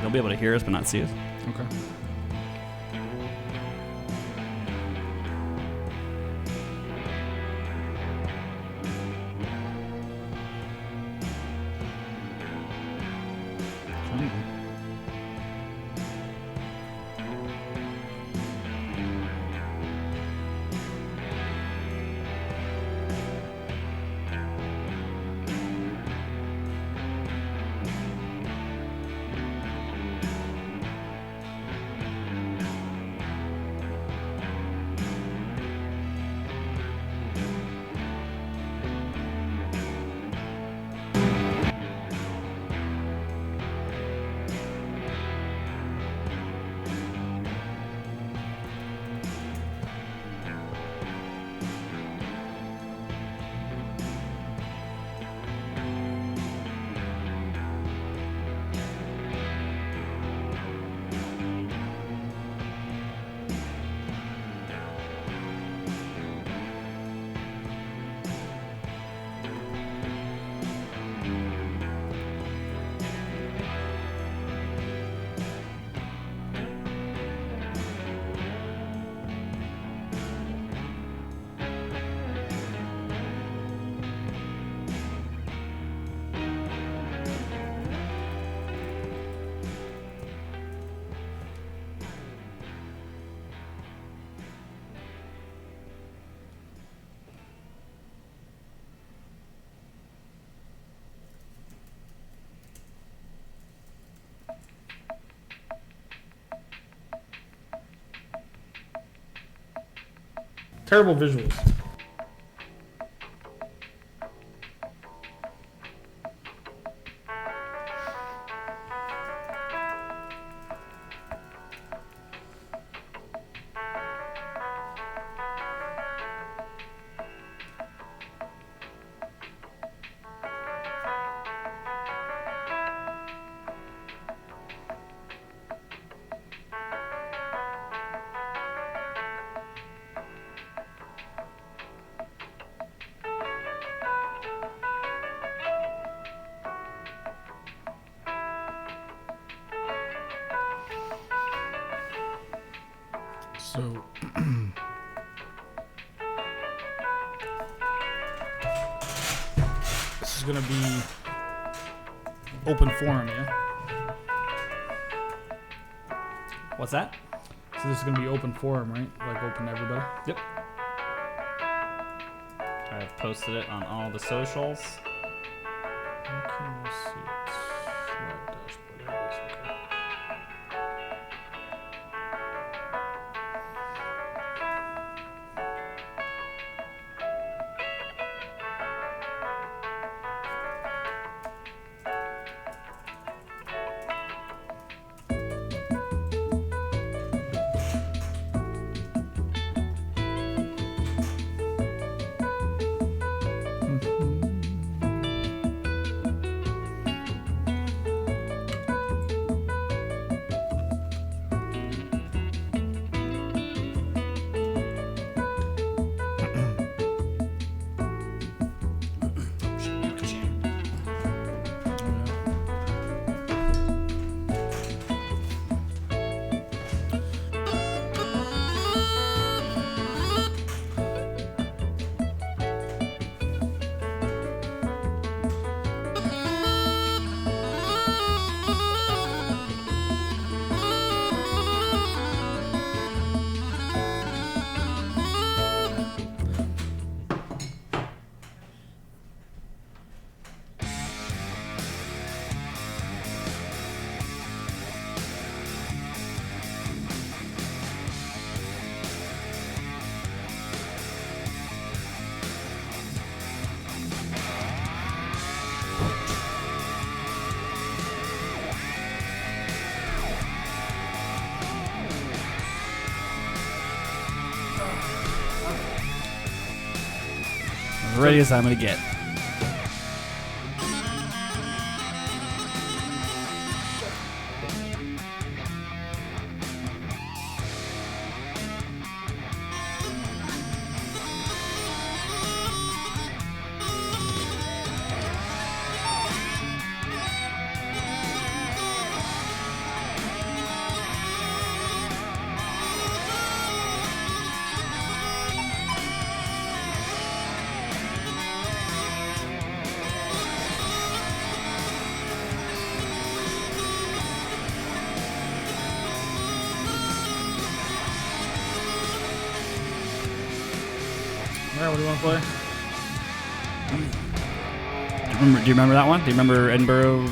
they'll be able to hear us but not see us. Okay. Terrible visuals. So this is gonna be open forum, yeah? What's that? So this is gonna be open forum, right? Like open to everybody? Yep. I've posted it on all the socials. Okay, let's see it. Live dashboard, there it is, okay. As ready as I'm gonna get. Alright, what do you want to play? Do you remember that one? Do you remember Edinburgh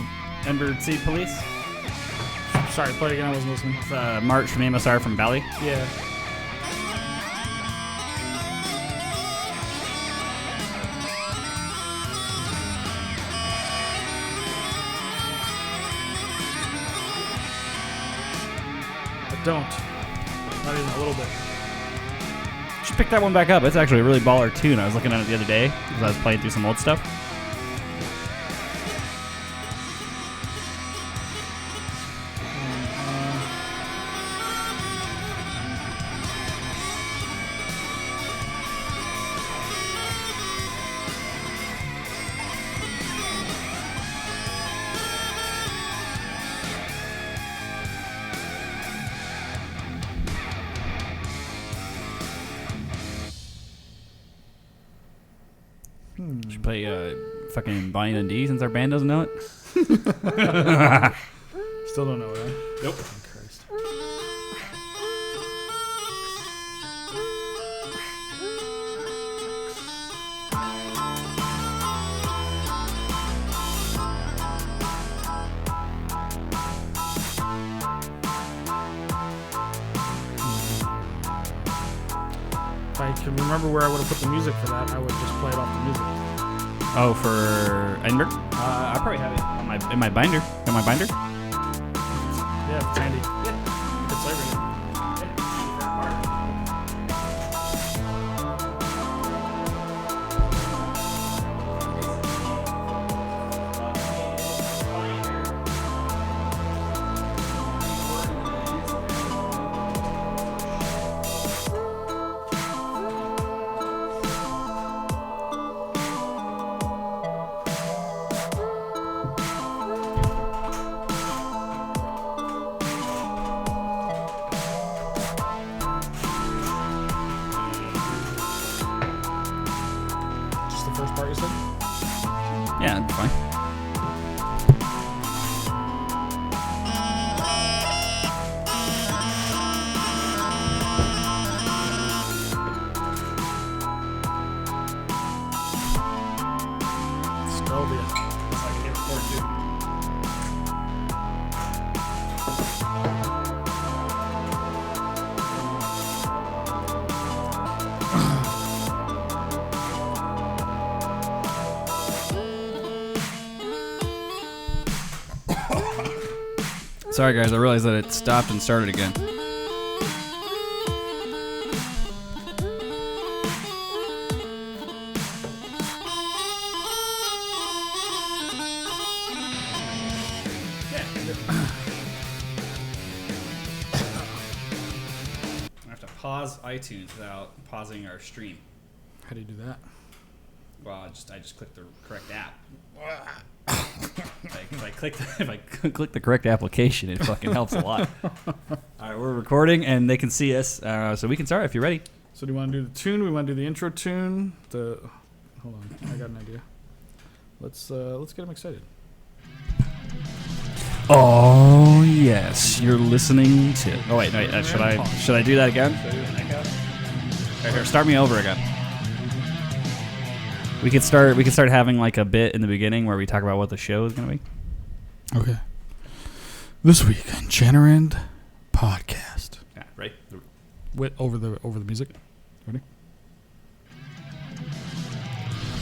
Seed Police? Sorry, play again. I wasn't listening. It's March from MSR from Valley. Yeah. I don't. Not even a little bit. Should pick that one back up. It's actually a really baller tune. I was looking at it the other day because I was playing through some old stuff. Should play fucking Bonnie Dundee since our band doesn't know it. Still don't know it, huh? Nope. Oh, Christ. If I could remember where I would have put the music for that, I would just play it off the music. Oh, for Edinburgh? I probably have it on in my binder. In my binder? Yeah, if it's handy. Yeah. It's everything. First part you said? Yeah, that'd be fine. Spell the it's like an import too. Sorry guys, I realized that it stopped and started again. I have to pause iTunes without pausing our stream. How do you do that? Well, I just clicked the correct app. If I click the correct application, it fucking helps a lot. All right, we're recording and they can see us, so we can start if you're ready. So do you want to do the tune? We want to do the intro tune. Hold on, I got an idea. Let's get them excited. Oh yes, you're listening to. Oh wait, should I do that again? Here, start me over again. We could start having like a bit in the beginning where we talk about what the show is gonna be. Okay. This week on Chanter Rant podcast. Yeah, right. Over the music. Ready?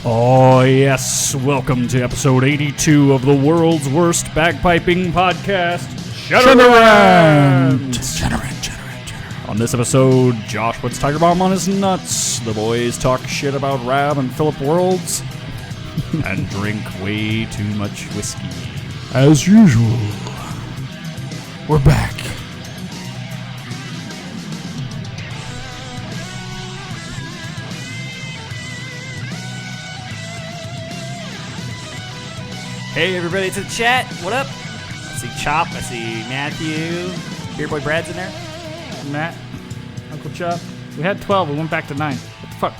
Oh yes, welcome to episode 82 of the world's worst bagpiping podcast, Chanter Rant. Chanter Rant. On this episode, Josh puts Tiger Bomb on his nuts. The boys talk shit about Rab and Philip Worlds, and drink way too much whiskey. As usual, we're back. Hey everybody to the chat, what up? I see Chop, I see Matthew, Beer Boy Brad's in there. Matt, Uncle Chop. We had 12, we went back to 9. What the fuck?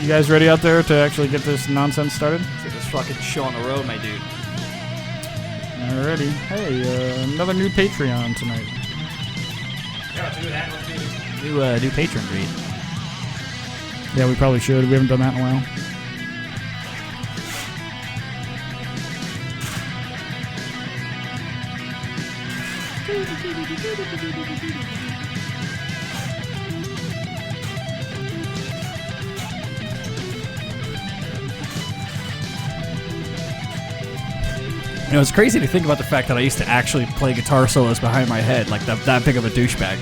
You guys ready out there to actually get this nonsense started? Let's get this fucking show on the road, my dude. Alrighty. Hey, another new Patreon tonight. Yeah, let's do that. Let's do new patron greet. Yeah, we probably should. We haven't done that in a while. You know, it's crazy to think about the fact that I used to actually play guitar solos behind my head, like that big of a douchebag.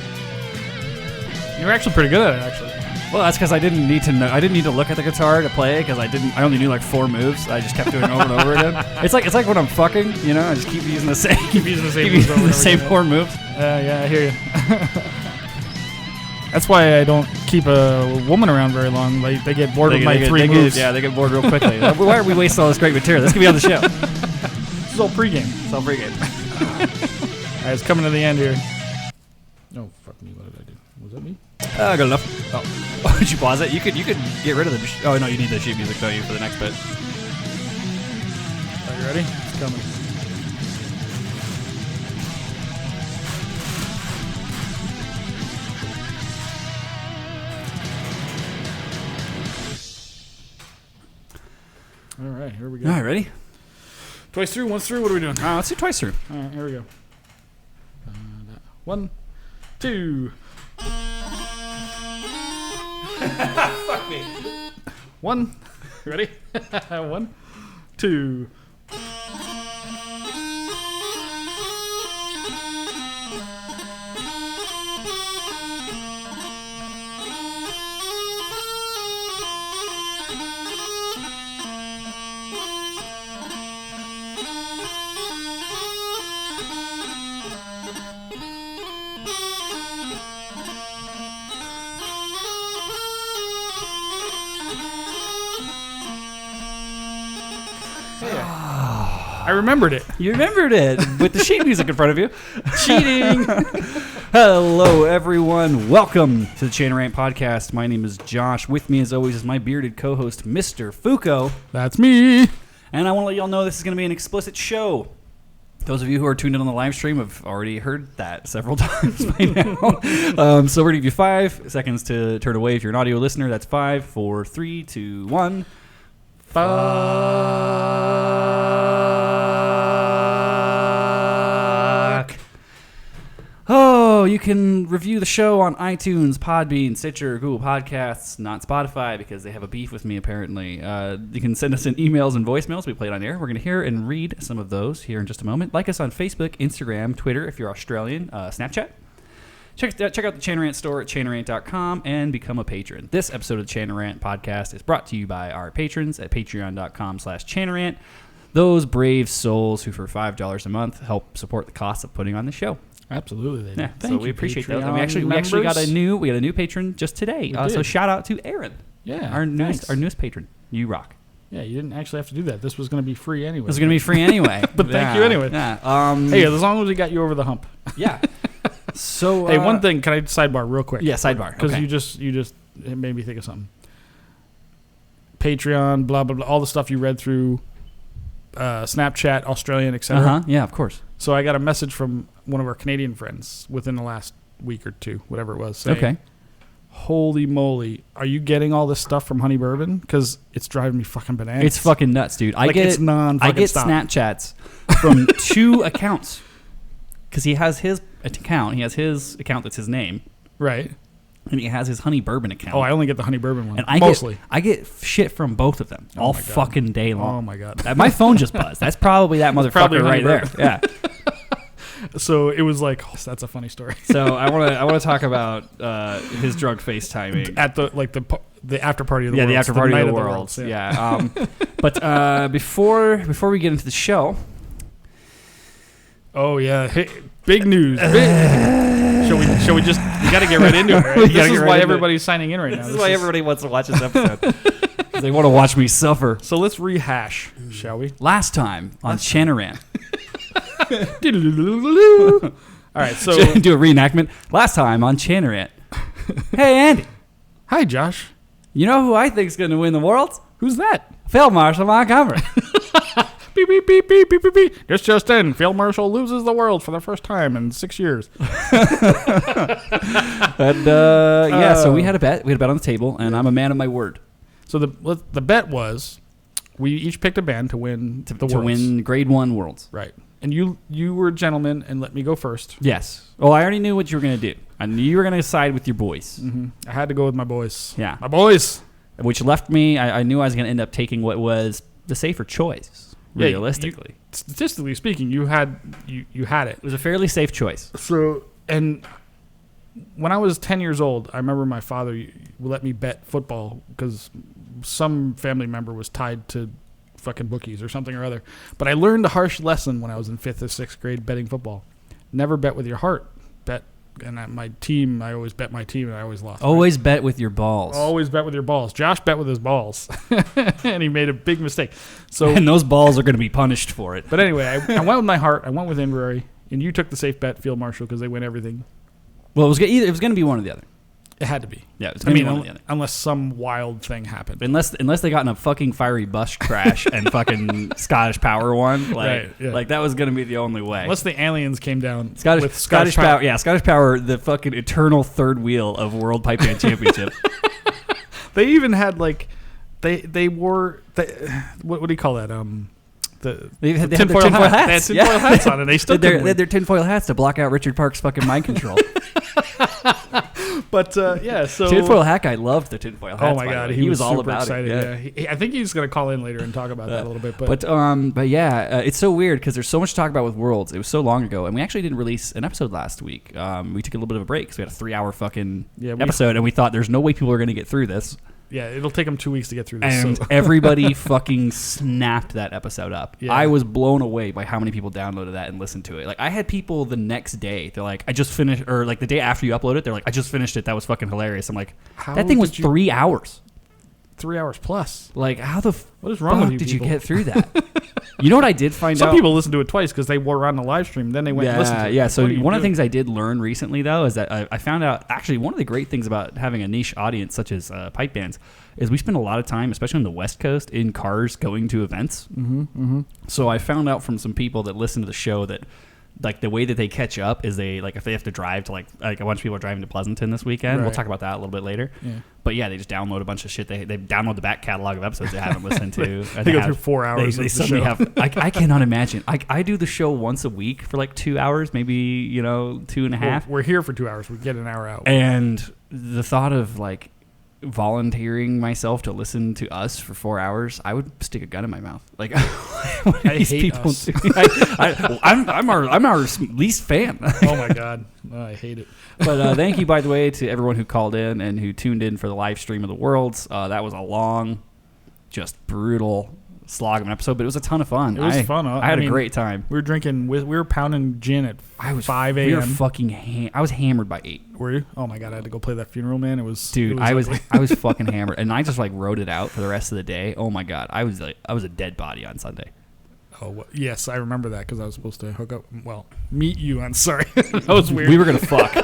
You were actually pretty good at it, actually. Well, that's because I didn't need to know. I didn't need to look at the guitar to play because I only knew like 4 moves. I just kept doing it over and over again. It's like when I'm fucking, you know, I just keep using the same. Keep using the same 4 moves. Yeah, I hear you. That's why I don't keep a woman around very long. Like they get bored with my 3 moves. They get bored real quickly. Why are we wasting all this great material? This could be on the show. This is all pregame. It's all pregame. All right, it's coming to the end here. Oh, fuck me. What did I do? Was that me? Good enough. Oh, did you pause it? You could get rid of the. Oh no, you need the sheet music, don't you, for the next bit? Are you ready? It's coming. All right, here we go. All right, ready? Twice through, once through. What are we doing? Let's do twice through. All right, here we go. 1, 2. Fuck me. 1. Ready? 1, 2. I remembered it. You remembered it with the sheet music in front of you. Cheating. Hello, everyone. Welcome to the Chanter Rant podcast. My name is Josh. With me, as always, is my bearded co-host, Mr. Fuko. That's me. And I want to let y'all know this is going to be an explicit show. Those of you who are tuned in on the live stream have already heard that several times by now. So we're going to give you 5 seconds to turn away. If you're an audio listener, that's 5, 4, 3, 2, 1. Fuck. Oh, you can review the show on iTunes, Podbean, Stitcher, Google Podcasts, not Spotify because they have a beef with me apparently. You can send us in emails and voicemails. We play it on air. We're going to hear and read some of those here in just a moment. Like us on Facebook, Instagram, Twitter if you're Australian, Snapchat. Check out the Chanter Rant store at chanterrant.com and become a patron. This episode of the Chanter Rant podcast is brought to you by our patrons at patreon.com/chanterrant. Those brave souls who for $5 a month help support the cost of putting on the show. Absolutely, they do. Yeah, so we appreciate those. And we actually got a new patron just today. So shout out to Aaron. Yeah, our newest patron. You rock. Yeah, you didn't actually have to do that. This was going to be free anyway. This was going to be free anyway. But thank you anyway. Yeah. Hey, as long as we got you over the hump. Yeah. So hey, one thing, can I sidebar real quick? Yeah, sidebar. Because you just it made me think of something. Patreon, blah blah blah, all the stuff you read through, Snapchat, Australian, etc. Yeah, of course. So I got a message from one of our Canadian friends within the last week or two, whatever it was. Saying, okay. Holy moly, are you getting all this stuff from Honey Bourbon? Because it's driving me fucking bananas. It's fucking nuts, dude. I get Snapchats from 2 accounts. Because he has his account. He has his account that's his name. Right. And he has his Honey Bourbon account. Oh, I only get the Honey Bourbon one. And I get shit from both of them all fucking day long. Oh, my God. My phone just buzzed. That's probably that motherfucker right there. Yeah. So it was like, oh, that's a funny story. So I want to talk about his drug FaceTiming at the after party of the world. Yeah, the after party of the world. Yeah. But before we get into the show. Oh yeah, hey, big news. Shall we just? We got to get right into it. Right? This is why everybody's signing in right now. This is why everybody wants to watch this episode. They want to watch me suffer. So let's rehash, shall we? Last time on Chanter Rant. All right, so do a reenactment. Last time on Chanter Rant. Hey Andy. Hi Josh. You know who I think's going to win the world? Who's that? Field Marshal Montgomery. Beep, beep, beep, beep, beep, beep, beep. Just in. Field Marshal loses the world for the first time in 6 years. And so we had a bet. We had a bet on the table, and I'm a man of my word. So the bet was we each picked a band to win the Worlds. To win Grade 1 Worlds. Right. And you were a gentleman and let me go first. Yes. Well, I already knew what you were going to do. I knew you were going to side with your boys. Mm-hmm. I had to go with my boys. Yeah. My boys. Which left me, I knew I was going to end up taking what was the safer choice, realistically. Statistically speaking, you had it. It was a fairly safe choice. So, and when I was 10 years old, I remember my father let me bet football because some family member was tied to fucking bookies or something or other. But I learned a harsh lesson when I was in 5th or 6th grade betting football. Never bet with your heart. Bet. And at my team, I always bet my team, and I always lost. Always bet with your balls. Always bet with your balls. Josh bet with his balls, and he made a big mistake. So, and those balls are going to be punished for it. But anyway, I went with my heart. I went with Inverary, and you took the safe bet, Field Marshal, because they win everything. Well, it was going to be one or the other. It had to be. Yeah, it was going to be one or the other. Unless some wild thing happened. Unless they got in a fucking fiery bus crash and fucking Scottish Power won. Right, yeah. Like that was going to be the only way. Unless the aliens came down with Scottish Power. Yeah, Scottish Power, the fucking eternal third wheel of World Pipe Band Championship. They even had like they wore what do you call that? They had tinfoil hats. They had tinfoil hats on, and they still they had their tinfoil hats to block out Richard Park's fucking mind control. But so tinfoil hat guy loved the tinfoil hats. Oh my god, he was all about excited. It. Yeah, I think he's going to call in later and talk about that a little bit. But yeah, it's so weird because there's so much to talk about with Worlds. It was so long ago, and we actually didn't release an episode last week. We took a little bit of a break because we had a 3-hour fucking episode, and we thought there's no way people are going to get through this. Yeah, it'll take them 2 weeks to get through this. And everybody fucking snapped that episode up. Yeah. I was blown away by how many people downloaded that and listened to it. Like, I had people the next day, they're like, I just finished, or like the day after you upload it, they're like, I just finished it. That was fucking hilarious. I'm like, that thing was 3 hours. 3 hours plus. Like, how the what is wrong with you did people? You get through that? You know what I did find out? Some people listened to it twice because they were on the live stream. Then they went and listened to it. Yeah, so one of the things I did learn recently, though, is that I found out, actually, one of the great things about having a niche audience such as pipe bands is we spend a lot of time, especially on the West Coast, in cars going to events. Mm-hmm, mm-hmm. So I found out from some people that listen to the show that like the way that they catch up is they like if they have to drive to like a bunch of people are driving to Pleasanton this weekend. Right. We'll talk about that a little bit later. Yeah. But yeah, they just download a bunch of shit. They download the back catalog of episodes they haven't listened to. They go through 4 hours. They suddenly have. I cannot imagine. I do the show once a week for like 2 hours, maybe 2.5. We're here for 2 hours. We get an hour out. And the thought of like volunteering myself to listen to us for 4 hours, I would stick a gun in my mouth. Like, what I hate people us. I'm our least fan. Oh my god, I hate it. But thank you, by the way, to everyone who called in and who tuned in for the live stream of the Worlds. That was a long, just brutal slog of an episode, but it was a ton of fun. It was fun. I had a great time. We were drinking. We were pounding gin at 5 a.m. We were fucking. I was hammered by 8. Were you? Oh my god, I had to go play that funeral, man. It was. Dude, I was fucking hammered, and I just like wrote it out for the rest of the day. Oh my god, I was a dead body on Sunday. Oh yes, I remember that because I was supposed to hook up. Well, meet you on. Sorry, that was weird. We were gonna fuck.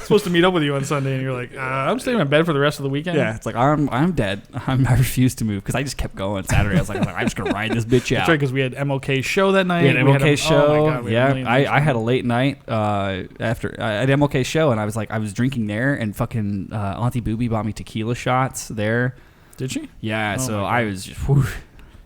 Supposed to meet up with you on Sunday, and you're like, I'm staying in bed for the rest of the weekend. Yeah, it's like I'm dead. I refuse to move because I just kept going. Saturday, I was like, I'm just gonna ride this bitch out. That's right, because we had MLK show that night. We had MLK show. Oh my God, I had a late night after I had MLK show, and I was drinking there, and fucking Auntie Booby bought me tequila shots there. Did she? Yeah. So I was just. Whew.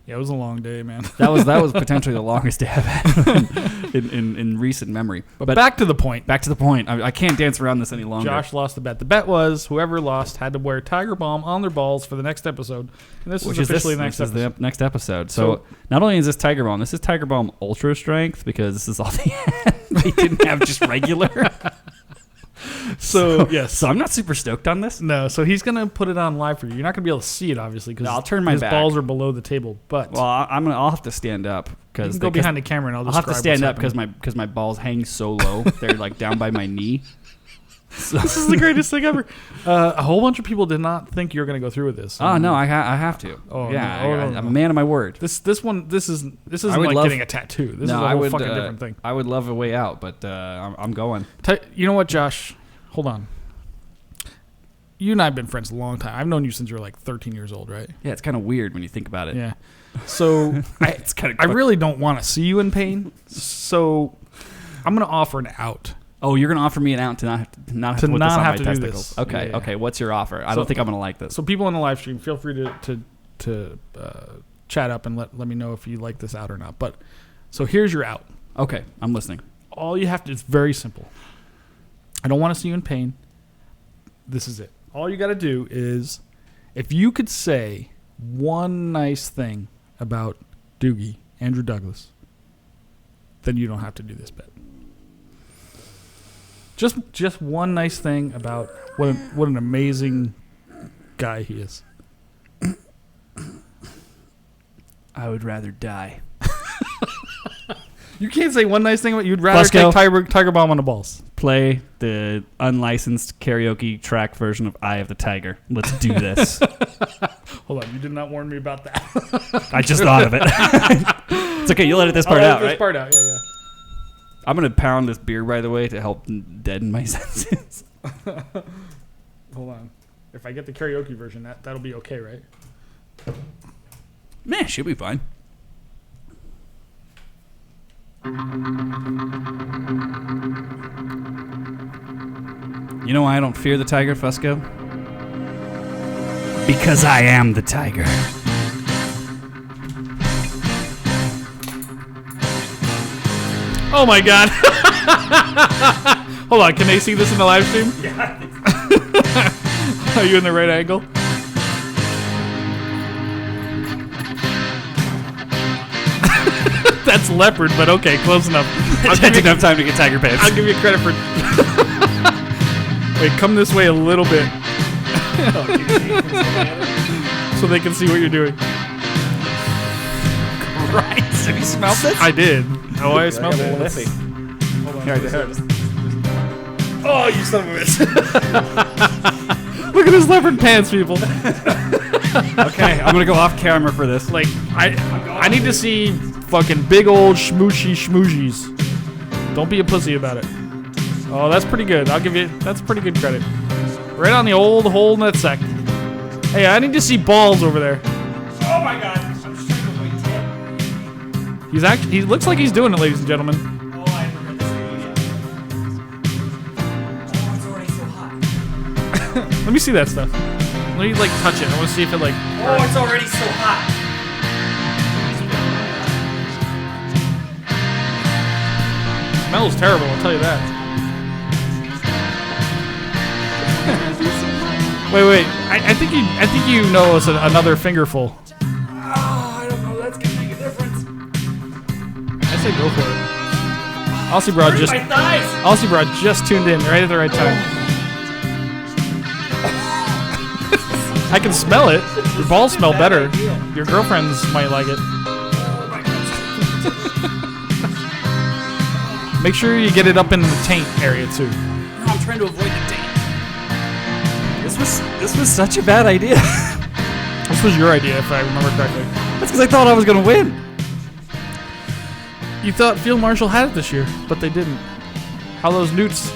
Yeah, it was a long day, man. That was potentially the longest day I've had in recent memory. But back to the point. Back to the point. I can't dance around this any longer. Josh lost the bet. The bet was whoever lost had to wear Tiger Balm on their balls for the next episode. And this is officially the next episode. Is the next episode. So not only is this Tiger Balm, this is Tiger Balm Ultra Strength because this is all they had. They didn't have just regular. So yes. So I'm not super stoked on this. No. So he's gonna put it on live for you. You're not gonna be able to see it, obviously, because I'll turn my his back. balls are below the table. But I'll have to stand up because you can go behind the camera and I'll have to stand up because my balls hang so low. They're like down by my knee. So. This is the greatest thing ever. A whole bunch of people did not think you were going to go through with this. Oh no, I have to. Oh yeah, I'm a man of my word. This isn't like getting a tattoo. This is a whole fucking different thing. I would love a way out, but I'm going. You know what, Josh? Hold on. you and I have been friends a long time. I've known you since you were like 13 years old, right? Yeah, it's kind of weird when you think about it. Yeah. So It's kind of. I really don't want to see you in pain. So I'm going to offer an out. Oh, you're gonna offer me an out to not have to put this on my testicles. This. Okay, Yeah. okay. What's your offer? I don't think I'm gonna like this. So people in the live stream, feel free to chat up and let me know if you like this out or not. But so here's your out. Okay, I'm listening. All you have to, it's very simple. I don't want to see you in pain. This is it. All you got to do is, if you could say one nice thing about Doogie, Andrew Douglas, then you don't have to do this bet. Just one nice thing about what an amazing guy he is. I would rather die. You can't say one nice thing about you'd rather Fusco. take Tiger Bomb on the balls. Play the unlicensed karaoke track version of "Eye of the Tiger." Let's do this. Hold on, you did not warn me about that. I just thought of it. It's okay. You'll edit this part out, right? This part out, yeah. I'm gonna pound this beer, by the way, to help deaden my senses. Hold on. If I get the karaoke version, that'll be okay, right? Man, should be fine. You know why I don't fear the tiger, Fusco? Because I am the tiger. Oh my god. Hold on, can they see this in the live stream? Yeah, I think so. Are you in the right angle? That's leopard, but okay, close enough. That's enough time to get tiger pants. I'll give you credit for. Wait, come this way a little bit, so they can see what you're doing. Right? Have you smelled this? I did. Oh, I smelled it. Hold on. Here, Oh, you son of a bitch! Look at his leopard pants, people. Okay, I'm gonna go off camera for this. Like, I need to see fucking big old schmooshies. Don't be a pussy about it. Oh, that's pretty good. I'll give you. That's pretty good credit. Right on the old hole nutsack. Hey, I need to see balls over there. Oh my god! I'm just trying to wait. He's actually. He looks like he's doing it, ladies and gentlemen. Oh, I forgot this video. Oh, it's already so hot. Let me see that stuff. Let me like touch it. I want to see if it like. Oh, it's already so hot. Smells terrible. I'll tell you that. Wait. I think you know us another fingerful. Oh, I don't know. That's gonna make a difference. I say go for it. Aussie Broad just tuned in right at the right time. I can smell it. Your balls smell better. Your girlfriends might like it. Make sure you get it up in the taint area too. No, I'm trying to avoid the taint. This was such a bad idea. This was your idea, if I remember correctly. That's because I thought I was gonna win. You thought Field Marshal had it this year, but they didn't. How those newts?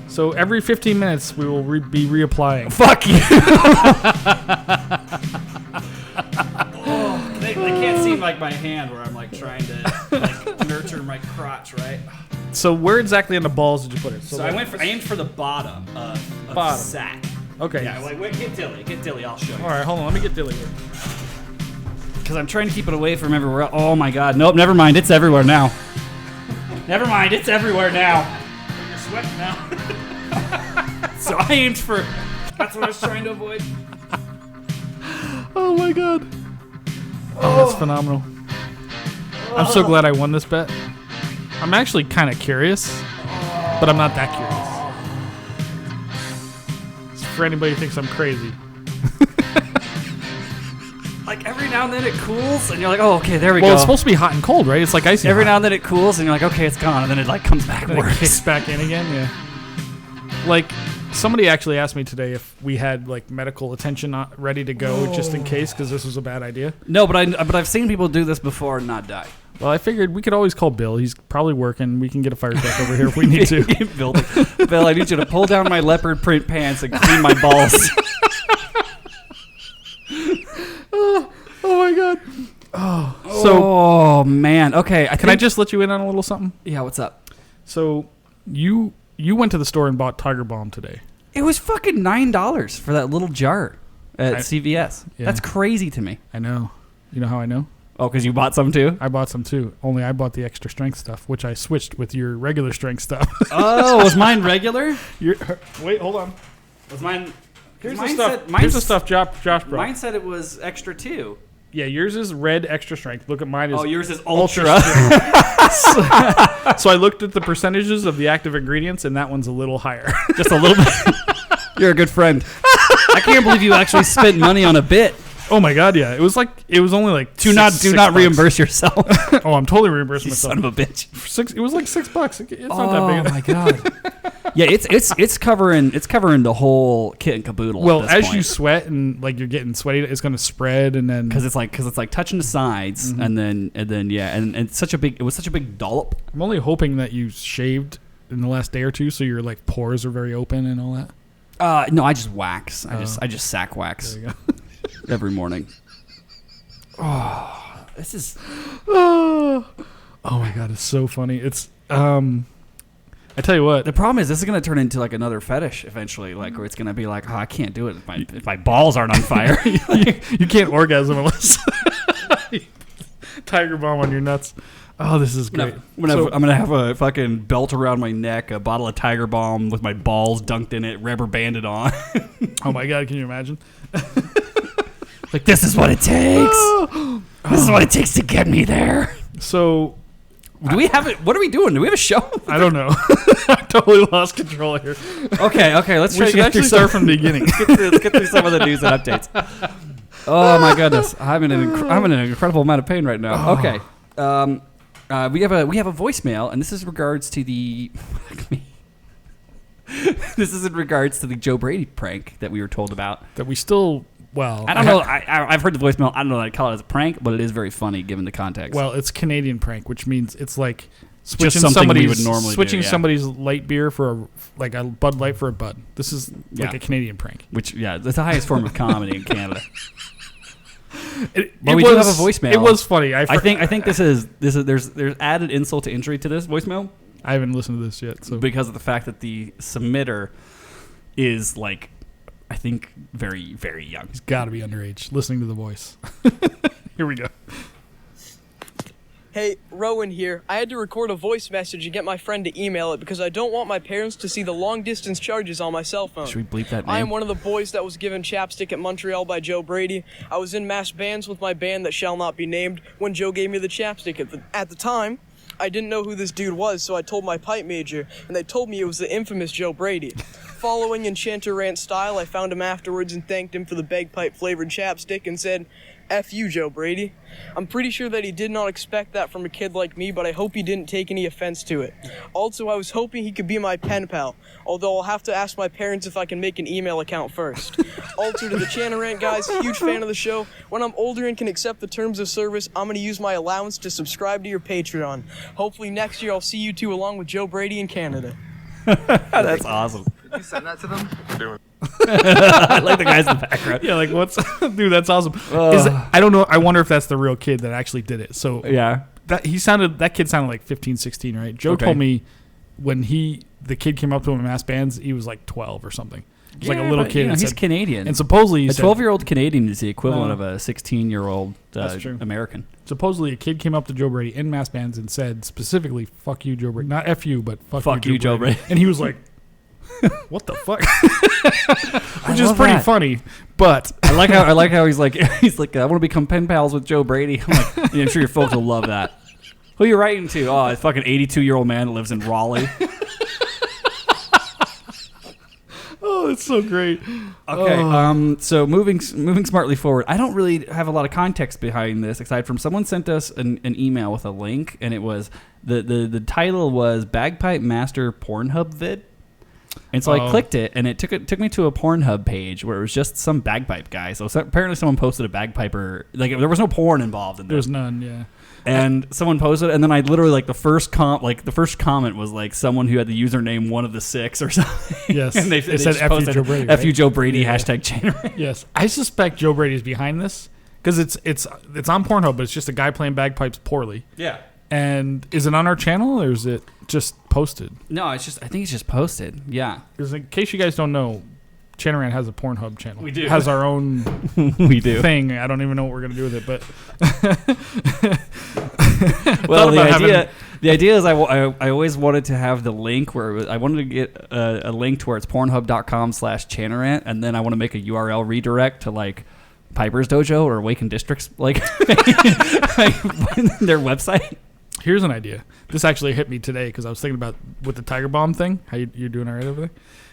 So every 15 minutes we will be reapplying. Fuck you. Oh, they can't see like my hand where I'm like trying to like nurture my crotch, right? So where exactly on the balls did you put it? So I aimed for the bottom of the sack. Okay. Yeah, like wait, get Dilly. I'll show you. All right, hold on. Let me get Dilly here. Because I'm trying to keep it away from everywhere. Oh my god. Nope, never mind. It's everywhere now. Never mind. It's everywhere now. You're sweating now. So I aimed for... That's what I was trying to avoid. Oh my god. Oh, that's phenomenal. I'm so glad I won this bet. I'm actually kind of curious, but I'm not that curious. For anybody who thinks I'm crazy. Like every now and then it cools, and you're like, oh, okay, there we go. Well, it's supposed to be hot and cold, right? It's like icy. Every now and then it cools, and you're like, okay, it's gone, and then it like comes back and it kicks back in again. Yeah. Like somebody actually asked me today if we had like medical attention ready to go just in case, because this was a bad idea. No, but I've seen people do this before and not die. Well, I figured we could always call Bill. He's probably working. We can get a fire truck over here if we need to. Bill, I need you to pull down my leopard print pants and clean my balls. Oh my God. Oh man. Okay. Can I just let you in on a little something? Yeah. What's up? So you went to the store and bought Tiger Balm today. It was fucking $9 for that little jar at CVS. Yeah. That's crazy to me. I know. You know how I know? Oh, because you bought some too? I bought some too. Only I bought the extra strength stuff, which I switched with your regular strength stuff. Oh, was mine regular? Wait, hold on. Was mine? Here's the stuff Josh brought. Mine said it was extra too. Yeah, yours is red extra strength. Look at mine. Yours is ultra. So I looked at the percentages of the active ingredients, and that one's a little higher. Just a little bit. You're a good friend. I can't believe you actually spent money on a bit. Oh my God, yeah. It was only like do not reimburse yourself. Oh, I'm totally reimbursing myself. Son of a bitch. It was like $6. It's not that big. Oh my God. Yeah, it's covering the whole kit and caboodle. Well, at this as point. you sweat and like you're getting sweaty, it's going to spread, and then because it's like touching the sides, and then yeah, and it was such a big dollop. I'm only hoping that you shaved in the last day or two, so your like pores are very open and all that. No, I just wax. I just sack wax. There you go. Every morning. Oh, this is. Oh my God, it's so funny. It's I tell you what. The problem is this is going to turn into like another fetish eventually, like where it's going to be like, oh, I can't do it if my balls aren't on fire. You can't orgasm unless Tiger Balm on your nuts. Oh, this is great. I'm gonna have a fucking belt around my neck, a bottle of Tiger Balm with my balls dunked in it, rubber banded on. Oh my God, can you imagine? Like, this is what it takes. This is what it takes to get me there. So, do we have it? What are we doing? Do we have a show? I don't know. I totally lost control here. Okay. Let's try to actually start from the beginning. Let's get through some of the news and updates. Oh my goodness, I'm in an incredible amount of pain right now. Okay. We have a voicemail, and this is in regards to the. This is in regards to the Joe Brady prank that we were told about. That we still. Well, I don't know. I've heard the voicemail. I don't know that I'd call it as a prank, but it is very funny given the context. Well, it's Canadian prank, which means it's like switching somebody's somebody's light beer for a Bud Light for a Bud. This is like a Canadian prank. Which that's the highest form of comedy in Canada. We do have a voicemail. It was funny. I think this is there's added insult to injury to this voicemail. I haven't listened to this yet, so because of the fact that the submitter is like. I think very, very young. He's got to be underage, listening to the voice. Here we go. Hey, Rowan here. I had to record a voice message and get my friend to email it because I don't want my parents to see the long-distance charges on my cell phone. Should we bleep that name? I am one of the boys that was given chapstick at Montreal by Joe Brady. I was in mass bands with my band that shall not be named when Joe gave me the chapstick. At the time, I didn't know who this dude was, so I told my pipe major, and they told me it was the infamous Joe Brady. Following in Chanter Rant style, I found him afterwards and thanked him for the bagpipe-flavored chapstick and said, F you, Joe Brady. I'm pretty sure that he did not expect that from a kid like me, but I hope he didn't take any offense to it. Also, I was hoping he could be my pen pal, although I'll have to ask my parents if I can make an email account first. Also, to the Chanter Rant guys, huge fan of the show. When I'm older and can accept the terms of service, I'm going to use my allowance to subscribe to your Patreon. Hopefully next year I'll see you two along with Joe Brady in Canada. That's awesome. Did you send that to them? I like the guys in the background. Yeah, like what's dude? That's awesome. I don't know. I wonder if that's the real kid that actually did it. So yeah, that kid sounded like 15, 16, right? Joe told me when the kid came up to him in mass bands, he was like 12 or something. He was like a little kid. He's Canadian, and supposedly a 12-year-old Canadian is the equivalent of a 16-year-old American. Supposedly, a kid came up to Joe Brady in mass bands and said specifically, "Fuck you, Joe Brady." Not F you, but fuck you, Joe Brady. And he was like, "What the fuck?" Which is pretty funny. But I like how he's like, I want to become pen pals with Joe Brady. I'm like, I'm sure your folks will love that. Who are you writing to? Oh, a fucking 82-year-old man that lives in Raleigh. Oh, it's so great. Okay, so moving smartly forward, I don't really have a lot of context behind this, aside from someone sent us an email with a link, and it was the title was Bagpipe Master Pornhub vid. And so I clicked it, and it took me to a Pornhub page where it was just some bagpipe guy. So apparently someone posted a bagpiper. Like, there was no porn involved in this. There's none, yeah. And someone posted, and then I literally like the first comment was like someone who had the username one of the six or something. Yes, and they said F you Joe Brady. F you right? Joe Brady Yeah. hashtag Chanter Rant. Yes, I suspect Joe Brady's behind this because it's on Pornhub, but it's just a guy playing bagpipes poorly. Yeah. And is it on our channel or is it just posted? No, I think it's just posted. Yeah. Because in case you guys don't know, Chanter Rant has a Pornhub channel. We do. Has our own We do. thing. I don't even know what we're gonna do with it, but Well, the idea is I always wanted to have the link where I wanted to get a link to where it's pornhub.com/Chanter Rant, and then I want to make a URL redirect to like Piper's Dojo or Awaken District's like their website. here's an idea. This actually hit me today because I was thinking about with the Tiger Bomb thing. How you're doing all right over there?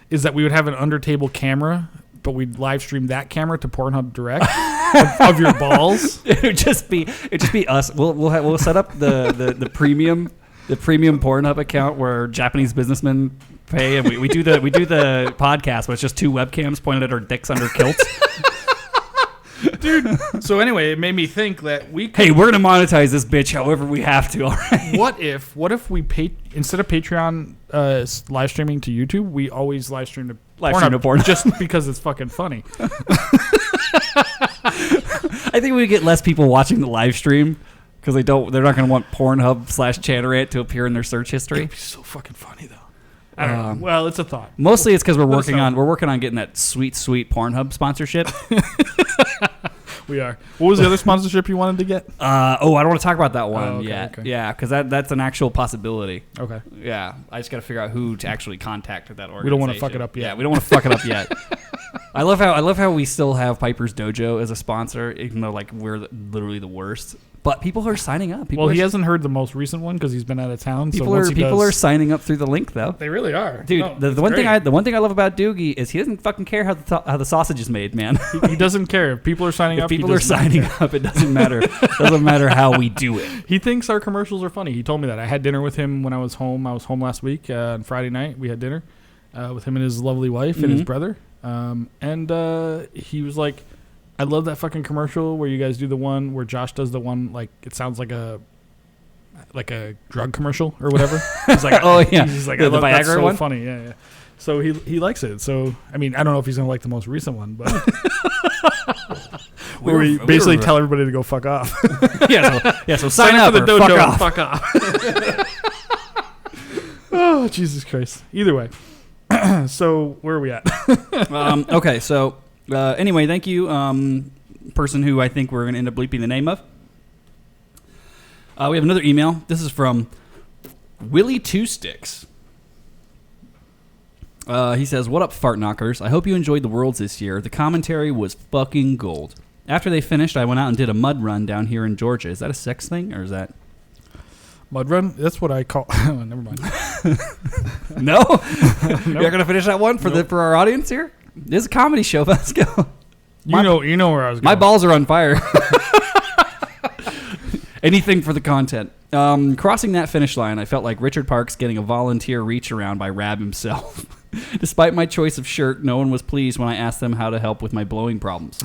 Is that we would have an under table camera, but we'd live stream that camera to Pornhub Direct of your balls. It'd just be us. We'll set up the premium Pornhub account where Japanese businessmen pay, and we do the podcast, but it's just two webcams pointed at our dicks under kilts. Dude. So anyway, it made me think that we could, Hey, we're gonna monetize this bitch however we have to. All right. what if we pay instead of Patreon live streaming to YouTube, we always live stream to Pornhub just because it's fucking funny. I think we get less people watching the live stream because they're not going to want Pornhub/Chanter Rant to appear in their search history. It'd be so fucking funny though. I don't know. Well, it's a thought. Mostly it's because we're working on getting that sweet Pornhub sponsorship. We are. What was the other sponsorship you wanted to get? I don't want to talk about that one okay, yet. okay. Yeah, because that's an actual possibility. Okay. Yeah, I just got to figure out who to actually contact with that organization. We don't want to fuck it up yet. Yeah, we don't want to fuck it up yet. I love how we still have Piper's Dojo as a sponsor, even though like we're literally the worst. But people are signing up. He hasn't heard the most recent one because he's been out of town. People are signing up through the link though. They really are, dude. No, the one thing I love about Doogie is he doesn't fucking care how the sausage is made, man. He doesn't care if people are signing up. If people are signing up, it doesn't matter. It doesn't matter how we do it. He thinks our commercials are funny. He told me that. I had dinner with him when I was home. I was home last week on Friday night. We had dinner with him and his lovely wife and his brother. And he was like, I love that fucking commercial where you guys do the one where Josh does the one like it sounds like a drug commercial or whatever. He's like, oh yeah, he's like, the I love Viagra that's so one? funny. Yeah. So he likes it. So I mean, I don't know if he's gonna like the most recent one, but where we basically tell everybody to go fuck off. So sign up for the or dojo. fuck off. Fuck off. Oh Jesus Christ! Either way, so where are we at? Okay, so anyway, thank you, person who I think we're going to end up bleeping the name of. We have another email. This is from Willie Two Sticks. He says, "What up, fart knockers? I hope you enjoyed the Worlds this year. The commentary was fucking gold. After they finished, I went out and did a mud run down here in Georgia. Is that a sex thing, or is that Mud run? That's what I call. Oh, never mind. no? You're not gonna finish that one for our audience here? This is a comedy show. Let's go. You know where I was going. My balls are on fire. Anything for the content. Crossing that finish line, I felt like Richard Parks getting a volunteer reach around by Rab himself. Despite my choice of shirt, no one was pleased when I asked them how to help with my blowing problems.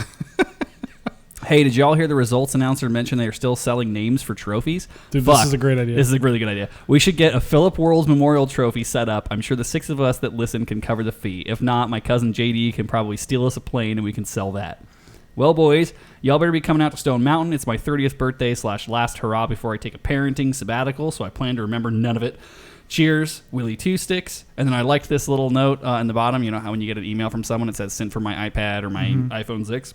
Hey, did y'all hear the results announcer mention they are still selling names for trophies? Dude, this is a great idea. This is a really good idea. We should get a Philip Worlds Memorial Trophy set up. I'm sure the 6 of us that listen can cover the fee. If not, my cousin JD can probably steal us a plane and we can sell that. Well, boys, y'all better be coming out to Stone Mountain. It's my 30th birthday / last hurrah before I take a parenting sabbatical, so I plan to remember none of it. Cheers, Willie Two Sticks. And then I liked this little note in the bottom. You know how when you get an email from someone, it says sent for my iPad or my iPhone 6?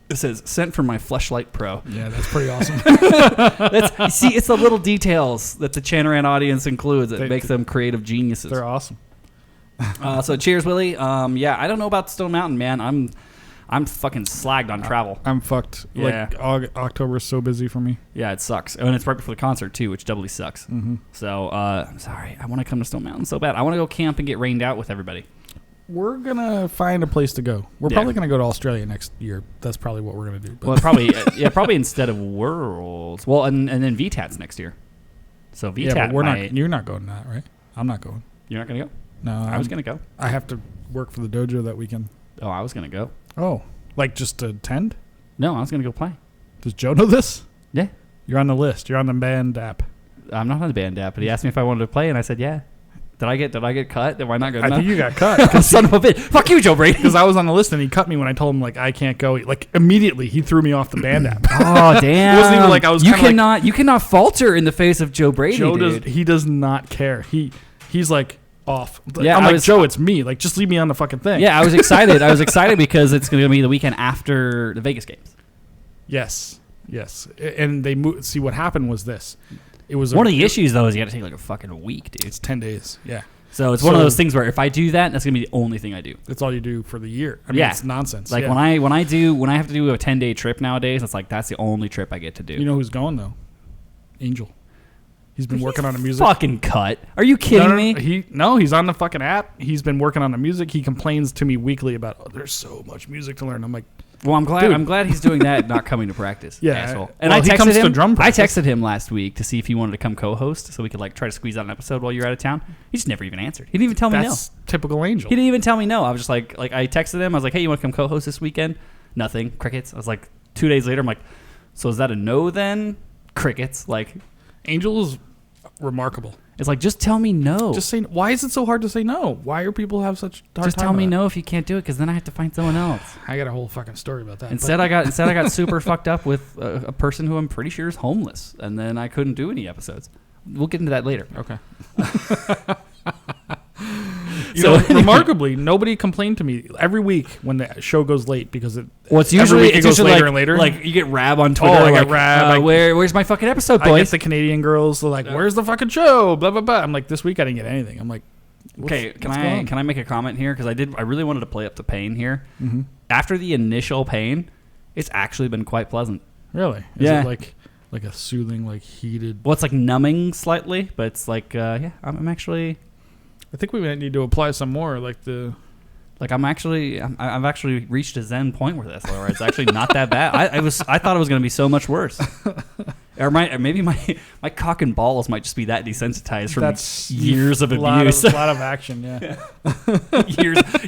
It says sent from my Fleshlight Pro. Yeah, that's pretty awesome. See, it's the little details that the Chanter Rant audience includes that makes them creative geniuses. They're awesome. So cheers, Willie. Yeah, I don't know about Stone Mountain, man. I'm fucking slagged on travel. I'm fucked. Yeah. Like October is so busy for me. Yeah, it sucks. And it's right before the concert, too, which doubly sucks. Mm-hmm. So, sorry. I want to come to Stone Mountain so bad. I want to go camp and get rained out with everybody. We're going to find a place to go. We're probably going to go to Australia next year. That's probably what we're going to do. But. Well, probably instead of Worlds. Well, and then VTAT's next year. So VTAT. Yeah, but you're not going to that, right? I'm not going. You're not going to go? No. I was going to go. I have to work for the dojo that weekend. Oh, I was going to go. Oh. Like just to attend? No, I was going to go play. Does Joe know this? Yeah. You're on the list. You're on the band app. I'm not on the band app, but he asked me if I wanted to play, and I said yeah. Did I get cut? Am I not good enough? I think you got cut. Son of a bitch. Fuck you, Joe Brady. Because I was on the list and he cut me when I told him like I can't go. Like immediately he threw me off the band app. Oh damn! It wasn't even like I was. You cannot falter in the face of Joe Brady. He does not care. He's like off. Yeah, I'm like Joe. It's me. Like just leave me on the fucking thing. Yeah, I was excited. I was excited because it's going to be the weekend after the Vegas games. Yes. And they see what happened was this. It was one of the issues though is you got to take like a fucking week, dude. It's 10 days. Yeah. So it's one of those things where if I do that, that's gonna be the only thing I do. That's all you do for the year. I mean, it's nonsense. Like when I have to do a 10-day trip nowadays, it's like that's the only trip I get to do. You know who's going though? Angel. He's been working on the music. Fucking cut. Are you kidding me? He's on the fucking app. He's been working on the music. He complains to me weekly about there's so much music to learn. I'm like, well, I'm glad he's doing that, not coming to practice. Yeah, asshole. And I texted him. I texted him last week to see if he wanted to come co-host, so we could like try to squeeze out an episode while you're out of town. He just never even answered. He didn't even tell me no. That's typical Angel. He didn't even tell me no. I was just like I texted him. I was like, hey, you want to come co-host this weekend? Nothing. Crickets. I was like, 2 days later, I'm like, so is that a no then? Crickets. Like, Angel is remarkable. It's like, just tell me no. Just say. Why is it so hard to say no? Why are people have such hard Just time tell me with that? no if you can't do it, because then I have to find someone else. I got a whole fucking story about that. Instead, I got super fucked up with a person who I'm pretty sure is homeless, and then I couldn't do any episodes. We'll get into that later. Okay. Remarkably, nobody complained to me every week when the show goes late because it. Well, it's usually later like, and later. Like you get Rab on Twitter. I like, get Rab. Where's my fucking episode, boys? I get the Canadian girls. They're like, "Where's the fucking show?" Blah blah blah. I'm like, this week I didn't get anything. I'm like, okay, can I make a comment here because I really wanted to play up the pain here. Mm-hmm. After the initial pain, it's actually been quite pleasant. Really? Is it like a soothing, like heated? Well, it's like numbing slightly, but it's like I'm actually. I think we might need to apply some more, like the. Like I've actually reached a zen point with this, where it's actually not that bad. I thought it was going to be so much worse. Or maybe my cock and balls might just be that desensitized from years of abuse. A lot of action, yeah.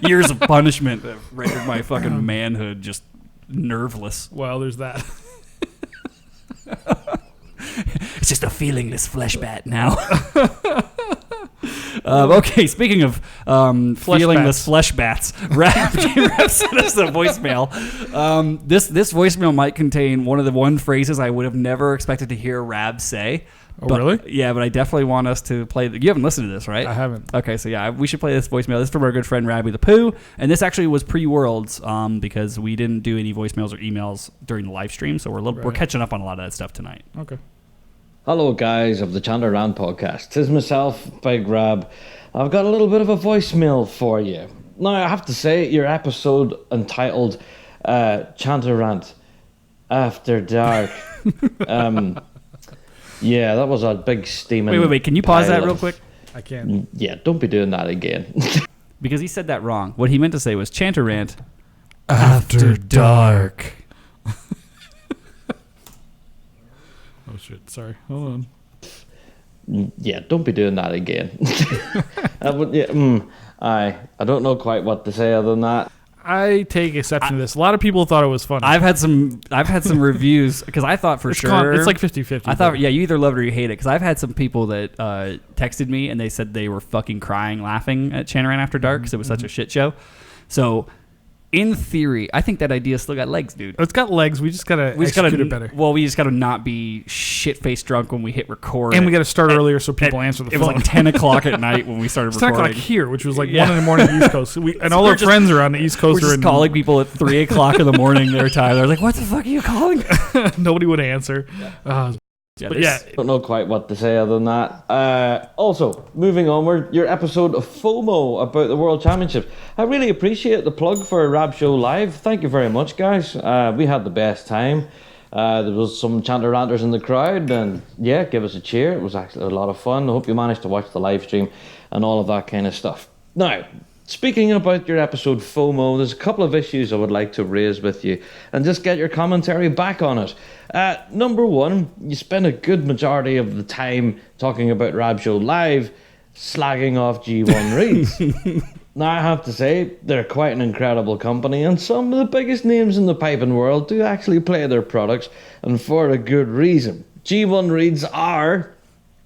years of punishment that rendered my fucking manhood just nerveless. Well, there's that. It's just a feelingless flesh bat now. Okay, speaking of feelingless flesh bats, Rap sent us a voicemail. This voicemail might contain one of the one phrases I would have never expected to hear Rab say. Oh, really? Yeah, but I definitely want us to play. You haven't listened to this, right? I haven't. Okay, so yeah, we should play this voicemail. This is from our good friend Rabby the Pooh, and this actually was pre-Worlds because we didn't do any voicemails or emails during the live stream, so we're catching up on a lot of that stuff tonight. Okay. Hello guys of the Chanter Rant podcast. 'Tis myself, Big Rab. I've got a little bit of a voicemail for you. Now I have to say your episode entitled Chanter Rant After Dark. Yeah, that was a big steaming. Wait, can you pause that real quick? I can. Yeah, don't be doing that again. Because he said that wrong. What he meant to say was Chanter Rant After Dark. Oh shit! Sorry. Hold on. Yeah, don't be doing that again. I don't know quite what to say other than that. I take exception to this. A lot of people thought it was funny. I've had some reviews because I thought for sure it's like 50-50. I thought you either love it or you hate it because I've had some people that texted me and they said they were fucking crying laughing at Chanter Rant After Dark because it was such a shit show. So in theory, I think that idea still got legs, dude. It's got legs. We just gotta execute it better. Well, we just gotta not be shit-faced drunk when we hit record. And we gotta start earlier so people answer the phone. It was like 10 o'clock at night when we started recording. It's not like here, which was like 1 in the morning East Coast. And all our friends are on the East Coast. We're just calling people at 3 o'clock in the morning their time. They're like, what the fuck are you calling? Nobody would answer. I don't know quite what to say other than that. Also, moving onward, your episode of FOMO about the World Championships. I really appreciate the plug for a Rab Show Live. Thank you very much, guys. We had the best time. There was some Chanter Ranters in the crowd, and yeah, give us a cheer. It was actually a lot of fun. I hope you managed to watch the live stream and all of that kind of stuff. Now, speaking about your episode FOMO, there's a couple of issues I would like to raise with you and just get your commentary back on it. Number one, you spend a good majority of the time talking about Rab Show Live, slagging off G1 Reeds. Now, I have to say, they're quite an incredible company, and some of the biggest names in the piping world do actually play their products, and for a good reason. G1 reads are,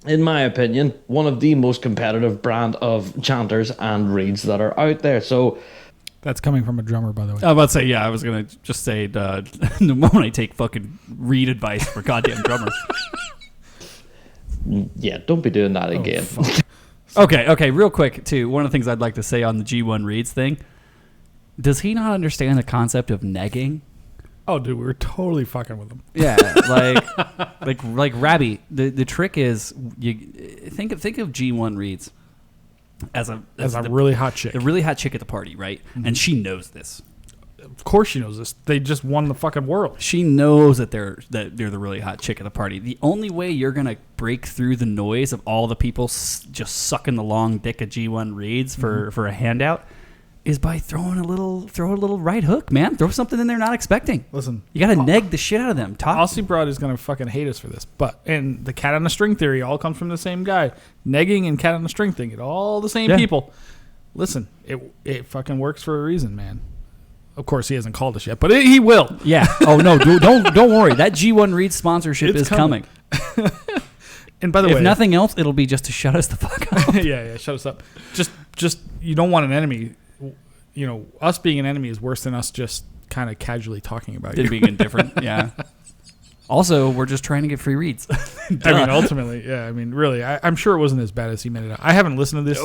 in my opinion, one of the most competitive brand of chanters and reads that are out there. So that's coming from a drummer, by the way. I was about to say, yeah, I was going to just say, the moment I take fucking read advice for goddamn drummers. Yeah, don't be doing that again. Okay, real quick, too. One of the things I'd like to say on the G1 reads thing, does he not understand the concept of negging? Oh, dude, we were totally fucking with him. Yeah, like Rabbi. The trick is, you think of G1 reads as a really hot chick. The really hot chick at the party, right? Mm-hmm. And she knows this. Of course she knows this. They just won the fucking world. She knows that they're the really hot chick at the party. The only way you're gonna break through the noise of all the people just sucking the long dick of G1 reads for a handout is by throw a little right hook, man. Throw something in there not expecting. Listen, you gotta neg the shit out of them. Aussie Broad is gonna fucking hate us for this, and the cat on the string theory all comes from the same guy. Negging and cat on the string thing, it all the same people. Listen, it fucking works for a reason, man. Of course, he hasn't called us yet, but he will. Yeah. Oh no, dude, don't worry. That G1 Read sponsorship is coming. And by the way, if nothing else, it'll be just to shut us the fuck up. yeah, shut us up. Just you don't want an enemy. You know, us being an enemy is worse than us just kind of casually talking about you. Being indifferent. Yeah. Also, we're just trying to get free reads. I mean, ultimately, yeah. I mean, really, I'm sure it wasn't as bad as he made it out. I haven't listened to this.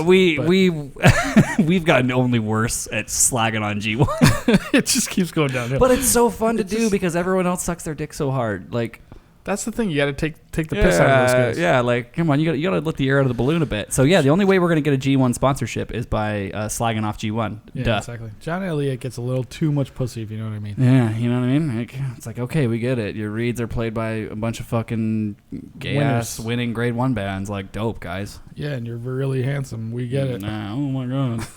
We've gotten only worse at slagging on G1. It just keeps going downhill. But it's so fun to do because everyone else sucks their dick so hard. Like, that's the thing. You got to take the piss out of those guys. Yeah, like, come on, you got to let the air out of the balloon a bit. So yeah, the only way we're gonna get a G1 sponsorship is by slagging off G1. Yeah, Duh. exactly. John Elliott gets a little too much pussy, if you know what I mean. Yeah, you know what I mean. Like, it's like, okay, we get it. Your reads are played by a bunch of fucking gay ass winning grade 1 bands. Like, dope, guys. Yeah, and you're really handsome. We get it. Nah, oh my god.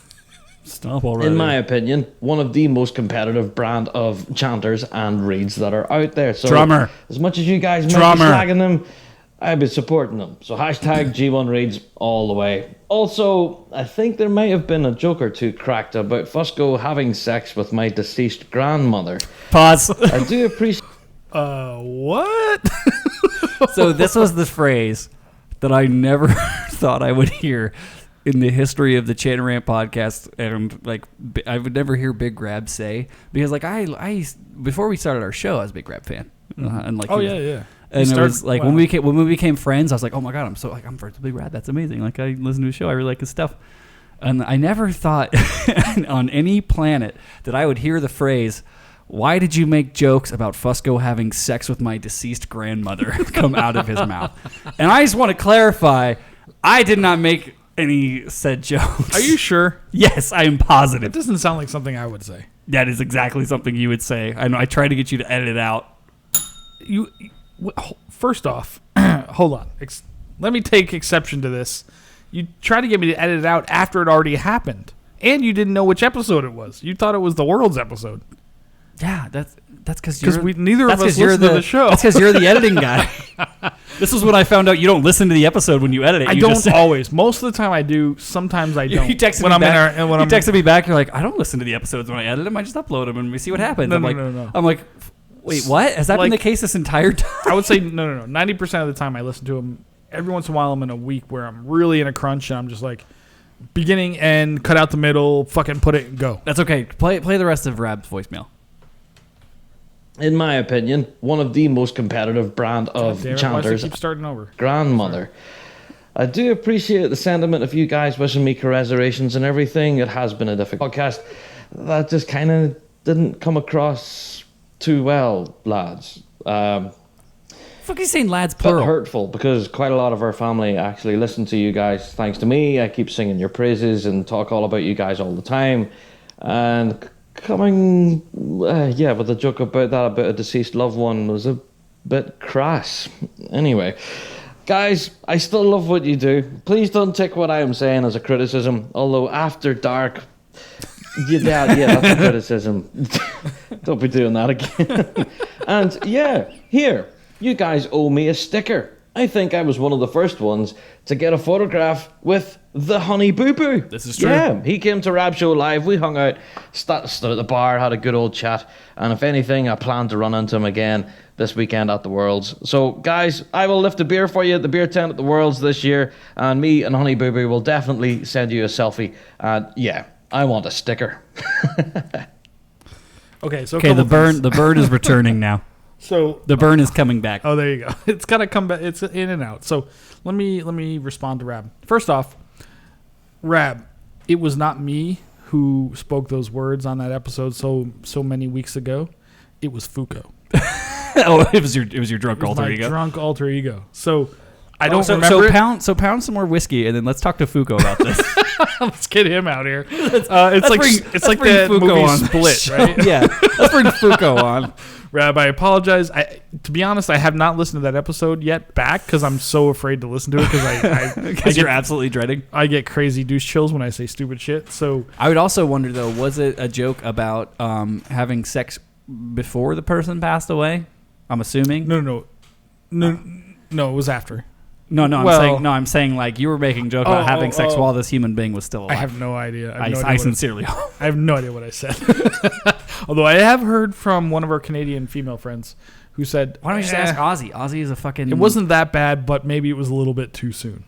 Stop already. In my opinion, one of the most competitive brand of chanters and reads that are out there. So drummer. As much as you guys might be slagging them, I'd be supporting them. So hashtag G1 reads all the way. Also, I think there might have been a joke or two cracked about Fusco having sex with my deceased grandmother. Pause. I do appreciate... What? So this was the phrase that I never thought I would hear in the history of the Chanter Rant podcast, and like I would never hear Big Grab say, because like I before we started our show, I was a Big Grab fan, and like yeah. And it was like when we became friends, I was like, oh my god, I'm friends with Big Grab. That's amazing. Like I listen to his show, I really like his stuff, and I never thought on any planet that I would hear the phrase, "Why did you make jokes about Fusco having sex with my deceased grandmother?" come out of his mouth. And I just want to clarify, I did not make any said jokes. Are you sure? Yes, I am positive. It doesn't sound like something I would say. That is exactly something you would say. I know. I tried to get you to edit it out. First off, hold on. Let me take exception to this. You tried to get me to edit it out after it already happened, and you didn't know which episode it was. You thought it was the World's episode. Yeah, that's because neither of us listen to the show. That's because you're the editing guy. This is when I found out you don't listen to the episode when you edit it. I don't always. Most of the time I do. Sometimes I don't. You texted me back. You're like, I don't listen to the episodes when I edit them. I just upload them and we see what happens. No. I'm like, wait, what? Has that been the case this entire time? I would say no. 90% of the time I listen to them. Every once in a while I'm in a week where I'm really in a crunch and I'm just like, beginning, end, cut out the middle, fucking put it, go. That's okay. Play the rest of Rab's voicemail. In my opinion, one of the most competitive brand of chanters. Keep starting over. Grandmother. I do appreciate the sentiment of you guys wishing me resurrections and everything. It has been a difficult podcast. That just kind of didn't come across too well, lads. Fuck you saying lads plural? Hurtful, because quite a lot of our family actually listen to you guys thanks to me. I keep singing your praises and talk all about you guys all the time. And coming, with a joke about a deceased loved one was a bit crass. Anyway, guys, I still love what you do. Please don't take what I am saying as a criticism, although after dark, that's a criticism. Don't be doing that again. And here, you guys owe me a sticker. I think I was one of the first ones to get a photograph with the Honey Boo Boo. This is true. Yeah, he came to Rab Show Live. We hung out, stood at the bar, had a good old chat. And if anything, I plan to run into him again this weekend at the Worlds. So, guys, I will lift a beer for you at the beer tent at the Worlds this year. And me and Honey Boo Boo will definitely send you a selfie. And yeah, I want a sticker. Okay, so Okay, the bird is returning now. So the burn is coming back. Oh, there you go. It's gotta come back. It's in and out. So let me respond to Rab. First off, Rab, it was not me who spoke those words on that episode so many weeks ago. It was Fuko. Oh, it was your drunk alter ego. Drunk alter ego. So I don't remember. So pound some more whiskey and then let's talk to Fuko about this. Let's get him out here. It's like that Fuko movie on Split, right? Yeah, let's bring Fuko on. Rab, I apologize. To be honest, I have not listened to that episode yet back because I'm so afraid to listen to it because you're absolutely dreading. I get crazy douche chills when I say stupid shit. So I would also wonder though, was it a joke about having sex before the person passed away? I'm assuming. No, it was after. No, I'm saying like you were making a joke about having sex while this human being was still alive. I have no idea. I sincerely hope. I have no idea what I said. Although I have heard from one of our Canadian female friends who said, why don't you just ask Ozzy? Ozzy is a fucking... It wasn't that bad, but maybe it was a little bit too soon.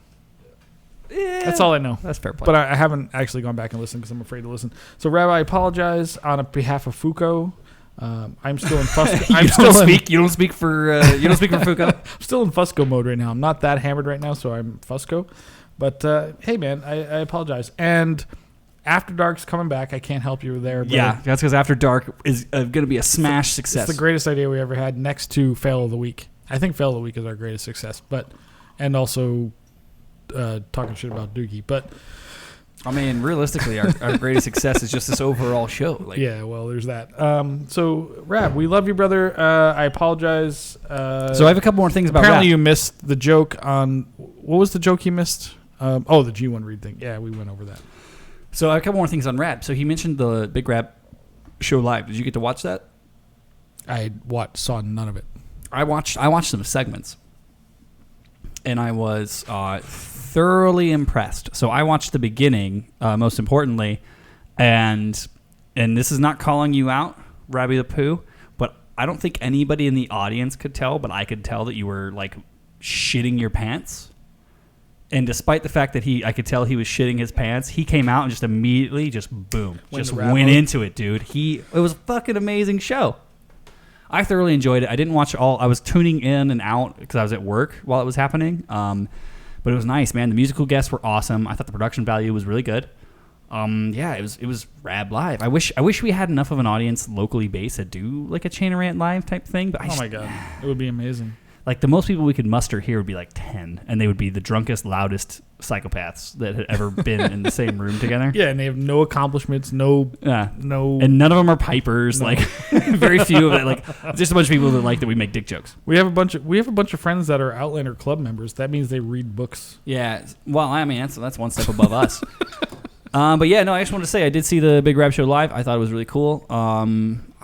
Yeah, that's all I know. That's fair play. But I haven't actually gone back and listened because I'm afraid to listen. So, Rabbi, I apologize on behalf of Fuko. I'm still in Fusco. You don't speak for Fuko. I'm still in Fusco mode right now. I'm not that hammered right now, so I'm Fusco. But hey, man, I apologize. And After Dark's coming back. I can't help you there. Yeah, that's because After Dark is going to be a smash success. It's the greatest idea we ever had, next to Fail of the Week. I think Fail of the Week is our greatest success, and also talking shit about Doogie. But I mean, realistically, our greatest success is just this overall show. Like, yeah, well, there's that. So, Rab, we love you, brother. I apologize. So I have a couple more things about apparently Rab. You missed the joke on... What was the joke you missed? The G1 read thing. Yeah, we went over that. So I have a couple more things on Rab. So he mentioned the Big Rab show live. Did you get to watch that? I saw none of it. I watched some segments, and I was thoroughly impressed. So I watched the beginning, most importantly, and this is not calling you out, Rabbi the Pooh, but I don't think anybody in the audience could tell, but I could tell that you were like shitting your pants. And despite the fact that I could tell he was shitting his pants, he came out and just immediately went into it, dude. It was a fucking amazing show. I thoroughly enjoyed it. I didn't watch it all. I was tuning in and out because I was at work while it was happening. But it was nice, man. The musical guests were awesome. I thought the production value was really good. Yeah, it was Rab Live. I wish we had enough of an audience locally based to do like a Chanter Rant Live type thing. But my God, it would be amazing. Like the most people we could muster here would be like 10, and they would be the drunkest, loudest psychopaths that had ever been in the same room together. Yeah, and they have no accomplishments, no, and none of them are pipers. No. Like very few of it. Like just a bunch of people that we make dick jokes. We have a bunch of friends that are Outlander Club members. That means they read books. Yeah, well, I mean that's one step above us. But yeah, no, I just wanted to say I did see the Big Rab show live. I thought it was really cool.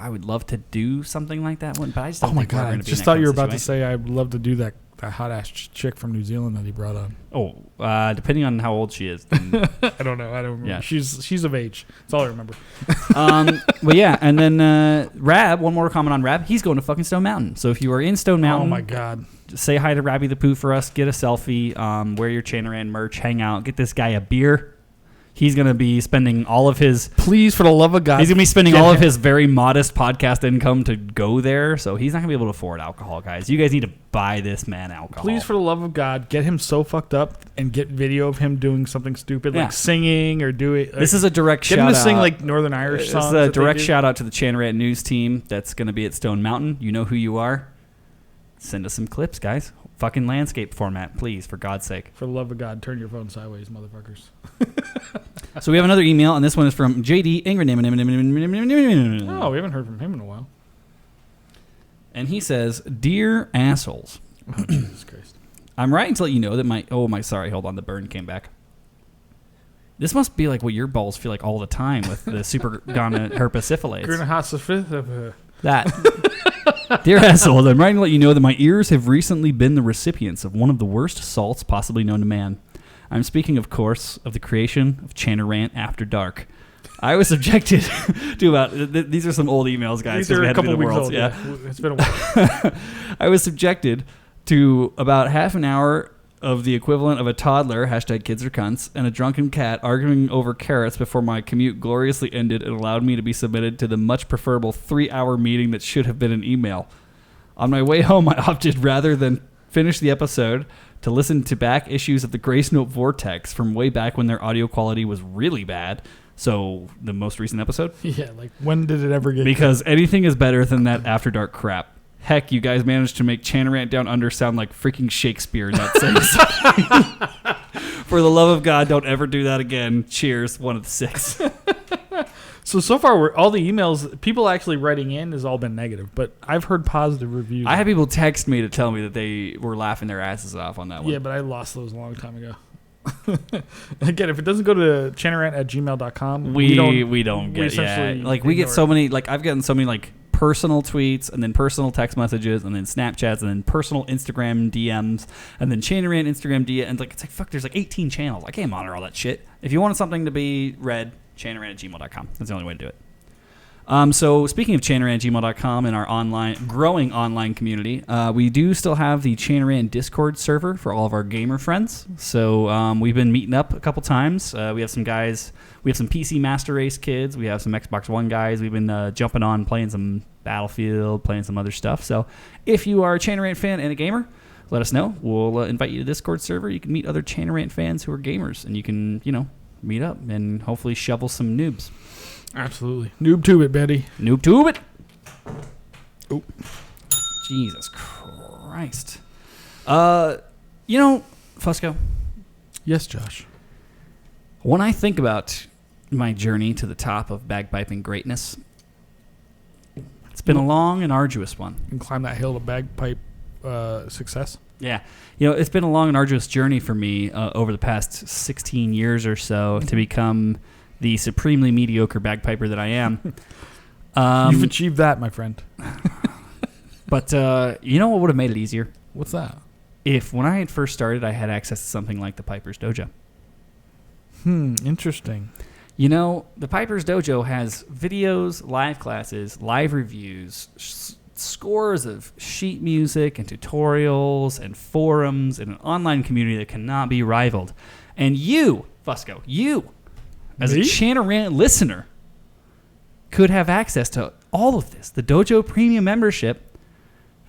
I would love to do something like that one, but I just don't think we're going to be in that I just thought you were about to say I'd love to do that hot ass chick from New Zealand that he brought on. Oh, depending on how old she is. Then I don't know. I don't remember. Yeah. She's of age. That's all I remember. But yeah, and then Rab, one more comment on Rab. He's going to fucking Stone Mountain. So if you are in Stone Mountain, oh my God, say hi to Rabbi the Pooh for us. Get a selfie. Wear your Chanter Rant merch. Hang out. Get this guy a beer. He's going to be spending all of his... Please, for the love of God. He's going to be spending all of his very modest podcast income to go there, so he's not going to be able to afford alcohol, guys. You guys need to buy this man alcohol. Please, for the love of God, get him so fucked up and get video of him doing something stupid, like singing or doing... This is a direct shout out. Get him to sing like Northern Irish songs. This is a direct shout out to the Chanter Rant news team that's going to be at Stone Mountain. You know who you are. Send us some clips, guys. Fucking landscape format, please, for God's sake. For the love of God, turn your phone sideways, motherfuckers. So we have another email, and this one is from JD Ingram. Oh, we haven't heard from him in a while. And he says, "Dear assholes." Oh, Jesus Christ. I'm writing to let you know that sorry, hold on, the burn came back. This must be like what your balls feel like all the time with the super herpes syphilis. That. Dear assholes, I'm writing to let you know that my ears have recently been the recipients of one of the worst assaults possibly known to man. I'm speaking, of course, of the creation of Chanter Rant After Dark. I was subjected to about... These are some old emails, guys. These are a couple weeks old. Yeah. It's been a while. I was subjected to about half an hour of the equivalent of a toddler, #kids are cunts, and a drunken cat arguing over carrots before my commute gloriously ended and allowed me to be submitted to the much preferable 3-hour meeting that should have been an email. On my way home, I opted, rather than finish the episode, to listen to back issues of the Grace Note Vortex from way back when their audio quality was really bad. So, the most recent episode? Yeah, like, when did it ever get Because anything is better than that After Dark crap. Heck, you guys managed to make Chanter Rant Down Under sound like freaking Shakespeare in that sense. For the love of God, don't ever do that again. Cheers, one of the 6. So far, all the emails, people actually writing in has all been negative, but I've heard positive reviews. I had people text me to tell me that they were laughing their asses off on that one. Yeah, but I lost those a long time ago. Again, if it doesn't go to chanterrant@gmail.com, we don't get it. Like, we get so many, like, I've gotten so many, like, personal tweets and then personal text messages and then Snapchats and then personal Instagram DMs and then Chanter Rant Instagram DM. And, like, it's like, fuck, there's like 18 channels. I can't monitor all that shit. If you want something to be read, chanterrant@gmail.com. That's the only way to do it. So speaking of chanterrant@gmail.com and our growing online community, we do still have the Chanter Rant Discord server for all of our gamer friends. So we've been meeting up a couple times. We have some guys. We have some PC Master Race kids. We have some Xbox One guys. We've been jumping on, playing some Battlefield, playing some other stuff. So if you are a Chanter Rant fan and a gamer, let us know. We'll invite you to the Discord server. You can meet other Chanter Rant fans who are gamers, and you can, meet up and hopefully shovel some noobs. Absolutely. Noob to it, Betty. Noob to it. Oh, Jesus Christ. Fusco. Yes, Josh. When I think about my journey to the top of bagpiping greatness, it's been a long and arduous one. And climb that hill to bagpipe success. Yeah. It's been a long and arduous journey for me over the past 16 years or so to become the supremely mediocre bagpiper that I am. You've achieved that, my friend. But you know what would have made it easier? What's that? If when I had first started, I had access to something like the Piper's Dojo. Interesting. The Piper's Dojo has videos, live classes, live reviews, scores of sheet music and tutorials and forums and an online community that cannot be rivaled. And you, Fusco, as a Chanter Rant listener, could have access to all of this. The Dojo Premium membership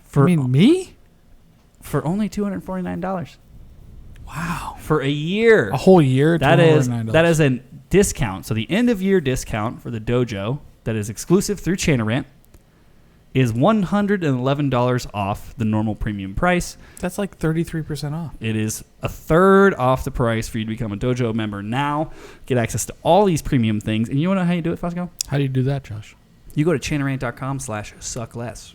for me? For only $249. Wow. For a year. A whole year? That is a discount. So the end of year discount for the Dojo that is exclusive through Chanter Rant is $111 off the normal premium price. That's like 33% off. It is a third off the price for you to become a Dojo member now. Get access to all these premium things. And you want to know how you do it, Fosco? How do you do that, Josh? You go to chanterrant.com/suckless.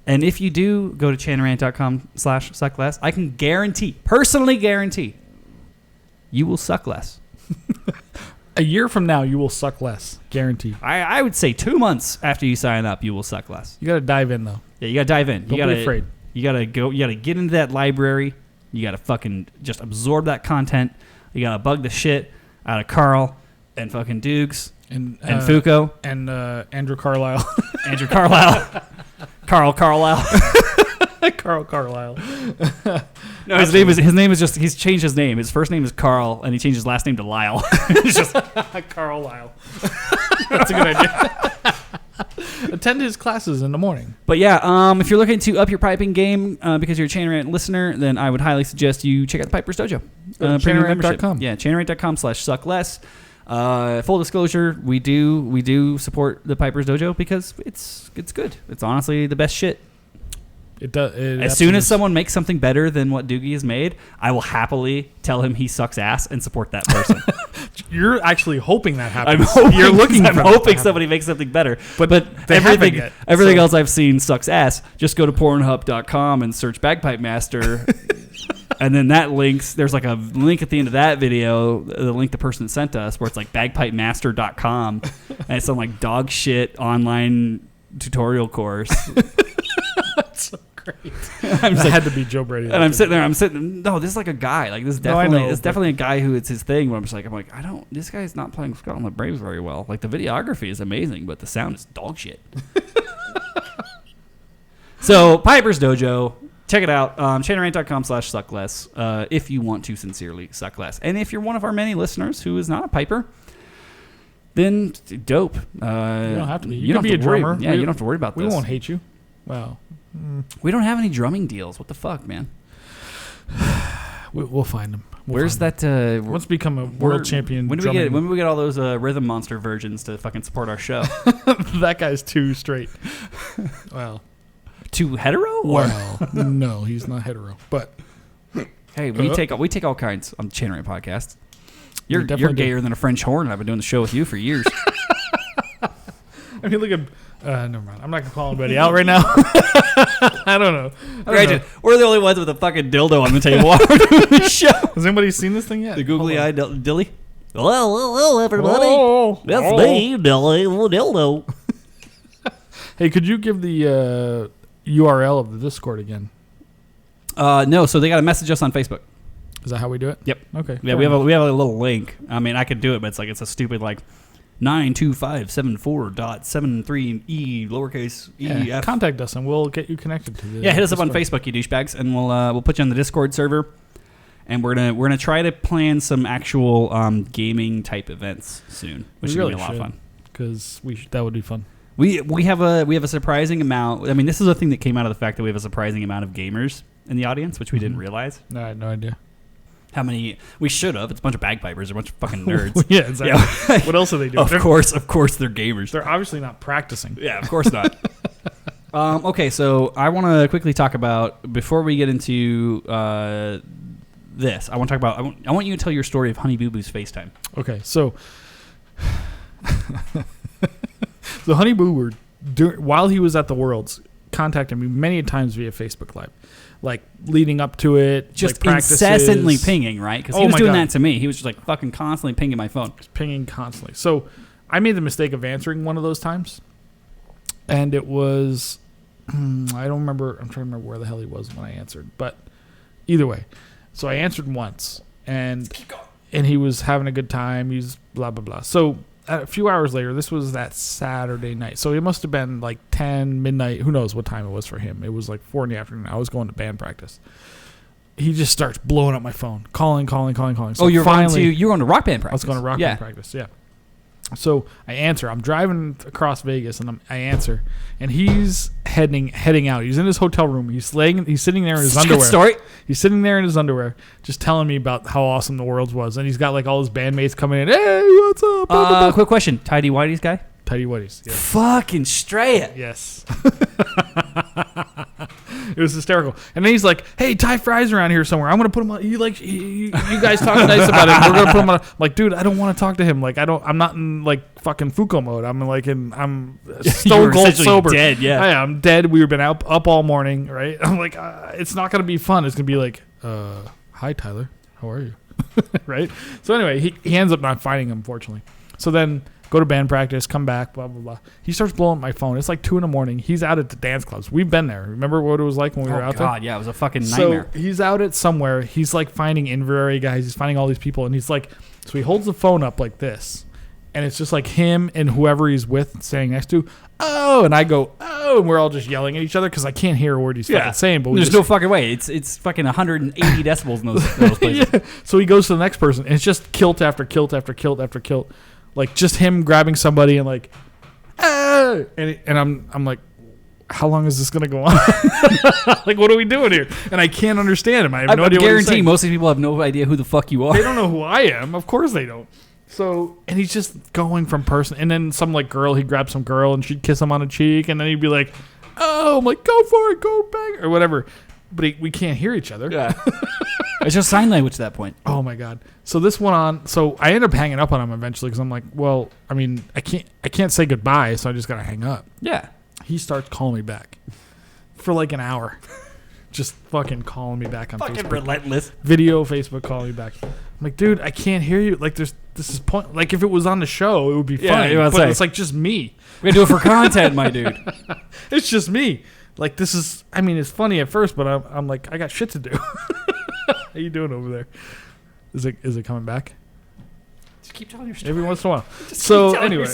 And if you do go to chanterrant.com/suckless, I can personally guarantee, you will suck less. A year from now, you will suck less. Guaranteed. I would say 2 months after you sign up, you will suck less. You got to dive in, though. Yeah, you got to dive in. Don't be afraid. You got to go. You got to get into that library. You got to fucking just absorb that content. You got to bug the shit out of Carl and fucking Dukes and Fuko. And Andrew Carlisle. Andrew Carlisle. Carl Carlisle. Carl Carlisle. No, his name is just, he's changed his name. His first name is Carl, and he changed his last name to Lyle. It's just Carl Lyle. That's a good idea. Attend his classes in the morning. But yeah, if you're looking to up your piping game because you're a Chanter Rant listener, then I would highly suggest you check out the Piper's Dojo. Chanterrant.com. Yeah, chanterrant.com/suckless. Full disclosure, we do support the Piper's Dojo because it's good. It's honestly the best shit. It does. As soon as someone makes something better than what Doogie has made, I will happily tell him he sucks ass and support that person. You're actually hoping that happens. I'm hoping somebody makes something better. But everything else I've seen sucks ass. Just go to Pornhub.com and search Bagpipe Master. And then there's like a link at the end of that video, the link the person sent us, where it's like bagpipemaster.com. And it's some like dog shit online tutorial course. That's so great. I had to be Joe Brady. And I'm sitting there. No, this is like a guy. Like this is definitely a guy who it's his thing. Where I'm like, this guy's not playing Scotland Braves very well. Like the videography is amazing, but the sound is dog shit. So Piper's Dojo. Check it out, chanterrant.com/suckless if you want to sincerely suck less. And if you're one of our many listeners who is not a piper, then dope. You don't have to be. You can be a drummer. Yeah, you don't have to worry about this. We won't hate you. Well, we don't have any drumming deals. What the fuck, man? We'll find them. Where's that? Let's become a world champion. When do we get all those Rhythm Monster virgins to fucking support our show? That guy's too straight. Well. Too hetero? Well, no, he's not hetero. But hey, we take all kinds on the Chanter Rant podcast. You're gayer than a French horn, and I've been doing the show with you for years. I mean, look at. Never mind. I'm not gonna call anybody out right now. I don't know. We're the only ones with a fucking dildo on the table while we're doing the show. Has anybody seen this thing yet? The googly-eyed dilly. Hello, everybody. That's me, dildo. Hey, could you give the URL of the Discord again? No, so they got to message us on Facebook. Is that how we do it? Yep. Okay. Yeah, we have a little link. I mean, I could do it, but it's a stupid 92574.73e lowercase e f. Contact us and we'll get you connected to the. Yeah, hit us up on Facebook, you douchebags, and we'll put you on the Discord server, and we're gonna try to plan some actual gaming type events soon, which is gonna be a lot of fun. Because that would be fun. We have a surprising amount. I mean, this is a thing that came out of the fact that we have a surprising amount of gamers in the audience, which we didn't realize. No, I had no idea. How many? We should have. It's a bunch of bagpipers, a bunch of fucking nerds. Yeah, exactly. Yeah. What else are they doing? Of course, they're gamers. They're obviously not practicing. Yeah, of course not. Okay, so I want to quickly talk about, before we get into this, I want to talk about. I want you to tell your story of Honey Boo Boo's FaceTime. Okay, so Honey Boo while he was at the Worlds, contacted me many times via Facebook Live. Like leading up to it, just like incessantly pinging, right? Because he was doing that to me. He was just like fucking constantly pinging my phone. Just pinging constantly. So I made the mistake of answering one of those times, and it was I don't remember. I'm trying to remember where the hell he was when I answered, but either way, so I answered once, and he was having a good time. He's blah blah blah. So a few hours later, this was that Saturday night. So it must have been like 10, midnight. Who knows what time it was for him. It was like 4 in the afternoon. I was going to band practice. He just starts blowing up my phone. Calling. So you're going to rock band practice? I was going to rock band practice, yeah. So I answer. I'm driving across Vegas, and I answer. And he's heading out. He's in his hotel room. He's sitting there in his underwear. Good story. He's sitting there in his underwear, just telling me about how awesome the Worlds was. And he's got like all his bandmates coming in. Hey, what's up? Quick question. Tidy Whitey's guy? Tidy Whitey's, yes. Fucking straight. Yes. It was hysterical. And then he's like, hey, Thai fries around here somewhere. I'm going to put him on. You guys talk nice about it. We're going to put him on. I'm like, dude, I don't want to talk to him. Like, I'm not in like fucking Foucault mode. I'm stone cold sober. Dead, yeah. I'm dead. We've been up all morning, right? I'm like, it's not going to be fun. It's going to be like, hi, Tyler. How are you? Right? So anyway, he ends up not finding him, unfortunately. So then go to band practice, come back, blah, blah, blah. He starts blowing up my phone. It's like 2 a.m. He's out at the dance clubs. We've been there. Remember what it was like when we were out there? Oh, God, yeah. It was a fucking nightmare. So he's out at somewhere. He's like finding Inverary guys. He's finding all these people. And he's like, so he holds the phone up like this. And it's just like him and whoever he's with standing next to. Oh, and I go, oh, and we're all just yelling at each other because I can't hear a word he's fucking saying. But there's no fucking way. It's fucking 180 decibels in those places. Yeah. So he goes to the next person, and it's just kilt after kilt after kilt after kilt. Like just him grabbing somebody and like, ah! And I'm like, how long is this gonna go on? Like, what are we doing here? And I can't understand him. I have no idea. I guarantee most of these people have no idea who the fuck you are. They don't know who I am. Of course they don't. So, and he's just going from person, and then some like girl, he'd grab some girl and she'd kiss him on the cheek, and then he'd be like, oh, I'm like, go for it, go bang, or whatever. But we can't hear each other. Yeah. It's just sign language at that point. Oh my God. So this went on. So I ended up hanging up on him eventually because I'm like, well, I mean, I can't say goodbye, so I just gotta hang up. Yeah. He starts calling me back for like an hour. Just fucking calling me back on fucking Facebook. Relentless. Video Facebook calling me back. I'm like, dude, I can't hear you. Like, this is point. Like, if it was on the show, it would be funny. Yeah, but it's like just me. We do it for content, my dude. It's just me. Like, this is. I mean, it's funny at first, but I'm like, I got shit to do. How you doing over there? Is it coming back? Just keep telling your story. Every once in a while. So anyway.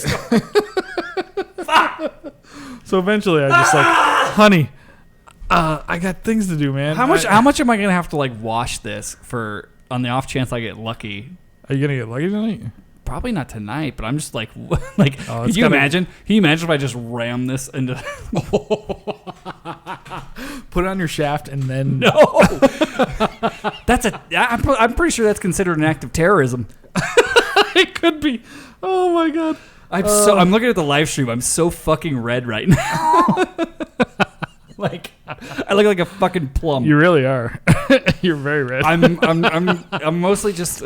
So eventually, I just like, honey, I got things to do, man. How much am I gonna have to like wash this for on the off chance I get lucky? Are you gonna get lucky tonight? Probably not tonight, but I'm just like, like, Oh, can you imagine? Can you imagine if I just ram this into? Put it on your shaft and then No, I'm pretty sure that's considered an act of terrorism. it could be. Oh my god. I'm looking at the live stream. I'm so fucking red right now. Like, I look like a fucking plum. You really are. You're very red. I'm mostly just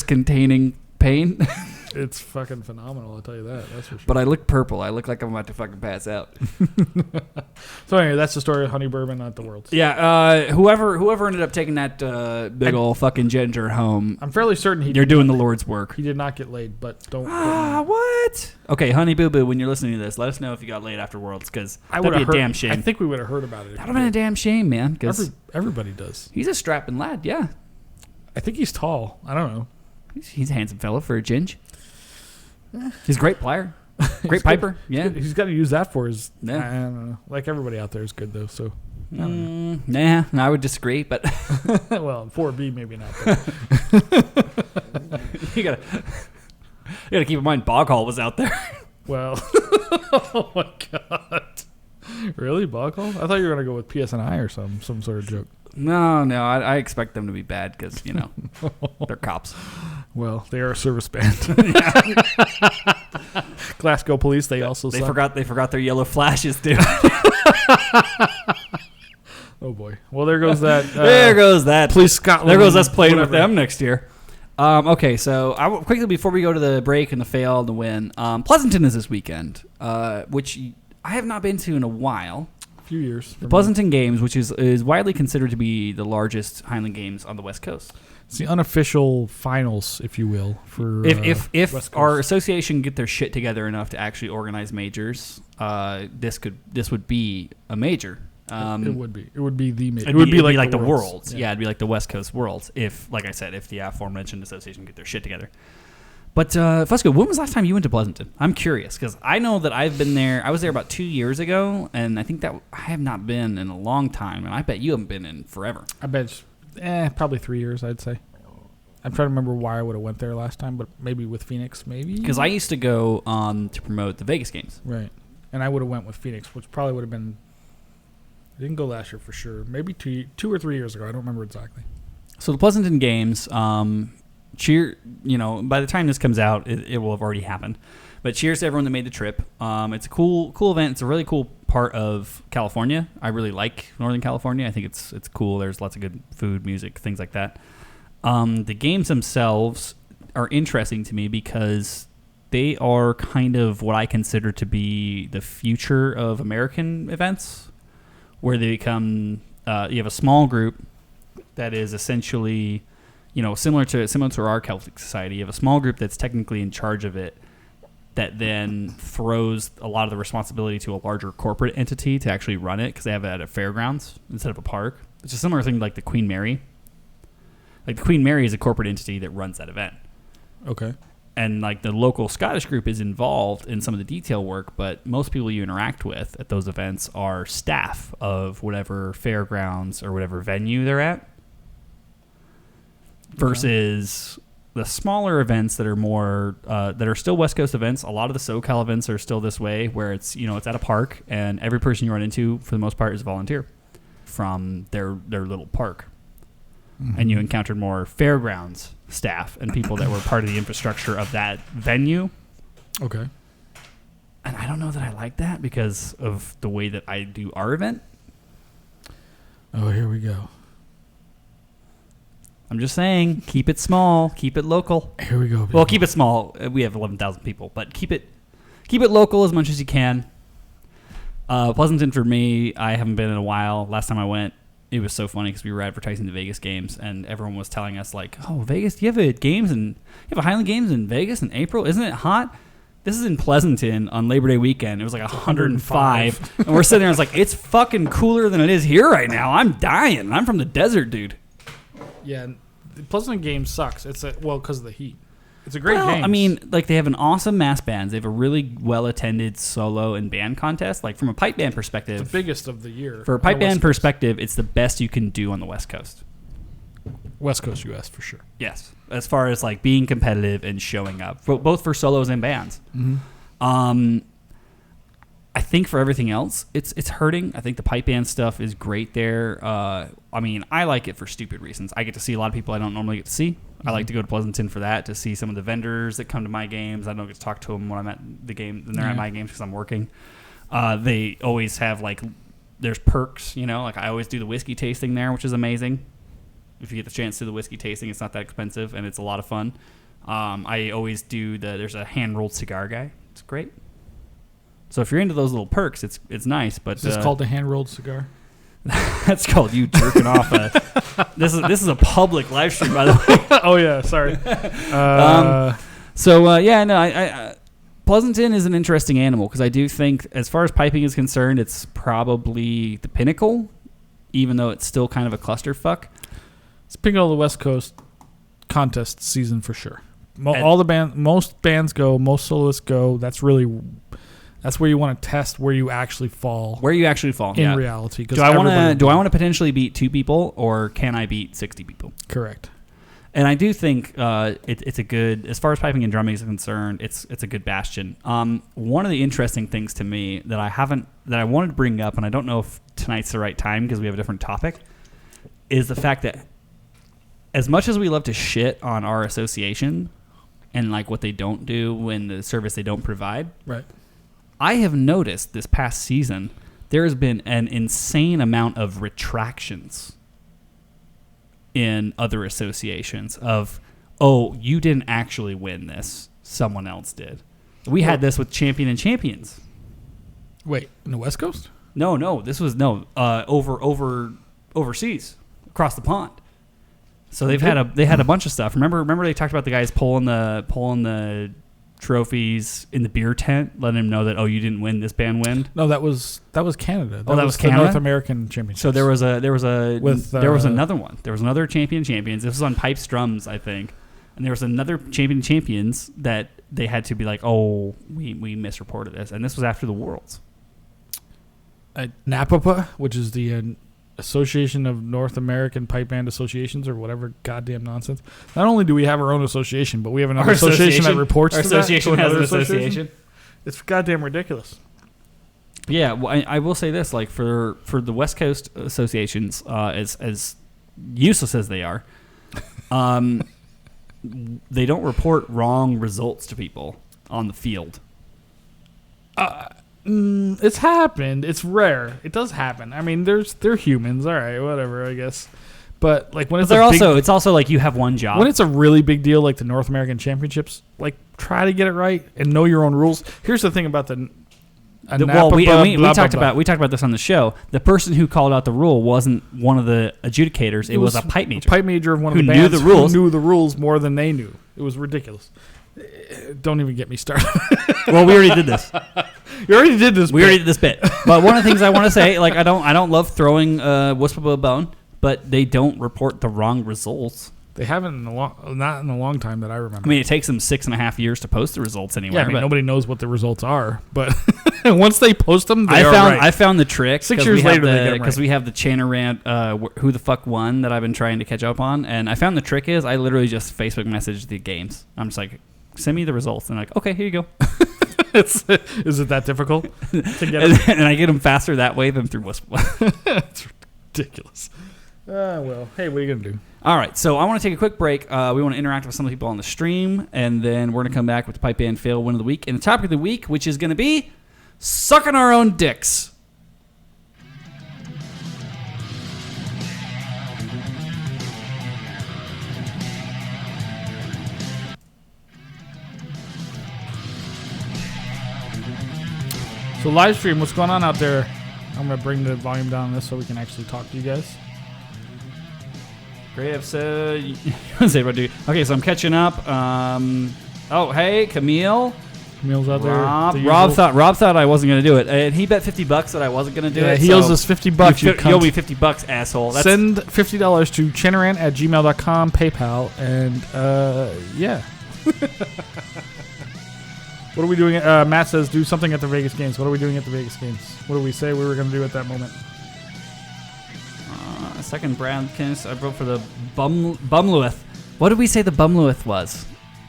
containing pain. It's fucking phenomenal, I'll tell you that. That's for sure. But I look purple. I look like I'm about to fucking pass out. So anyway, that's the story of Honey Bourbon, not the world's. Yeah, whoever ended up taking that big ol' fucking ginger home, I'm fairly certain you're doing the Lord's work. He did not get laid, but don't. What? Okay, Honey Boo Boo, when you're listening to this, let us know if you got laid after Worlds, because that'd be a damn shame. I think we would have heard about it. That'd have been a damn shame, man. Because everybody does. He's a strapping lad, yeah. I think he's tall. I don't know. He's a handsome fella for a ginge. He's a great player. Great piper. Yeah. He's got to use that for his. Yeah. I don't know. Like everybody out there is good, though. So. Nah, I would disagree, but. Well, 4B maybe not. You gotta keep in mind, Bog Hall was out there. Well. Oh my God. Really? Bog Hall? I thought you were going to go with PSNI or some sort of joke. No, I expect them to be bad because, they're cops. Well, they are a service band. Glasgow Police, they also they suck. forgot their yellow flashes, dude. Oh boy. Well, there goes that. There goes that. Police Scotland. There goes us playing whatever. with them next year. Okay, so quickly before we go to the break and the fail and the win, Pleasanton is this weekend, which I have not been to in a while. Few years. The Pleasanton Games, which is widely considered to be the largest Highland Games on the West Coast. It's the unofficial finals, if you will, for if our association get their shit together enough to actually organize majors, this would be a major. It would be. It would be the major. It would be like the Worlds. Yeah, it'd be like the West Coast Worlds. If, like I said, if the aforementioned association get their shit together. But Fusco, when was the last time you went to Pleasanton? I'm curious because I know that I've been there. I was there about 2 years ago, and I think that I have not been in a long time, and I bet you haven't been in forever. I bet probably 3 years, I'd say. I'm trying to remember why I would have went there last time, but maybe with Phoenix, maybe. Because I used to go to promote the Vegas games. Right, and I would have went with Phoenix, which probably would have been. I didn't go last year for sure. Maybe 2 or 3 years ago. I don't remember exactly. So the Pleasanton Games. Cheer, by the time this comes out, it will have already happened. But cheers to everyone that made the trip. It's a cool event. It's a really cool part of California. I really like Northern California. I think it's cool. There's lots of good food, music, things like that. The games themselves are interesting to me because they are kind of what I consider to be the future of American events, where they become you have a small group that is essentially similar to our Celtic Society. You have a small group that's technically in charge of it that then throws a lot of the responsibility to a larger corporate entity to actually run it because they have it at a fairgrounds instead of a park. It's a similar thing like the Queen Mary. Like the Queen Mary is a corporate entity that runs that event. Okay. And like the local Scottish group is involved in some of the detail work, but most people you interact with at those events are staff of whatever fairgrounds or whatever venue they're at. Versus the smaller events that are more that are still West Coast events. A lot of the SoCal events are still this way, where it's it's at a park and every person you run into for the most part is a volunteer from their little park, and you encountered more fairgrounds staff and people that were part of the infrastructure of that venue. Okay. And I don't know that I like that because of the way that I do our event. Oh, here we go. I'm just saying, keep it small, keep it local. Here we go. People. Well, keep it small. We have 11,000 people, but keep it local as much as you can. Pleasanton for me, I haven't been in a while. Last time I went, it was so funny because we were advertising the Vegas games, and everyone was telling us like, "Oh, Vegas, you have a Highland Games in Vegas in April? Isn't it hot?" This is in Pleasanton on Labor Day weekend. It was like 105, and we're sitting there. And it's like, it's fucking cooler than it is here right now. I'm dying. I'm from the desert, dude. Yeah, the Pleasanton game sucks. It's because of the heat. It's a great game. I mean, like, they have an awesome mass bands. They have a really well-attended solo and band contest. Like, from a pipe band perspective, it's the biggest of the year. For a pipe band perspective, it's the best you can do on the West Coast. West Coast U.S. for sure. Yes, as far as like being competitive and showing up, both for solos and bands. Mm-hmm. I think for everything else, it's hurting. I think the pipe band stuff is great there. I mean, I like it for stupid reasons. I get to see a lot of people I don't normally get to see. I like to go to Pleasanton for that, to see some of the vendors that come to my games. I don't get to talk to them when I'm at the game, and they're at my games because I'm working. They always have like, there's perks, you know, like I always do the whiskey tasting there, which is amazing. If you get the chance to do the whiskey tasting, it's not that expensive, and it's a lot of fun. I always do there's a hand-rolled cigar guy. It's great. So if you're into those little perks, it's nice. But is this called a hand-rolled cigar? That's called you jerking off. This is a public live stream, by the way. Oh, yeah, sorry. Pleasanton is an interesting animal because I do think, as far as piping is concerned, it's probably the pinnacle, even though it's still kind of a clusterfuck. It's pinnacle of the West Coast contest season for sure. Most bands go, most soloists go. That's where you want to test where you actually fall. In reality. Do I want to potentially beat 2 people, or can I beat 60 people? Correct. And I do think it's a good, as far as piping and drumming is concerned, it's a good bastion. One of the interesting things to me that I wanted to bring up, and I don't know if tonight's the right time because we have a different topic, is the fact that as much as we love to shit on our association and like what they don't do and the service they don't provide, right? I have noticed this past season there has been an insane amount of retractions in other associations of, oh, you didn't actually win this, someone else did. We had this with Champion and Champions. Wait, in the West Coast? No, this was overseas, across the pond. So they had a bunch of stuff. Remember they talked about the guys pulling the trophies in the beer tent, letting them know that, oh, you didn't win, this band win. No, that was Canada. That was the Canada? North American Championship. So there was another one. There was another Champions. This was on Pipes Drums, I think. And there was another Champions that they had to be like, oh, we misreported this, and this was after the Worlds. NAPAPA, which is the Association of North American Pipe Band Associations, or whatever goddamn nonsense. Not only do we have our own association, but we have another association that reports to that. Our association has an association. It's goddamn ridiculous. Yeah, well, I will say this: like for the West Coast associations, as useless as they are, they don't report wrong results to people on the field. It's happened. It's rare. It does happen. I mean, they're humans. All right, whatever, I guess. But like when it's also like you have one job. When it's a really big deal, like the North American Championships, like try to get it right and know your own rules. Here's the thing about we talked about this on the show. The person who called out the rule wasn't one of the adjudicators. It was a pipe major. A pipe major of one of the bands who knew the rules more than they knew. It was ridiculous. Don't even get me started. Well, we already did this. You already did this. We already did this bit. But one of the things I want to say, like I don't love throwing wisp of a bone, but they don't report the wrong results. They haven't not in a long time that I remember. I mean, it takes them 6.5 years to post the results anyway. Yeah, I mean, nobody knows what the results are, but once they post them, I found the trick 6 years later because we have the Chanter Rant who the fuck won that I've been trying to catch up on, and I found the trick is I literally just Facebook message the games. I'm just like, send me the results, and like, okay, here you go. Is it that difficult to get? And I get them faster that way than through Wisp. It's ridiculous. Well, hey, what are you gonna do? All right, so I want to take a quick break. We want to interact with some of the people on the stream, and then we're going to come back with the Pipe Band Fail Win of the Week and the topic of the week, which is going to be sucking our own dicks. So Livestream, what's going on out there? I'm going to bring the volume down on this so we can actually talk to you guys. Great episode. Okay, so I'm catching up. Oh, hey, Camille. Camille's out there. Rob thought I wasn't gonna do it, and he bet $50 that I wasn't gonna do it. He owes us $50. You owe me $50, asshole. Send $50 to chanterrant@gmail.com, PayPal, and yeah. What are we doing? Matt says do something at the Vegas games. What are we doing at the Vegas games? What did we say we were gonna do at that moment? Second Brandkins. I vote for the Bumluith. What did we say the Bumluith was?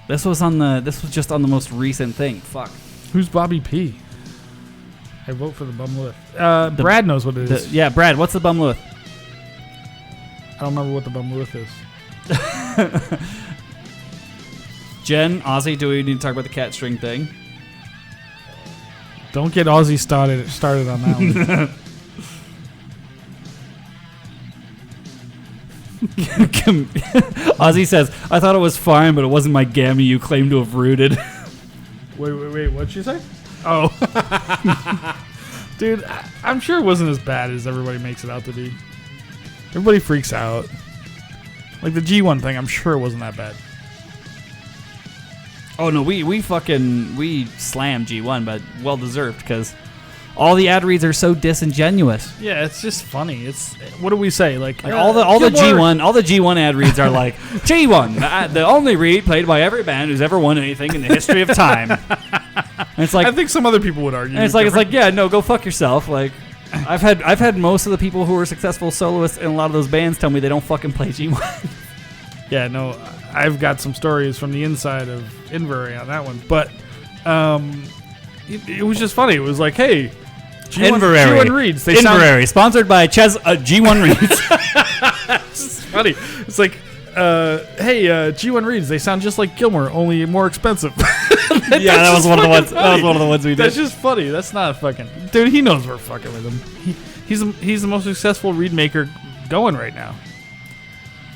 This was just on the most recent thing. Fuck. Who's Bobby P? I vote for the Bumluith. Brad knows what it is. Yeah, Brad. What's the Bumluith? I don't remember what the Bumluith is. Jen, Ozzy, do we need to talk about the cat string thing? Don't get Ozzy started on that one. Ozzy says, I thought it was fine, but it wasn't my gammy you claim to have rooted. Wait, what'd she say? Oh. Dude, I'm sure it wasn't as bad as everybody makes it out to be. Everybody freaks out. Like the G1 thing, I'm sure it wasn't that bad. Oh no, we slammed G1, but well deserved because all the ad reads are so disingenuous. Yeah, it's just funny. It's what do we say? Like all the G1 ad reads are like G1, the only read played by every band who's ever won anything in the history of time. And it's like I think some other people would argue. And it's like yeah, no, go fuck yourself. Like I've had most of the people who are successful soloists in a lot of those bands tell me they don't fucking play G1. Yeah, no, I've got some stories from the inside of Invery on that one, but it was just funny. It was like, hey, G1 Reads. Invery, sponsored by G1 Reads. It's funny. It's like, hey, G1 Reads. They sound just like Gilmour, only more expensive. Yeah, that was one of the ones. That was one of the ones we did. That's just funny. That's not fucking, dude. He knows we're fucking with him. He's the most successful reed maker going right now.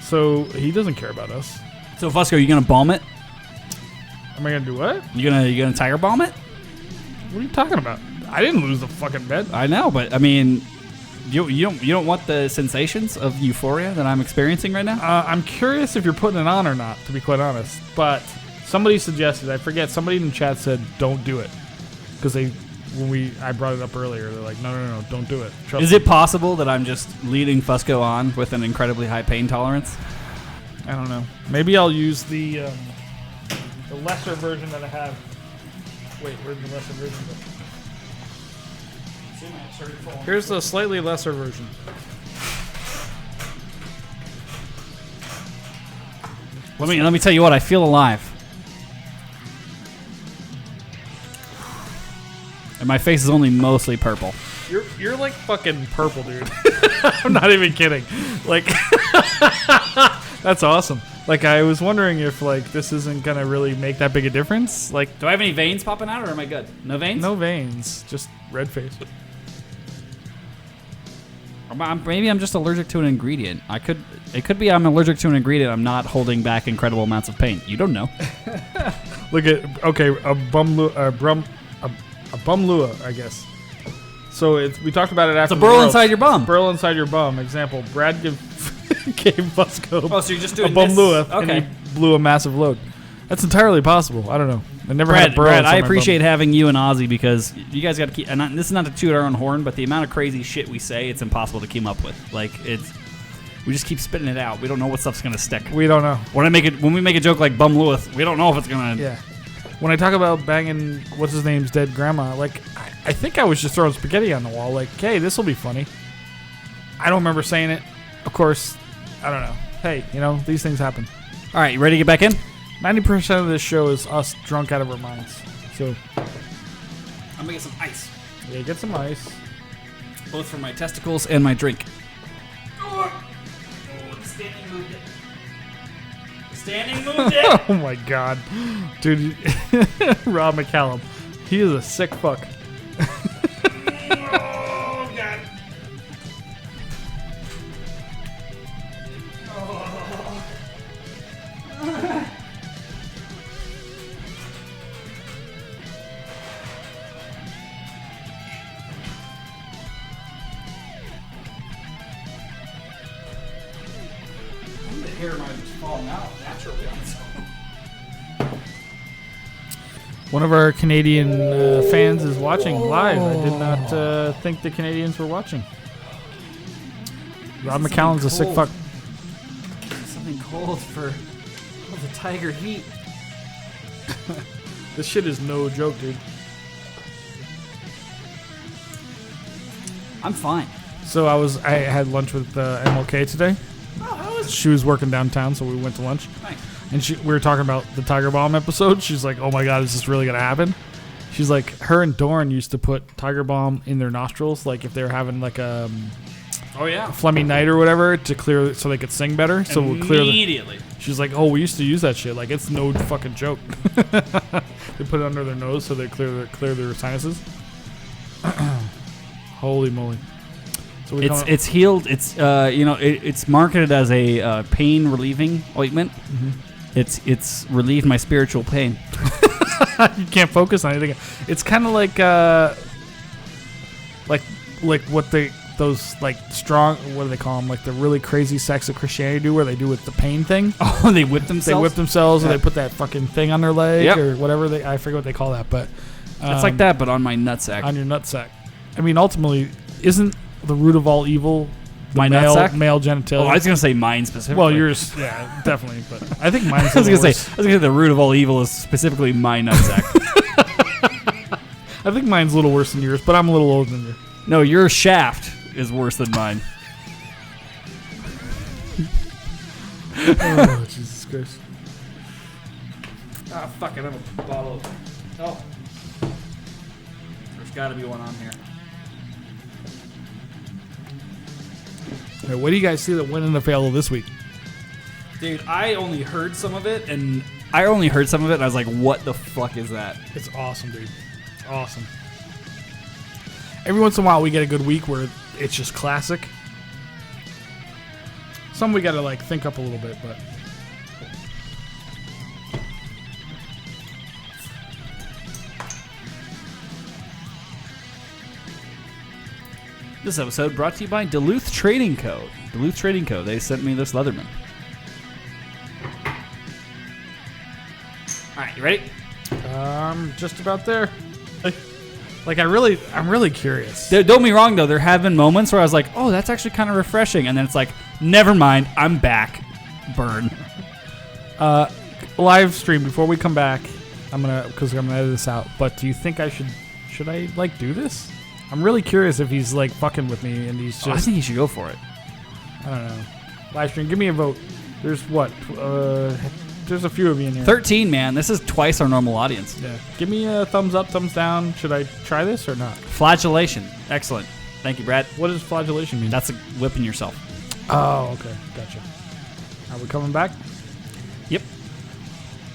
So he doesn't care about us. So Fusco, you gonna bomb it? Am I gonna do what? You gonna tiger bomb it? What are you talking about? I didn't lose the fucking bet. I know, but I mean, you don't want the sensations of euphoria that I'm experiencing right now. I'm curious if you're putting it on or not, to be quite honest. But somebody suggested, I forget, somebody in the chat said don't do it because I brought it up earlier. They're like, no, don't do it. Trust Is it possible that I'm just leading Fusco on with an incredibly high pain tolerance? I don't know. Maybe I'll use the lesser version that I have. Wait, where's the lesser version go? Here's the slightly lesser version. Let me tell you what, I feel alive. And my face is only mostly purple. You're like fucking purple, dude. I'm not even kidding. Like that's awesome. Like I was wondering if like this isn't gonna really make that big a difference. Like, do I have any veins popping out, or am I good? No veins? No veins, just red face. Maybe I'm just allergic to an ingredient. It could be I'm allergic to an ingredient. I'm not holding back incredible amounts of pain. You don't know. Look at a bumlua, I guess. So we talked about it after. It's a burl inside your bum. Burl inside your bum. Example: Brad gave Fusco so you're just doing a bumlua, okay, and he blew a massive load. That's entirely possible. I don't know. I never had a burl. Brad, I appreciate having you and Ozzy because you guys got to keep. And this is not to toot our own horn, but the amount of crazy shit we say, it's impossible to keep up with. Like we just keep spitting it out. We don't know what stuff's gonna stick. We don't know. When we make a joke like Bum Lewis, we don't know if it's gonna. Yeah. When I talk about banging what's his name's dead grandma, like I think I was just throwing spaghetti on the wall. Like, hey, this will be funny. I don't remember saying it. Of course, I don't know. Hey, these things happen. All right, you ready to get back in? 90% of this show is us drunk out of our minds. So I'm gonna get some ice. Yeah, get some ice. Both for my testicles and my drink. Oh, the standing moved it. The standing moved it. Oh my god. Dude, Rob McCallum. He is a sick fuck. Oh god. hair might have just fallen out naturally on its own. One of our Canadian fans is watching live. I did not think the Canadians were watching. Rob McCallan's a sick fuck. Something cold for the Tiger Heat. This shit is no joke, dude. I'm fine. So I had lunch with MLK today. Oh, how is She was working downtown, so we went to lunch. Nice. And we were talking about the Tiger Balm episode. She's like, "Oh my god, is this really gonna happen?" She's like, her and Doran used to put Tiger Balm in their nostrils, like if they were having like a Oh yeah. phlegmy night or whatever, to clear so they could sing better. So we'll clear. Immediately. She's like, "Oh, we used to use that shit. Like it's no fucking joke." They put it under their nose so they clear their sinuses. Holy moly! So it's healed. It's it's marketed as a pain relieving ointment. Mm-hmm. It's relieved my spiritual pain. You can't focus on anything. It's kind of like what those like strong, what do they call them? Like the really crazy sects of Christianity do, where they do with the pain thing. Oh, they whip themselves. They whip themselves, Yeah. or they put that fucking thing on their leg, Yep. or whatever I forget what they call that, but It's like that, but on my nutsack. on your nutsack. I mean, ultimately, isn't the root of all evil the My male nutsack? male genitalia? Oh, I was gonna say mine specifically. Well, yours, yeah, definitely, but I think mine's. I was a gonna little say the root of all evil is specifically my nutsack. worse. I think mine's a little worse than yours, but I'm a little older than you. No, your shaft is worse than mine. Oh, Jesus Christ! Ah, fuck! I have a bottle of. Oh, there's got to be one on here. Hey, what do you guys see that went in the fail this week? Dude, I only heard some of it, and I was like, "What the fuck is that?" It's awesome, dude. It's awesome. Every once in a while, we get a good week where it's just classic. Some we gotta like think up a little bit, but This episode brought to you by Duluth Trading Co. Duluth Trading Co. They sent me this Leatherman. All right, you ready? just about there. Like I'm really curious. Don't get me wrong, though. There have been moments where I was like, "Oh, that's actually kind of refreshing," and then it's like, "Never mind, I'm back." Burn. Live stream before we come back. Because I'm gonna edit this out. But do you think should I like do this? I'm really curious if he's like fucking with me and he's just. I think you should go for it. I don't know. Live stream, give me a vote. There's what? There's a few of you in here. 13, man. This is twice our normal audience. Yeah. Give me a thumbs up, thumbs down. Should I try this or not? Flagellation. Excellent. Thank you, Brad. What does flagellation mean? That's whipping yourself. Oh, okay. Gotcha. Are we coming back? Yep.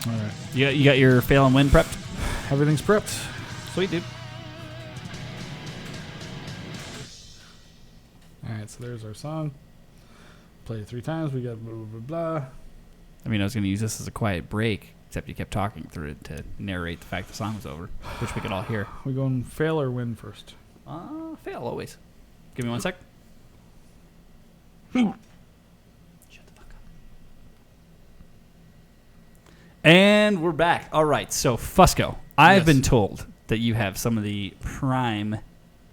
All right. You got your fail and win prepped? Everything's prepped. Sweet, dude. All right, so there's our song. Play it 3 times. We got blah, blah, blah. I mean, I was going to use this as a quiet break, except you kept talking through it to narrate the fact the song was over, which we could all hear. We going fail or win first? Fail always. Give me 1 sec. Shut the fuck up. And we're back. All right, so Fusco, I've been told that you have some of the prime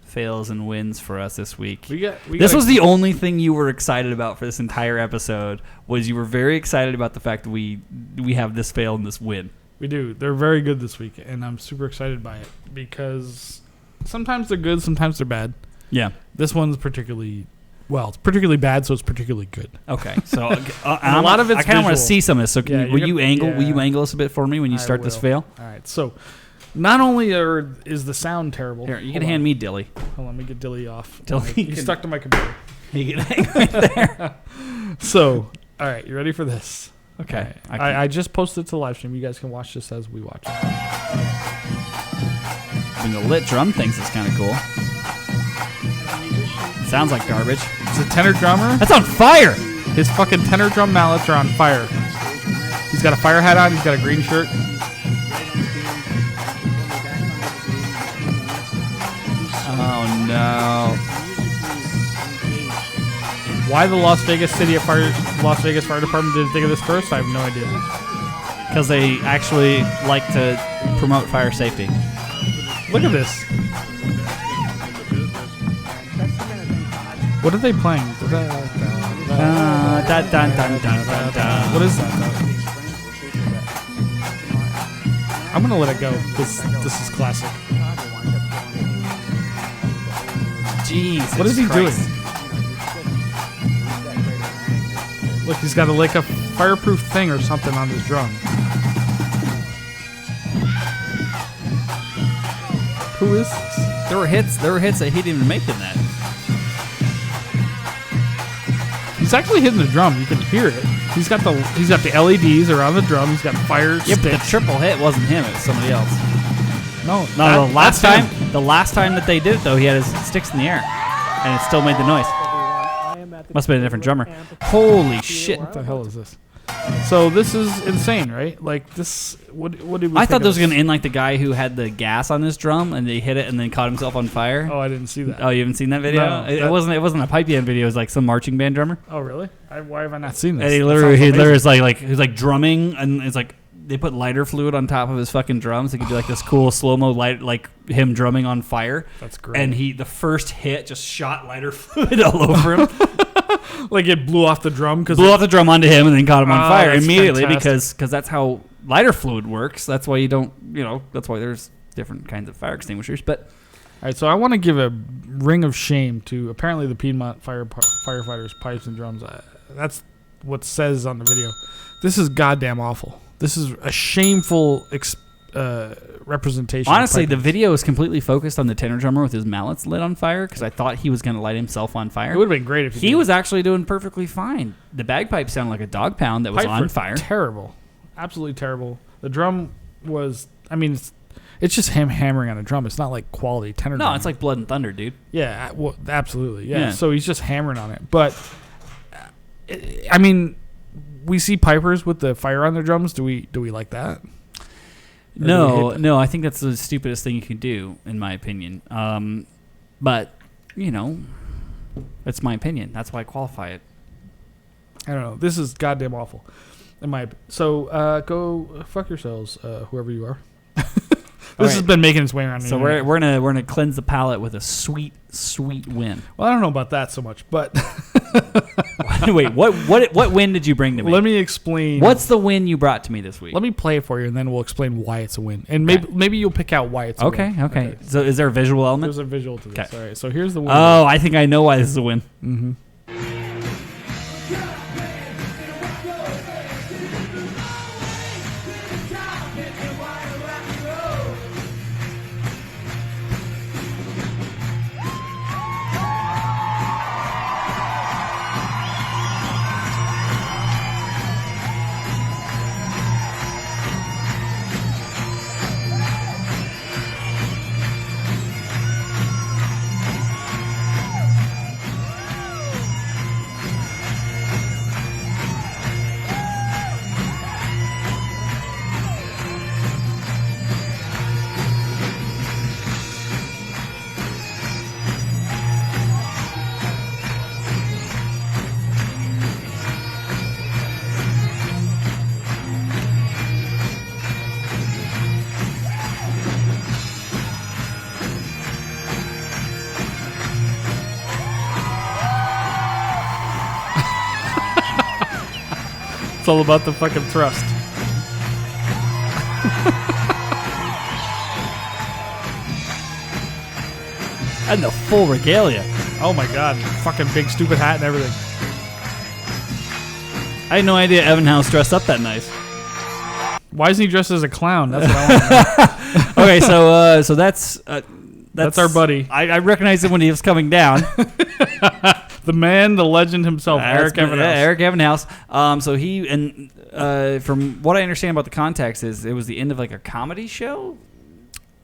fails and wins for us this week. This was the only thing you were excited about for this entire episode. Was you were very excited about the fact that we have this fail and this win. We do. They're very good this week, and I'm super excited by it because sometimes they're good, sometimes they're bad. Yeah. This one's particularly it's particularly bad, so it's particularly good. Okay, so a lot of it's I kind of want to visual. see some of this. So will you angle us a bit for me when you start this fail? All right. So not only is the sound terrible. Here, you can hand me Dilly. Hold on, let me get Dilly off. Dilly He's stuck to my computer. You can hang right there. So, all right, you ready for this? Okay. All right. I just posted it to the live stream. You guys can watch this as we watch it. I mean, the lit drum things is kind of cool. Sounds like garbage. It's a tenor drummer. That's on fire. His fucking tenor drum mallets are on fire. He's got a fire hat on. He's got a green shirt. Oh no. Why the Las Vegas Fire Department didn't think of this first, I have no idea. Because they actually like to promote fire safety. Look at this. What are they playing? What is that? I'm gonna let it go because this is classic. Jesus, what is he Christ. doing? Look, he's got a fireproof thing or something on his drum. Who is this? There were hits that he didn't even make in that. He's actually hitting the drum. You can hear it. He's got the LEDs around the drum. He's got fire sticks. But the triple hit wasn't him. It was somebody else. No. The last time that they did it though, he had his sticks in the air, and it still made the noise. Must have been a different drummer. Holy shit! What the hell is this? So this is insane, right? Like this. What did we? I thought this was gonna end like the guy who had the gas on his drum and he hit it and then caught himself on fire. Oh, I didn't see that. Oh, you haven't seen that video? No, it wasn't a pipe band video. It was like some marching band drummer. Oh, really? Why have I not seen this? And he literally was like he was like drumming, and it's like they put lighter fluid on top of his fucking drums. So he could do like this cool slow mo light, like him drumming on fire. That's great. And the first hit just shot lighter fluid all over him. Like it blew off the drum off the drum onto him and then caught him on fire immediately fantastic. because that's how lighter fluid works. That's why that's why there's different kinds of fire extinguishers. But all right, so I want to give a ring of shame to apparently the Piedmont firefighters' pipes and drums. That's what it says on the video. This is goddamn awful. This is a shameful representation. Honestly, the video is completely focused on the tenor drummer with his mallets lit on fire because I thought he was going to light himself on fire. It would have been great if he was actually doing perfectly fine. The bagpipe sounded like a dog pound that was on fire. Terrible. Absolutely terrible. The drum was, I mean, it's just him hammering on a drum. It's not like quality tenor drum. No, it's like Blood and Thunder, dude. Yeah, well, absolutely. Yeah. So he's just hammering on it. But, I mean, we see pipers with the fire on their drums. Do we like that? No, I think that's the stupidest thing you can do, in my opinion. But, that's my opinion. That's why I qualify it. I don't know. This is goddamn awful. So go fuck yourselves, whoever you are. This has been making its way around. So we're gonna cleanse the palate with a sweet win. Well, I don't know about that so much, but wait, what win did you bring to me? Let me explain. What's the win you brought to me this week? Let me play it for you, and then we'll explain why it's a win, and maybe you'll pick out why it's a win. Okay. So is there a visual element? There's a visual to this. All right. So here's the win. Oh, I think I know why this is a win. Mm-hmm. It's all about the fucking thrust. And the full regalia. Oh my god. Fucking big stupid hat and everything. I had no idea Evan House dressed up that nice. Why isn't he dressed as a clown? That's what I want to know. Okay, so that's our buddy. I recognized him when he was coming down. The man, the legend himself, Eric Evan House. Eric Evan House. So he, and from what I understand about the context, is it was the end of like a comedy show?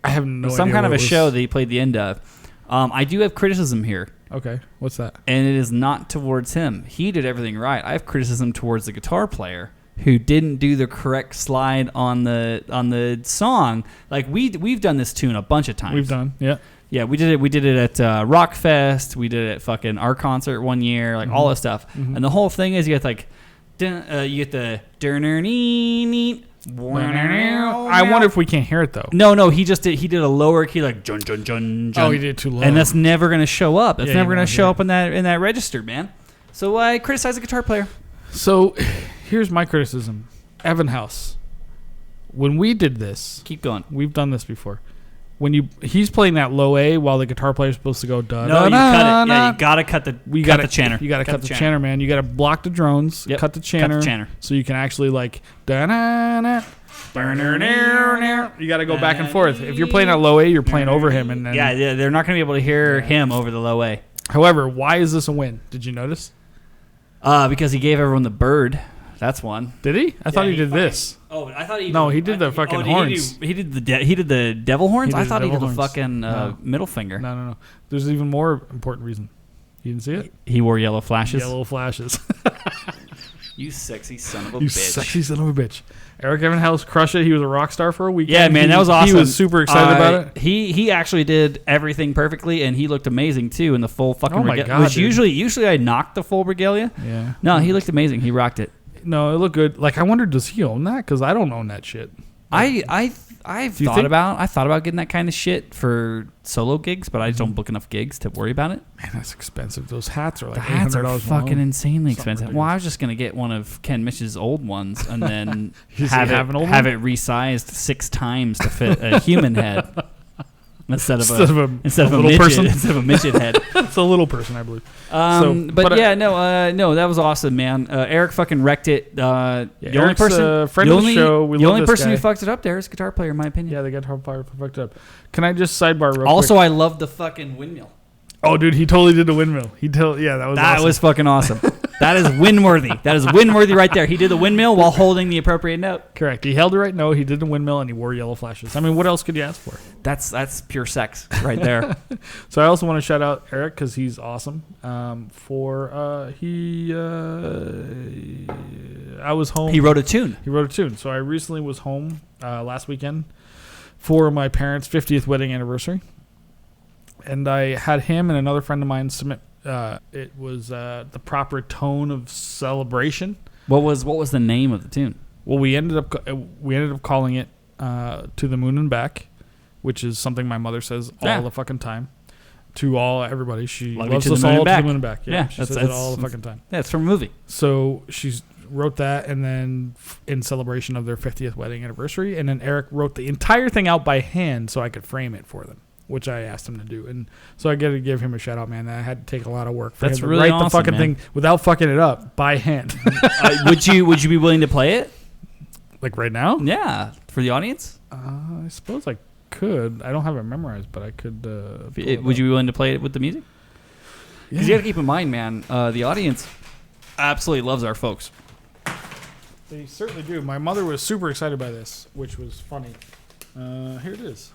I have no idea. Some kind of a show that he played the end of. I do have criticism here. Okay, what's that? And it is not towards him. He did everything right. I have criticism towards the guitar player who didn't do the correct slide on the song. Like we've done this tune a bunch of times. We've done, yeah. Yeah, we did it. We did it at Rockfest. We did it at fucking our concert one year. Like all this stuff. Mm-hmm. And the whole thing is you get like, you get the. I wonder if we can't hear it though. No, he just did. He did a lower key like jun jun jun jun. Oh, he did too low, and that's never gonna show up. That's never gonna show up in that register, man. So I criticize the guitar player. So here's my criticism, Evan House. When we did this, keep going. We've done this before. When he's playing that low A while the guitar player's supposed to go da. No, you cut it. Yeah, you gotta cut the. You gotta chanter. You gotta cut the chanter, man. You gotta block the drones. Yep. Cut the chanter. So you can actually like da na na. You gotta go back and forth. If you're playing at low A, you're playing over him, and then yeah, they're not gonna be able to hear him over the low A. However, why is this a win? Did you notice? Because he gave everyone the bird. That's one. Did he? I thought he did this. Oh, I thought he. No, he did the fucking horns. He did the devil horns. I thought he did the fucking middle finger. No. There's an even more important reason. You didn't see it? He wore yellow flashes. Yellow flashes. You sexy son of a bitch. You sexy son of a bitch. Eric Evenhouse crushed it. He was a rock star for a weekend. Yeah, man, that was awesome. He was super excited about it. He actually did everything perfectly, and he looked amazing too in the full fucking regalia. God, which usually I knock the full regalia. Yeah. No, he looked amazing. He rocked it. No, it looked good. Like I wondered, does he own that? Because I don't own that shit. I've thought about getting that kind of shit for solo gigs, but I just don't book enough gigs to worry about it. Man, that's expensive. Those hats are like the hats are fucking insanely expensive. Ridiculous. Well, I was just gonna get one of Ken Mitch's old ones and then have it resized 6 times to fit a human head. Instead of a little person. Instead of a midget head. It's a little person, I believe. No, that was awesome, man. Eric fucking wrecked it. The only person, friend of the show. The only person who fucked it up there is guitar player, in my opinion. Yeah, the guitar player fucked it up. Can I just sidebar real also, quick? I love the fucking windmill. Oh, dude, he totally did the windmill. That was fucking awesome. That is win-worthy. That is win-worthy right there. He did the windmill while holding the appropriate note. Correct. He held the right note. He did the windmill, and he wore yellow flashes. I mean, what else could you ask for? That's pure sex right there. So I also want to shout out Eric because he's awesome. I was home. He wrote a tune. So I recently was home last weekend for my parents' 50th wedding anniversary. And I had him and another friend of mine submit. It was the proper tone of celebration. What was the name of the tune? Well, we ended up calling it "To the Moon and Back," which is something my mother says all the fucking time to everybody. She loves us all to the moon and back. Yeah, she says it all the fucking time. Yeah, it's from a movie. So she wrote that, and then in celebration of their 50th wedding anniversary, and then Eric wrote the entire thing out by hand so I could frame it for them, which I asked him to do. And so I got to give him a shout out, man. I had to take a lot of work for him to write the fucking thing without fucking it up by hand. Would you be willing to play it? Like right now? Yeah, for the audience? I suppose I could. I don't have it memorized, but I could. Would you be willing to play it with the music? Because you got to keep in mind, man, the audience absolutely loves our folks. They certainly do. My mother was super excited by this, which was funny. Here it is.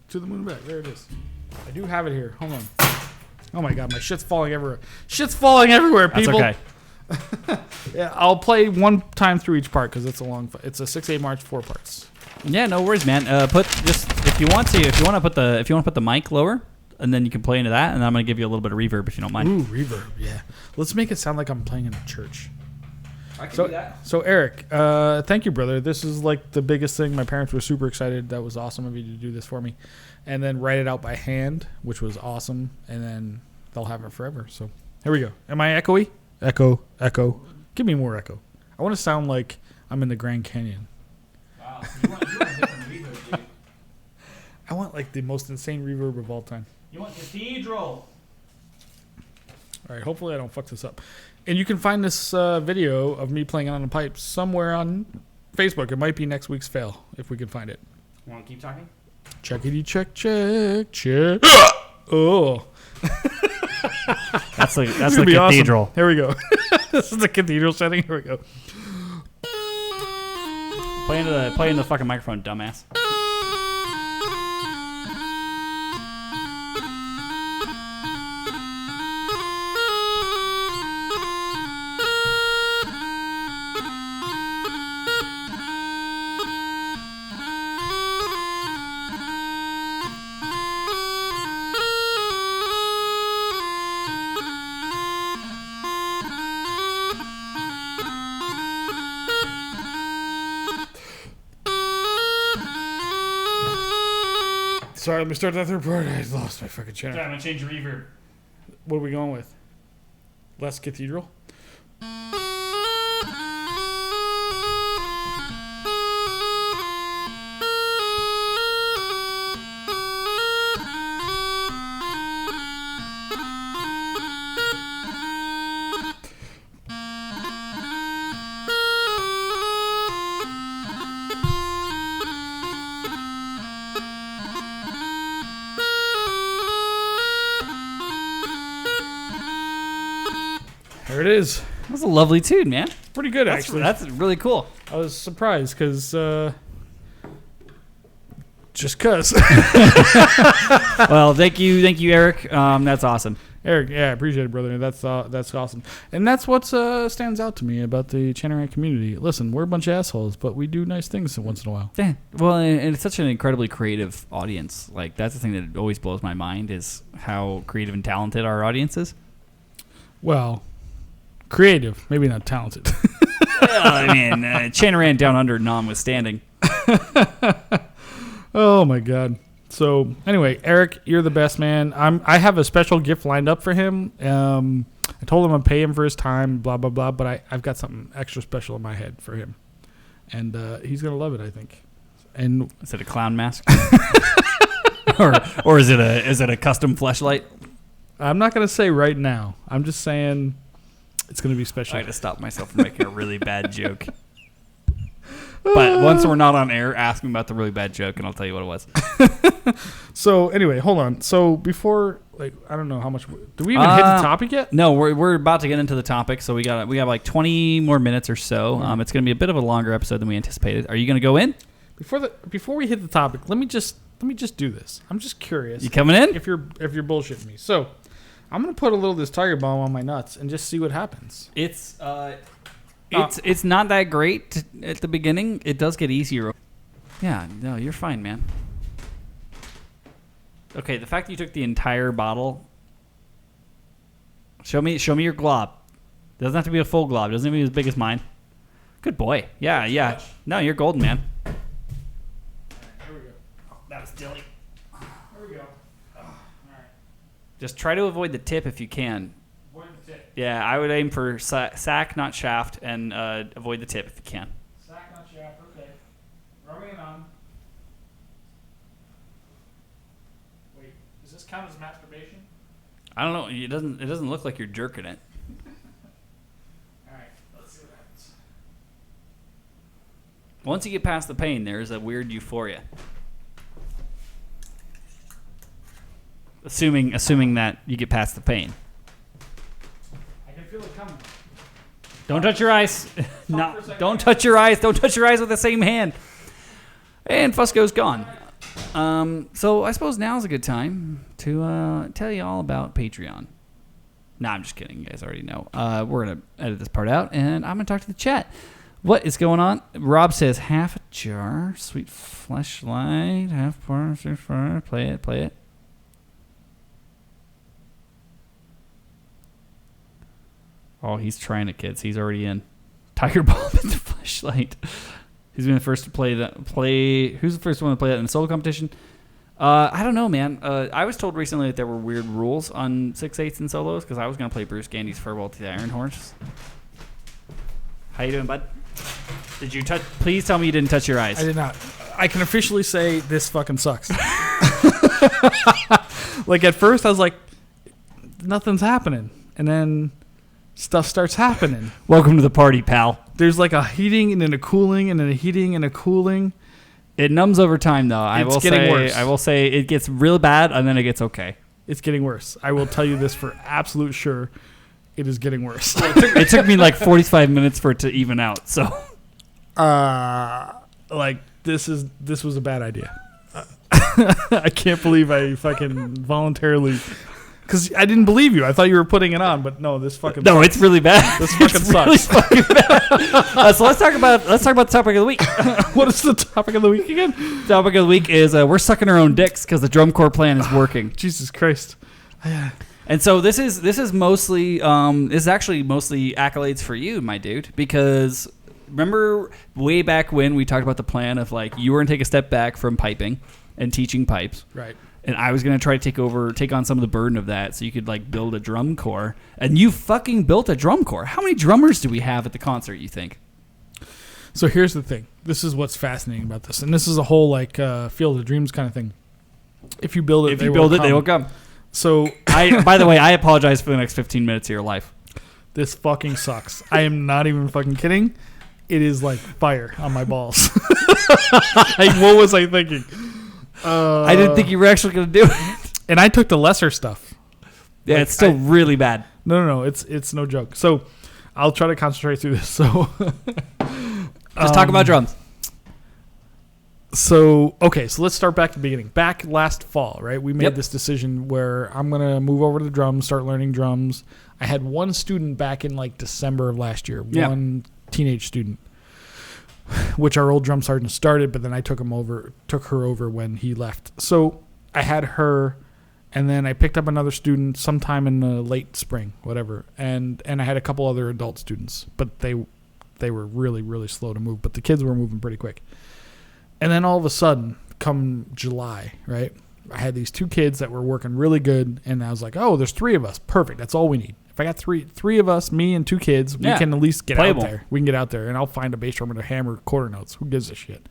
To the moon and back. There it is. I do have it here. Hold on. Oh my god, my shit's falling everywhere. Shit's falling everywhere, people. That's okay. Yeah, I'll play one time through each part because it's a 6/8 march, 4 parts. Yeah, no worries, man. If you want to put the mic lower, and then you can play into that, and I'm gonna give you a little bit of reverb if you don't mind. Ooh, reverb. Yeah. Let's make it sound like I'm playing in a church. I can do that. So Eric, thank you, brother. This is like the biggest thing. My parents were super excited. That was awesome of you to do this for me. And then write it out by hand, which was awesome. And then they'll have it forever. So here we go. Am I echoey? Echo. Give me more echo. I want to sound like I'm in the Grand Canyon. Wow. You want different reverb, dude. I want like the most insane reverb of all time. You want cathedral. All right, hopefully I don't fuck this up. And you can find this video of me playing on the pipe somewhere on Facebook. It might be next week's fail, if we can find it. Want to keep talking? Checkity check. Oh. That's the cathedral. Awesome. Here we go. This is the cathedral setting. Here we go. Play into the fucking microphone, dumbass. Sorry, let me start that third part. I lost my fucking channel. I'm gonna change your reverb. What are we going with? Less Cathedral? There it is. That was a lovely tune, man. Pretty good, actually. That's really cool. I was surprised because, just cause. Well, thank you, Eric. That's awesome. Eric, yeah, I appreciate it, brother. That's awesome. And that's what stands out to me about the Chanter Rant community. Listen, we're a bunch of assholes, but we do nice things once in a while. Yeah. Well, and it's such an incredibly creative audience. Like, that's the thing that always blows my mind is how creative and talented our audience is. Well, creative, maybe not talented. I mean, Chanter Rant Down Under notwithstanding. Oh my God. So anyway, Eric, you're the best, man. I have a special gift lined up for him. I told him I'd pay him for his time, blah blah blah. But I've got something extra special in my head for him, and he's gonna love it, I think. And is it a clown mask, or is it a custom fleshlight? I'm not gonna say right now. I'm just saying it's gonna be special. I had to stop myself from making a really bad joke. But once we're not on air, ask me about the really bad joke, and I'll tell you what it was. So anyway, hold on. So before, I don't know how much. Do we even hit the topic yet? No, we're about to get into the topic. So we have like 20 more minutes or so. It's going to be a bit of a longer episode than we anticipated. Are you going to go in? Before we hit the topic, let me just do this. I'm just curious. You coming in? If you're bullshitting me, so I'm gonna put a little of this Tiger Balm on my nuts and just see what happens. It's not that great at the beginning. It does get easier. Yeah, no, you're fine, man. Okay, the fact that you took the entire bottle. Show me your glob. It doesn't have to be a full glob. It doesn't have to be as big as mine. Good boy. Yeah. No, you're golden, man. Here we go. Oh, that was dilly. Here we go. All right. Just try to avoid the tip if you can. Avoid the tip. Yeah, I would aim for sack, not shaft, and avoid the tip if you can. Sack, not shaft. Okay. Rubbing it on. Wait, does this count as masturbation? I don't know. It doesn't look like you're jerking it. All right. Let's see what happens. Once you get past the pain, there's a weird euphoria. Assuming that you get past the pain. I can feel it coming. Don't touch your eyes. No, don't touch your eyes. Don't touch your eyes with the same hand. And Fusco's gone. So I suppose now's a good time to tell you all about Patreon. Nah, I'm just kidding. You guys already know. We're going to edit this part out, and I'm going to talk to the chat. What is going on? Rob says, half a jar. Sweet fleshlight. Half part. Play it. Oh, he's trying it, kids. He's already in. Tiger Balm and the flashlight. He's been the first to play. Who's the first one to play that in a solo competition? I don't know, man. I was told recently that there were weird rules on 6/8 and solos because I was going to play Bruce Gandy's Farewell to the Iron Horse. How you doing, bud? Did you touch? Please tell me you didn't touch your eyes. I did not. I can officially say this fucking sucks. Like at first I was like, nothing's happening, and then stuff starts happening. Welcome to the party, pal. There's like a heating and then a cooling and then a heating and a cooling. It numbs over time, though. It's getting worse. I will say it gets real bad and then it gets okay. It's getting worse. I will tell you this for absolute sure. It is getting worse. It took me like 45 minutes for it to even out. So, like this was a bad idea. I can't believe I fucking voluntarily. Because I didn't believe you. I thought you were putting it on, but no, this fucking no, sucks. It's really bad. This fucking sucks. Really fucking bad. So let's talk about the topic of the week. What is the topic of the week again? The topic of the week is we're sucking our own dicks because the drum corps plan is working. Jesus Christ. And so this is mostly this is actually mostly accolades for you, my dude, because remember way back when we talked about the plan of like you were gonna take a step back from piping. and teaching pipes. Right. And I was going to try to take on some of the burden of that so you could like build a drum corps. And you fucking built a drum corps. How many drummers do we have at the concert, you think? So here's the thing. This is what's fascinating about this. And this is a whole like Field of Dreams kind of thing. If you build it, they will come. So by the way, I apologize for the next 15 minutes of your life. This fucking sucks. I am not even fucking kidding. It is like fire on my balls. Like, what was I thinking? I didn't think you were actually going to do it. And I took the lesser stuff. Yeah, it's still really bad. No. It's no joke. So I'll try to concentrate through this. So just talk about drums. So, okay, so let's start back to the beginning. Back last fall, right? We made this decision where I'm going to move over to the drums, start learning drums. I had one student back in like December of last year, one teenage student, which our old drum sergeant started, but then I took her over when he left. So I had her, and then I picked up another student sometime in the late spring, whatever, and I had a couple other adult students, but they were really, really slow to move, but the kids were moving pretty quick. And then all of a sudden, come July, right, I had these two kids that were working really good, and I was like, oh, there's three of us. Perfect. That's all we need. If I got three of us, me and two kids, we can at least get out there. We can get out there, and I'll find a bass drummer to hammer quarter notes. Who gives a shit,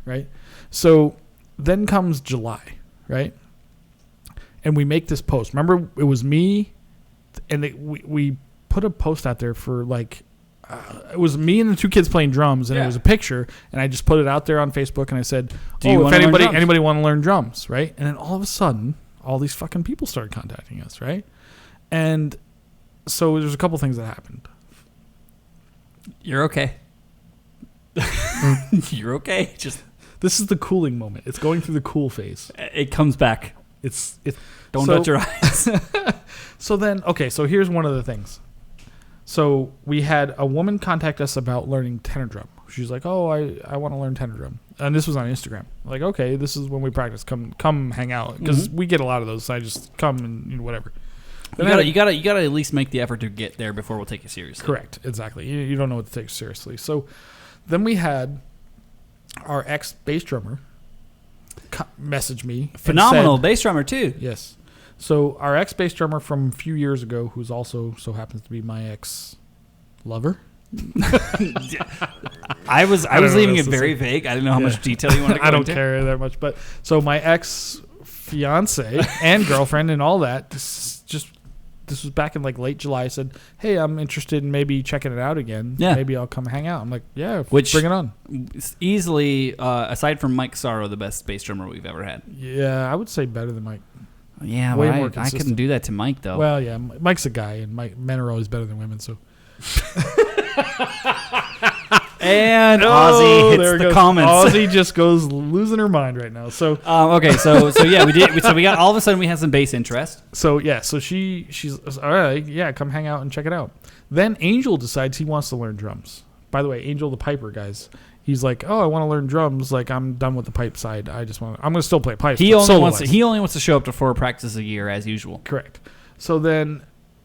right? So then comes July, right? And we make this post. Remember, it was me, and we put a post out there for like, it was me and the two kids playing drums, and it was a picture, and I just put it out there on Facebook, and I said, if anybody want to learn drums, right? And then all of a sudden, all these fucking people started contacting us, right? And so there's a couple things that happened. You're okay. You're okay. Just this is the cooling moment. It's going through the cool phase. It comes back. Don't shut your eyes. So then, okay, so here's one of the things. So we had a woman contact us about learning tenor drum. She's like, oh, I want to learn tenor drum. And this was on Instagram. Like, okay, this is when we practice. Come hang out. Because we get a lot of those. So I just come and whatever. You gotta at least make the effort to get there before we'll take you seriously. Correct. Exactly. You don't know what to take seriously. So then we had our ex-bass drummer message me. Phenomenal bass drummer, too. Yes. So our ex-bass drummer from a few years ago, who's also so happens to be my ex-lover. I was leaving it very vague. I didn't know how much detail you wanted to go into. I don't care that much. But so my ex-fiance and girlfriend and all that, this was back in like late July. I said, hey, I'm interested in maybe checking it out again. Yeah. Maybe I'll come hang out. I'm like, yeah, bring it on. Easily, aside from Mike Sorrow, the best bass drummer we've ever had. Yeah, I would say better than Mike. Yeah, way more consistent. I couldn't do that to Mike, though. Well, yeah, Mike's a guy, and men are always better than women, so. And Ozzy hits the comments. Ozzy just goes losing her mind right now. So okay, so yeah, we did. So we got all of a sudden we had some bass interest. So yeah, so she's all right. Yeah, come hang out and check it out. Then Angel decides he wants to learn drums. By the way, Angel the piper, guys. He's like, oh, I want to learn drums. Like, I'm done with the pipe side. I'm going to still play pipes. He only wants to show up to 4 practices a year as usual. Correct. So then,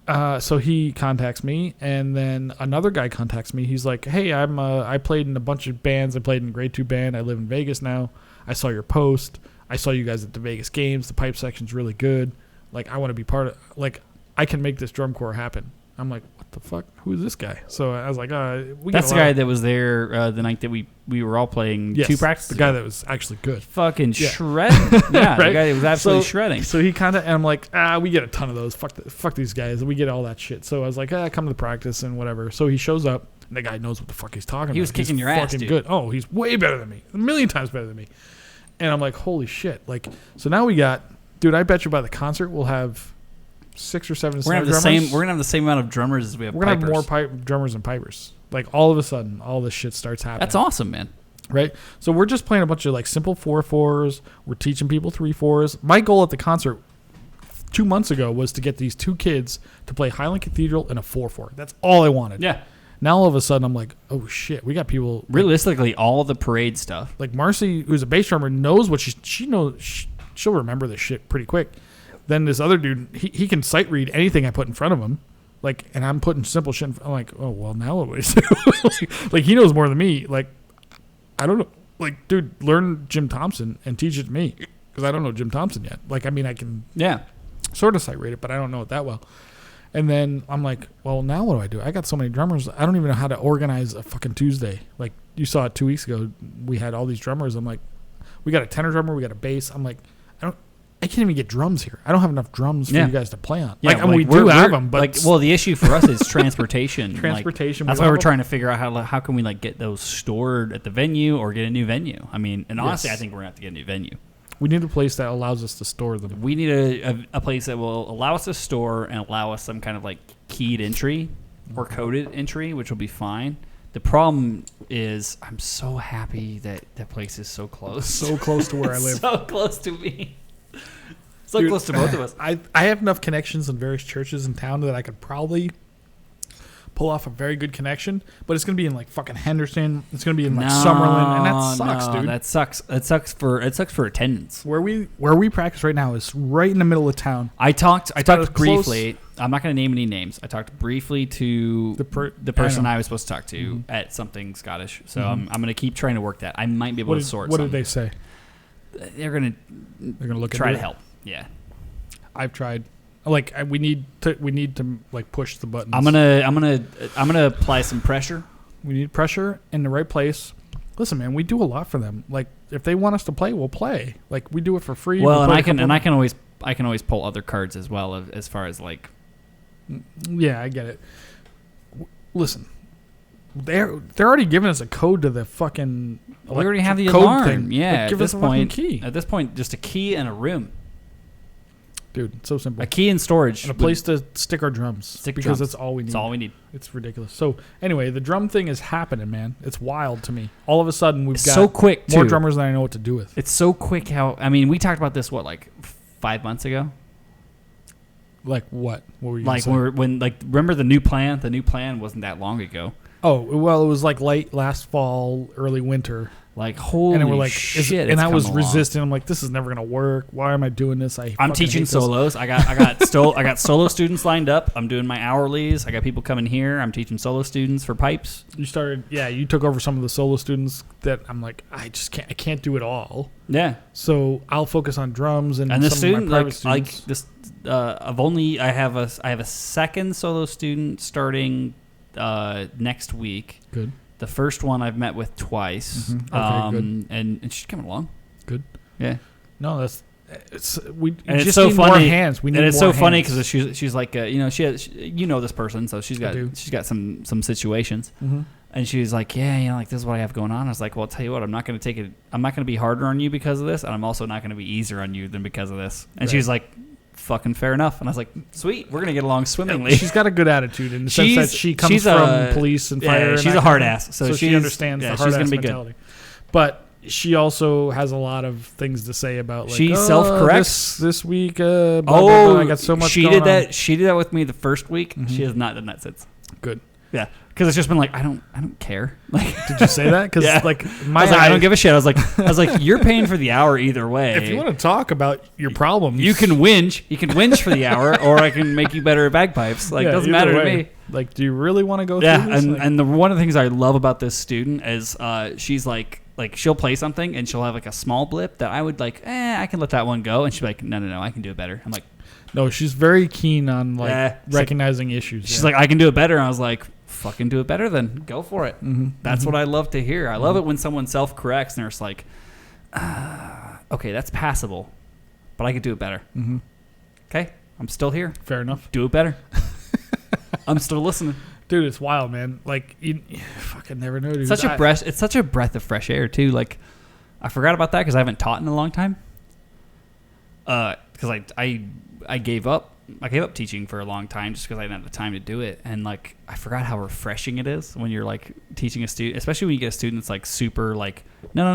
so he contacts me, and then another guy contacts me. He's like, hey, I played in a bunch of bands. I played in a grade 2 band. I live in Vegas now. I saw your post. I saw you guys at the Vegas games. The pipe section's really good. Like, I want to be part of. Like, I can make this drum corps happen. I'm like, what the fuck? Who is this guy? So I was like, that's the guy that was there the night that we were all playing 2 practices. The guy that was actually good. Fucking shredding. Yeah, right? The guy that was absolutely shredding. So he kind of, and I'm like, we get a ton of those. Fuck these guys. We get all that shit. So I was like, come to the practice and whatever. So he shows up, and the guy knows what the fuck he's talking about. He was kicking your ass, dude. Good. Oh, he's way better than me. A million times better than me. And I'm like, holy shit. Like, so now we got, dude, I bet you by the concert we'll have 6 or 7 drummers. We're gonna have the same amount of drummers as we have. We're gonna have more drummers and pipers. Like all of a sudden, all this shit starts happening. That's awesome, man. Right? So we're just playing a bunch of like simple 4/4s. We're teaching people 3/4s. My goal at the concert 2 months ago was to get these 2 kids to play Highland Cathedral and a 4/4. That's all I wanted. Yeah. Now all of a sudden I'm like, oh shit, we got people. Realistically, all the parade stuff. Like Marcy, who's a bass drummer, knows what she knows. She'll remember this shit pretty quick. Then this other dude, he can sight read anything I put in front of him. Like, and I'm putting simple shit I'm like, oh, well, now what do I do? like, he knows more than me. Like, I don't know. Like, dude, learn Jim Thompson and teach it to me. because I don't know Jim Thompson yet. Like, I mean, I can Yeah. sort of sight rate it, but I don't know it that well. And then I'm like, well, now what do? I got so many drummers. I don't even know how to organize a fucking Tuesday. Like, you saw it 2 weeks ago. We had all these drummers. I'm like, we got a tenor drummer. We got a bass. I'm like, I can't even get drums here. I don't have enough drums for you guys to play on. Yeah, like, I mean, we do have them, but the issue for us is transportation. Transportation. That's why we're trying to figure out how can we like get those stored at the venue or get a new venue. I mean, and honestly, I think we're gonna have to get a new venue. We need a place that allows us to store them. We need a place that will allow us to store and allow us some kind of like keyed entry or coded entry, which will be fine. The problem is I'm so happy that place is so close. So close to where I live. So close to me. So close to both of us. I have enough connections in various churches in town that I could probably pull off a very good connection, but it's going to be in like fucking Henderson. It's going to be in like Summerlin, and that sucks, dude. That sucks. It sucks for attendance. Where we practice right now is right in the middle of town. I talked briefly. I'm not going to name any names. I talked briefly to the person I was supposed to talk to at something Scottish. So I'm going to keep trying to work that. I might be able to sort. What did they say? They're going to look try into to it? help. Yeah. I've tried. Like we need to like push the buttons. I'm gonna apply some pressure. We need pressure in the right place. Listen, man, we do a lot for them. Like if they want us to play, we'll play. Like we do it for free. Well, and I can always pull other cards as well as far as like. Yeah, I get it. Listen, they're already giving us a code to the fucking. We already have the code alarm. thing. Yeah, like, give us a fucking key. At this point, just a key and a room. Dude, it's so simple. A key and storage. And a place to stick our drums. Because that's all we need. That's all we need. It's ridiculous. So, anyway, the drum thing is happening, man. It's wild to me. All of a sudden, we've got so quick, more drummers than I know what to do with. It's so quick how... I mean, we talked about this, like 5 months ago? Like what? What were you going to say? Remember the new plan? The new plan wasn't that long ago. Oh, well, it was like late last fall, early winter. Like, holy and we're like, shit, and I was resisting. I'm like, this is never gonna work. Why am I doing this? I'm teaching solos. I got solo students lined up. I'm doing my hourlies. I got people coming here. I'm teaching solo students for pipes. You took over some of the solo students that I'm like, I can't do it all. Yeah. So I'll focus on drums and the some student of my private students. like this. I have a second solo student starting next week. Good. The first one I've met with twice. Mm-hmm. Okay, good. And she's coming along. Good. Yeah. No, it's just so need funny. More hands. We need and it's more so funny hands. because she's like this person, so she's got some situations, and she's like, yeah, like this is what I have going on. I was like, well, I'll tell you what, I'm not going to take it. I'm not going to be harder on you because of this, and I'm also not going to be easier on you than because of this. And she's like, fucking fair enough. And I was like, sweet, we're gonna get along swimmingly. She's got a good attitude in the sense that she comes from police and fire. Yeah, she's a hard ass, so she understands the hard ass mentality. Good. But she also has a lot of things to say about like, she self-corrects this week. Blah, blah, I got so much. She did that. She did that with me the first week. She has not done that since. Good. Yeah. Because it's just been like, I don't care. Like, did you say that? Because like I don't give a shit. I was like, you're paying for the hour either way. If you want to talk about your problems, you can whinge. You can whinge for the hour, or I can make you better at bagpipes. Like, doesn't matter to me. Like, do you really want to go through this? And one of the things I love about this student is she's like she'll play something and she'll have like a small blip that I would like, I can let that one go, and she's like, no, I can do it better. I'm like, no, she's very keen on like recognizing issues. She's like, I can do it better, and I was like, fucking do it better then. Go for it. That's what I love to hear. I love it when someone self-corrects and they're just like, okay, that's passable, but I could do it better. Okay, I'm still here. Fair enough. Do it better. I'm still listening. Dude, it's wild, man. Like, you fucking never know, dude. It's such a breath of fresh air, too. Like, I forgot about that because I haven't taught in a long time. Because I gave up. I gave up teaching for a long time just because I didn't have the time to do it. And, like, I forgot how refreshing it is when you're, like, teaching a student, especially when you get a student that's, like, super, like, no.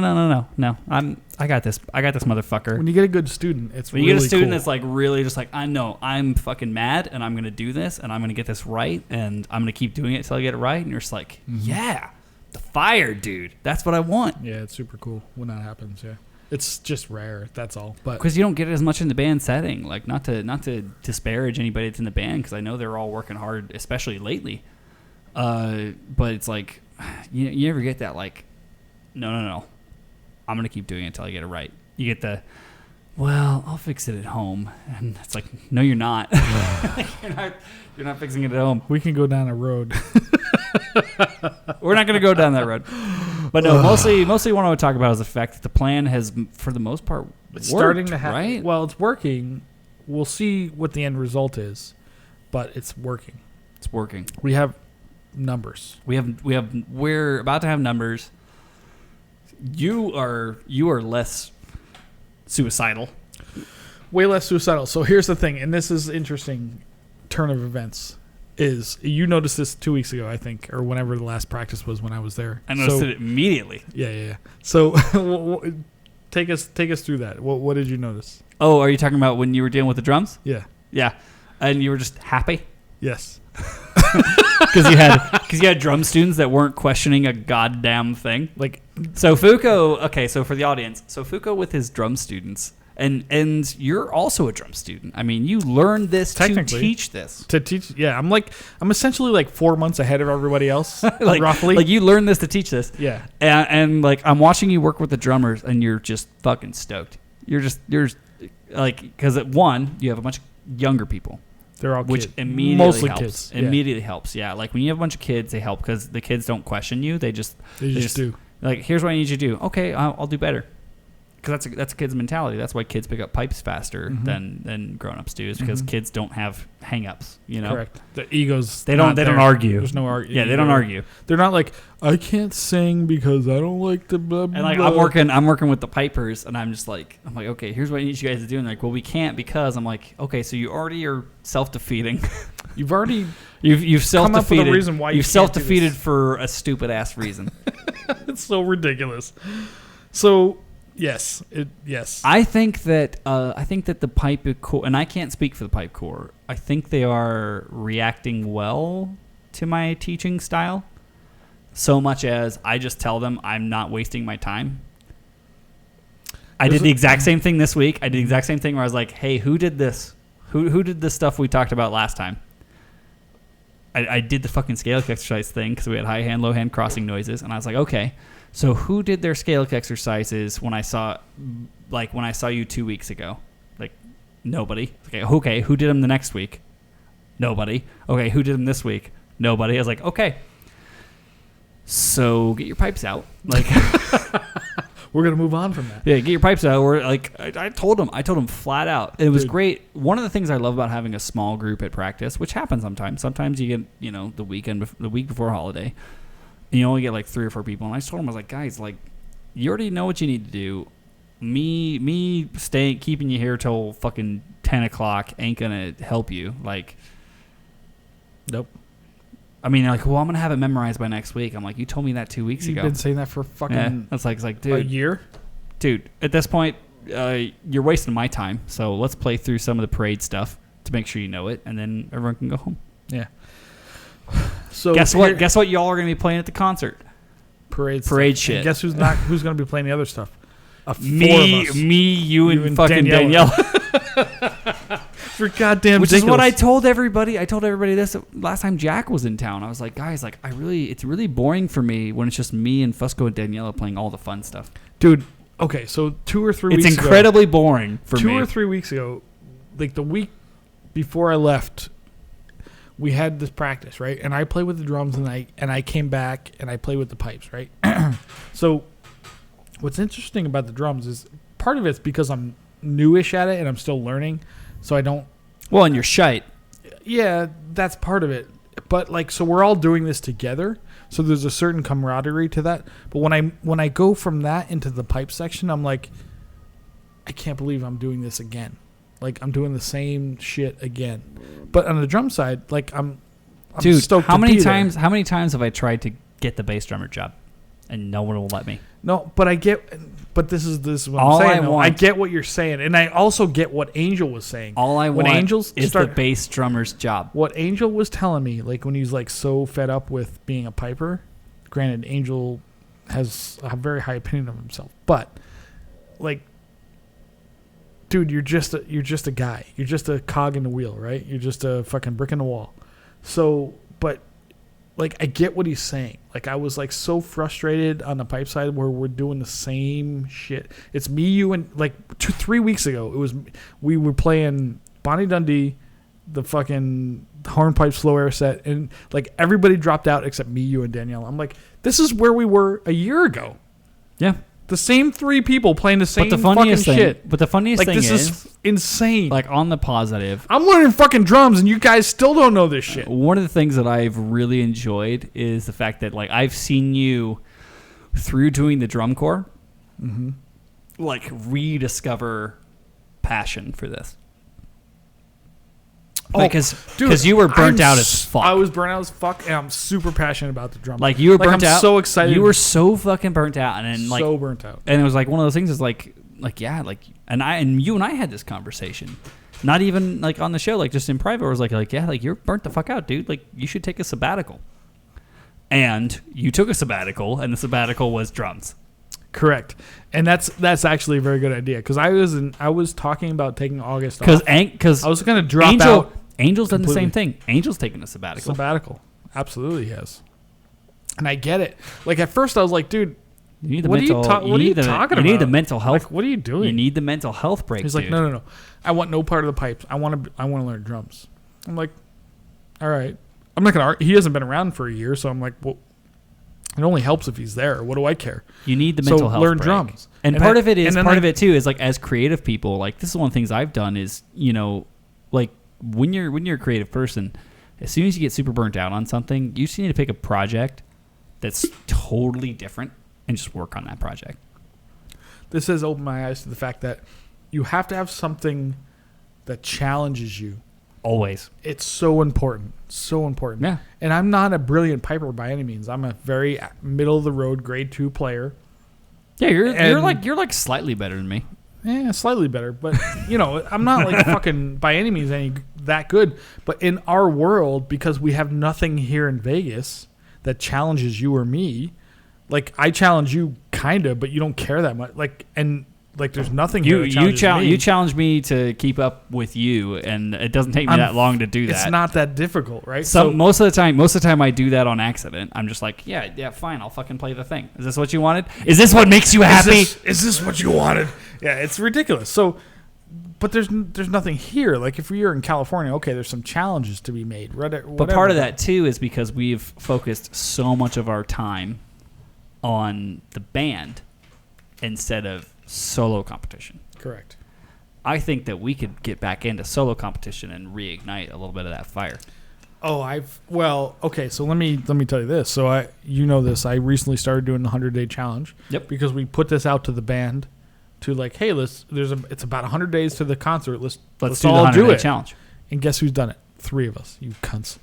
I got this, motherfucker. When you get a good student, it's really cool. When you get a student that's, like, really just like, I know, I'm fucking mad, and I'm going to do this, and I'm going to get this right, and I'm going to keep doing it until I get it right. And you're just like, yeah, the fire, dude. That's what I want. Yeah, it's super cool when that happens, yeah. It's just rare, that's all. But because you don't get it as much in the band setting, like not to disparage anybody that's in the band, because I know they're all working hard, especially lately. But it's like you never get that like, no, I'm gonna keep doing it until I get it right. You get the well, I'll fix it at home. And it's like, no, you're not. You're not fixing it at home. We can go down a road. We're not going to go down that road. But no, mostly what I would talk about is the fact that the plan has, for the most part, It's worked, starting to happen. right? Well, it's working. We'll see what the end result is, but it's working. It's working. We have numbers. We're about to have numbers. You are less suicidal. Way less suicidal. So here's the thing, and this is interesting turn of events. Is you noticed this 2 weeks ago, I think, or whenever the last practice was when I was there. I noticed it immediately. Yeah. So take us through that. What did you notice? Oh, are you talking about when you were dealing with the drums? Yeah. Yeah. And you were just happy? Yes. Because you had drum students that weren't questioning a goddamn thing. Like, so Fuko, okay, so for the audience, so Fuko with his drum students, and you're also a drum student. I mean, you learned this to teach this. To teach, yeah. I'm essentially like 4 months ahead of everybody else, roughly. Like you learned this to teach this. Yeah. And like I'm watching you work with the drummers, and you're just fucking stoked. You're like, because at one, you have a bunch of younger people. They're all which kids. immediately Mostly helps. Kids. Immediately helps. Yeah, like when you have a bunch of kids, they help because the kids don't question you. They just do. Like, here's what I need you to do. Okay, I'll do better. Because that's a kid's mentality. That's why kids pick up pipes faster than grown-ups do. Is because kids don't have hang-ups. You know, correct. The egos. They don't argue. There's no argument. Yeah, they don't argue. They're not like, I can't sing because I don't like the blah blah. And like I'm working with the pipers, and I'm like, okay, here's what I need you guys to do. And they're like, well, we can't because I'm like, okay, so you already are self-defeating. You've already you've self-defeated. Come up with a reason why you've self-defeated for a stupid ass reason. It's so ridiculous. So. Yes. I think that the pipe corps, and I can't speak for the pipe corps. I think they are reacting well to my teaching style, so much as I just tell them I'm not wasting my time. I did the exact same thing this week. I did the exact same thing where I was like, "Hey, who did this? Who did this stuff we talked about last time?" I did the fucking scale exercise thing because we had high hand, low hand crossing noises, and I was like, okay. So who did their scale exercises when I saw you 2 weeks ago? Like, nobody. Okay, who did them the next week? Nobody. Okay, who did them this week? Nobody. I was like, okay. So get your pipes out. Like, we're gonna move on from that. Yeah, get your pipes out. Or like, I told them flat out. It was great. One of the things I love about having a small group at practice, which happens sometimes. Sometimes you get, the week before holiday. You only get like 3 or 4 people, and I just told them, I was like, guys, like, you already know what you need to do. Me keeping you here till fucking 10 o'clock ain't gonna help you. Like, nope. I mean, like, well, I'm gonna have it memorized by next week. I'm like, you told me that 2 weeks ago. You've been saying that for fucking. Yeah, it's like, dude, a year, dude. At this point, you're wasting my time. So let's play through some of the parade stuff to make sure you know it, and then everyone can go home. Yeah. So guess what? Guess what? Y'all are gonna be playing at the concert. Parade shit. And guess who's gonna be playing the other stuff? Me, you, and fucking Danielle. For goddamn. Which is what I told everybody. I told everybody this last time Jack was in town. I was like, guys, like, it's really boring for me when it's just me and Fusco and Daniela playing all the fun stuff. Dude. Okay, so 2 or 3 weeks ago. It's incredibly boring for me. 2 or 3 weeks ago, like the week before I left, we had this practice, right? And I played with the drums, and I came back and I played with the pipes, right? So what's interesting about the drums is part of it's because I'm newish at it and I'm still learning, so I don't. Well, and you're shite. Yeah, that's part of it. But like, so we're all doing this together, so there's a certain camaraderie to that. But when I go from that into the pipe section, I'm like, I can't believe I'm doing this again. Like, I'm doing the same shit again. But on the drum side, like, I'm dude, stoked how to many be times there. how many times have I tried to get the bass drummer job and no one will let me? No, but this is what all I'm saying. I get what you're saying, and I also get what Angel was saying. All I when want Angel's is the bass drummer's job. What Angel was telling me, like, when he's like so fed up with being a piper, granted, Angel has a very high opinion of himself, but like, dude, you're just a guy. You're just a cog in the wheel, right? You're just a fucking brick in the wall. So, but like I get what he's saying. Like I was like so frustrated on the pipe side where we're doing the same shit. It's me, you, and like 3 weeks ago, we were playing Bonnie Dundee, the fucking hornpipe slow air set, and like everybody dropped out except me, you, and Danielle. I'm like, this is where we were a year ago. Yeah. The same 3 people playing the same fucking shit. But the funniest thing this is insane. like on the positive, I'm learning fucking drums and you guys still don't know this shit. one of the things that I've really enjoyed is the fact that like I've seen you through doing the drum corps, like rediscover passion for this. Because you were burnt out as fuck. I was burnt out as fuck, and I'm super passionate about the drum. Like you were burnt out. I'm so excited. You were so fucking burnt out, and then, like so burnt out. And it was like one of those things. Is like yeah, like and you and I had this conversation, not even like on the show, like just in private. It was like yeah, like you're burnt the fuck out, dude. Like you should take a sabbatical. And you took a sabbatical, and the sabbatical was drums. Correct, and that's actually a very good idea because I was talking about taking August off because I was going to drop out. Angel's done the same thing. Angel's taken a sabbatical. Absolutely, he has. And I get it. Like at first, I was like, "Dude, you need what are you talking about? You need the mental health. Like, what are you doing? You need the mental health break." He's like, "No. I want no part of the pipes. I want to learn drums." I'm like, "All right." I'm not gonna. He hasn't been around for a year, so I'm like, "Well, it only helps if he's there. What do I care?" You need the mental health learn break. Drums. And part of it too is like as creative people, like this is one of the things I've done is like. When you're a creative person, as soon as you get super burnt out on something, you just need to pick a project that's totally different and just work on that project. This has opened my eyes to the fact that you have to have something that challenges you. Always. It's so important. So important. Yeah. And I'm not a brilliant piper by any means. I'm a very middle of the road grade 2 player. Yeah, you're like slightly better than me. Yeah, slightly better, but I'm not like fucking by any means that good. But in our world, because we have nothing here in Vegas that challenges you or me, like I challenge you kind of, but you don't care that much. Like there's nothing here that challenges me. You challenge me to keep up with you, and it doesn't take me that long to do that. It's not that difficult, right? So most of the time I do that on accident. I'm just like, yeah, fine, I'll fucking play the thing. Is this what you wanted? Is this what makes you happy? Is this what you wanted? Yeah, it's ridiculous. So, but there's nothing here. Like if we were in California, okay, there's some challenges to be made. Whatever. But part of that too is because we've focused so much of our time on the band instead of solo competition. Correct. I think that we could get back into solo competition and reignite a little bit of that fire. Oh, okay. So let me tell you this. So I recently started doing the 100-day challenge. Yep. Because we put this out to the band to like, hey, it's about 100 days to the concert. Let's do all the 100-day do it. Challenge. And guess who's done it? 3 of us, you cunts.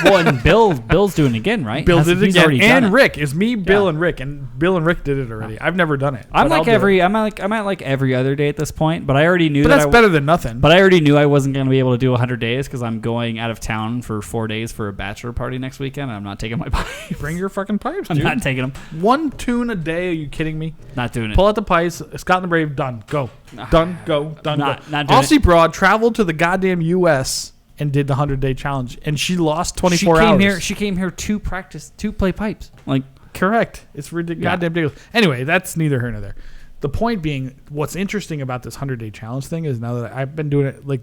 Well, and Bill's doing it again, right? Bill did it again, and Rick. It's me, Bill, Yeah. and Rick, and Bill and Rick did it already. I've never done it. I'm at like every other day at this point, but I already knew. But that's better than nothing. But I already knew I wasn't going to be able to do 100 days because I'm going out of town for 4 days for a bachelor party next weekend, and I'm not taking my pipes. Bring your fucking pipes, I'm dude. not taking them. 1 tune a day? Are you kidding me? Not doing it. Pull out the pipes. Scott and the Brave, done. Go. Done. Go. Done. Not doing Aussie it. Broad traveled to the goddamn U.S. and did the 100-day challenge, and she lost 24 hours. She came here to practice, to play pipes. Like, correct. It's ridiculous. Goddamn ridiculous. Anyway, that's neither here nor there. The point being, what's interesting about this 100-day challenge thing is now that I've been doing it, like,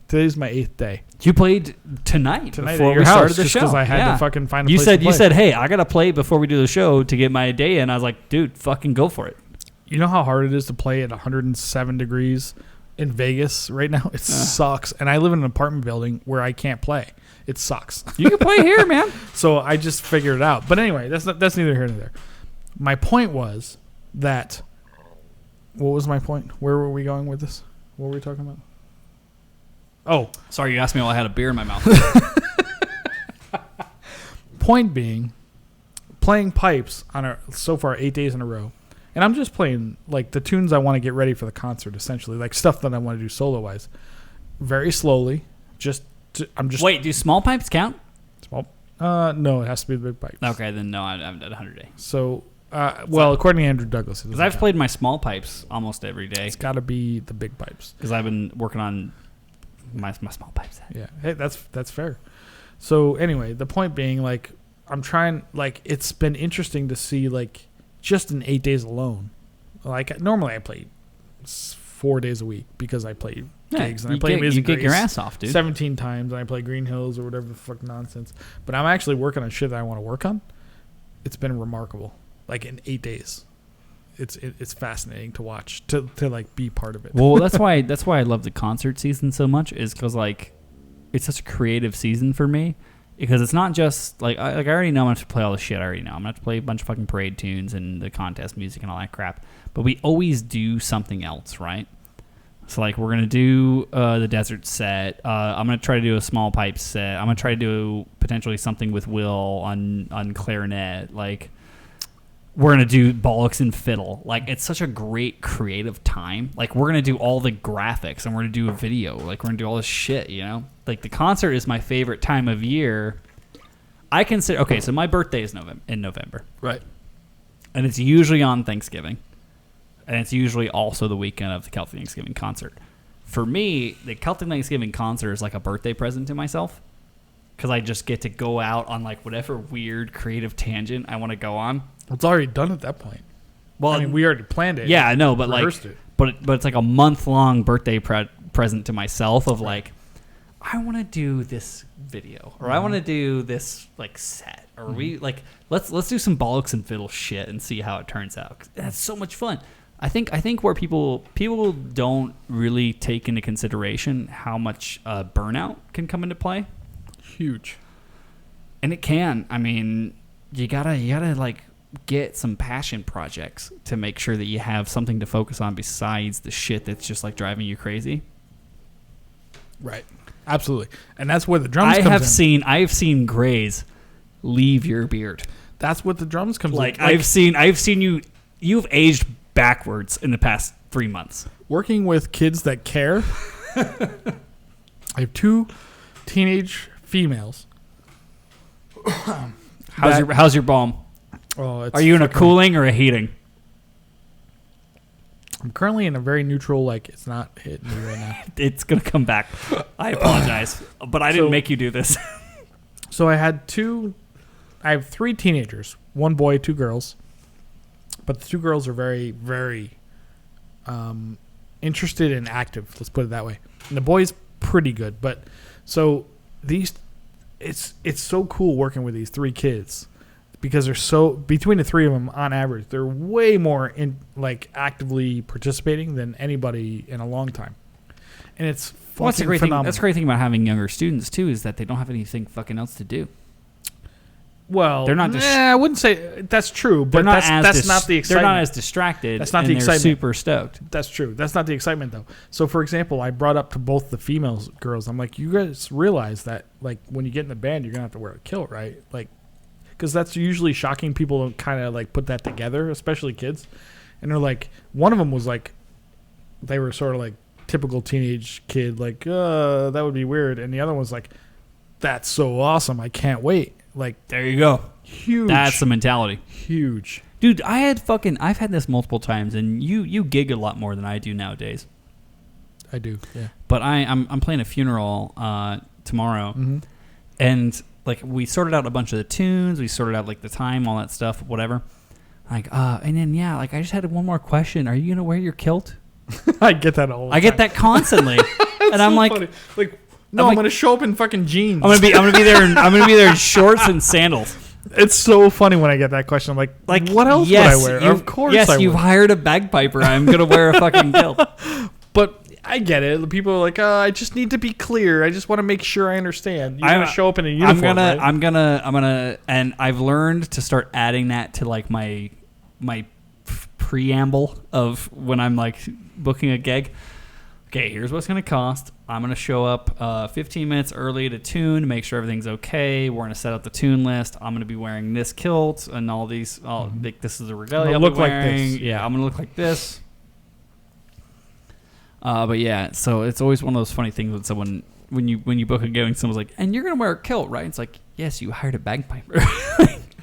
today's my 8th day. You played tonight before at your we house, started the just show. Because I had to fucking find a place to play. You said, hey, I got to play before we do the show to get my day in. I was like, dude, fucking go for it. You know how hard it is to play at 107 degrees in Vegas right now? It sucks. And I live in an apartment building where I can't play. It sucks. You can play here, man. So I just figured it out. But anyway, that's neither here nor there. My point was that... What was my point? Where were we going with this? What were we talking about? Oh. Sorry, you asked me while I had a beer in my mouth. Point being, playing pipes on so far 8 days in a row. And I'm just playing like the tunes I want to get ready for the concert, essentially, like stuff that I want to do solo wise, very slowly. Wait, do small pipes count? Small? No, it has to be the big pipes. Okay, then no, I'm at 100 days. So, according to Andrew Douglas, because I've played my small pipes almost every day. It's got to be the big pipes because I've been working on my small pipes. Yeah, hey, that's fair. So anyway, the point being, like, I'm trying, like, it's been interesting to see, like, just in 8 days alone. Like, normally I play 4 days a week because I play gigs and I play Amazing Grace. You get your ass off, dude. 17 times and I play Green Hills or whatever the fuck nonsense. But I'm actually working on shit that I want to work on. It's been remarkable. Like, in 8 days. It's fascinating to watch, to like be part of it. Well, that's why I love the concert season so much, is because like it's such a creative season for me, because it's not just like I already know I'm gonna have to play all the shit I already know. I'm gonna have to play a bunch of fucking parade tunes and the contest music and all that crap. But we always do something else, right? So like we're gonna do the desert set. I'm gonna try to do a small pipe set. I'm gonna try to do potentially something with Will on clarinet. Like, we're going to do bollocks and fiddle. Like, it's such a great creative time. Like, we're going to do all the graphics, and we're going to do a video. Like, we're going to do all this shit, you know? Like, the concert is my favorite time of year. I consider... Okay, so my birthday is in November. Right. And it's usually on Thanksgiving. And it's usually also the weekend of the Celtic Thanksgiving concert. For me, the Celtic Thanksgiving concert is like a birthday present to myself, because I just get to go out on, like, whatever weird creative tangent I want to go on. It's already done at that point. Well, I mean, we already planned it. Yeah, I know, but like, it. but it's like a month-long birthday present to myself of like, I want to do this video, or I want to do this like set, or we like let's do some bollocks and fiddle shit and see how it turns out. That's so much fun. I think where people don't really take into consideration how much burnout can come into play. Huge. And it can. I mean, you gotta like get some passion projects to make sure that you have something to focus on besides the shit that's just like driving you crazy. Right. Absolutely. And that's where the drums comes in. I have seen grays leave your beard. That's what the drums comes in. Like, I've seen you've aged backwards in the past 3 months. Working with kids that care. I have 2 teenage females. How's your balm? Oh, are you in a cooling or a heating? I'm currently in a very neutral, like, it's not hitting me right now. It's going to come back. I apologize, but I didn't make you do this. So I have 3 teenagers, 1 boy, 2 girls. But the 2 girls are very, very interested and active, let's put it that way. And the boy's pretty good, but so it's so cool working with these 3 kids, because they're so, between the 3 of them on average, they're way more actively participating than anybody in a long time. And it's fucking phenomenal. That's the great thing about having younger students too, is that they don't have anything fucking else to do. Well, they're not. I wouldn't say that's true, but that's not the excitement. They're not as distracted. That's not the excitement. They're super stoked. That's true. That's not the excitement though. So, for example, I brought up to both the female girls. I'm like, you guys realize that, like, when you get in the band, you're gonna have to wear a kilt, right? Like, because that's usually shocking people to kind of like put that together, especially kids. And they're like, one of them was like, they were sort of like typical teenage kid, like, that would be weird. And the other one was like, that's so awesome, I can't wait. Like, there you go. Huge. That's the mentality. Huge. Dude, I've had this multiple times, and you gig a lot more than I do nowadays. I do, yeah. But I'm playing a funeral tomorrow, and like, we sorted out a bunch of the tunes, we sorted out like the time, all that stuff, whatever. Like, and then I just had one more question. Are you gonna wear your kilt? I get that all the time. I get that constantly, and I'm like, funny. Like, no, I'm gonna show up in fucking jeans. I'm gonna be there in shorts and sandals. It's so funny when I get that question. I'm like, what else would I wear? Of course, yes, you've hired a bagpiper. I'm gonna wear a fucking kilt. But I get it. People are like, I just need to be clear. I just want to make sure I understand. You're gonna show up in a uniform. I'm gonna, and I've learned to start adding that to like my preamble of when I'm like booking a gig. Okay, here's what's going to cost. I'm going to show up 15 minutes early to tune, make sure everything's okay. We're going to set up the tune list. I'm going to be wearing this kilt and all these. This is a regalia. Look like this. Yeah, I'm going to look like this. But yeah, so it's always one of those funny things when someone, when you book a gig, and someone's like, and you're going to wear a kilt, right? It's like, yes, you hired a bagpiper.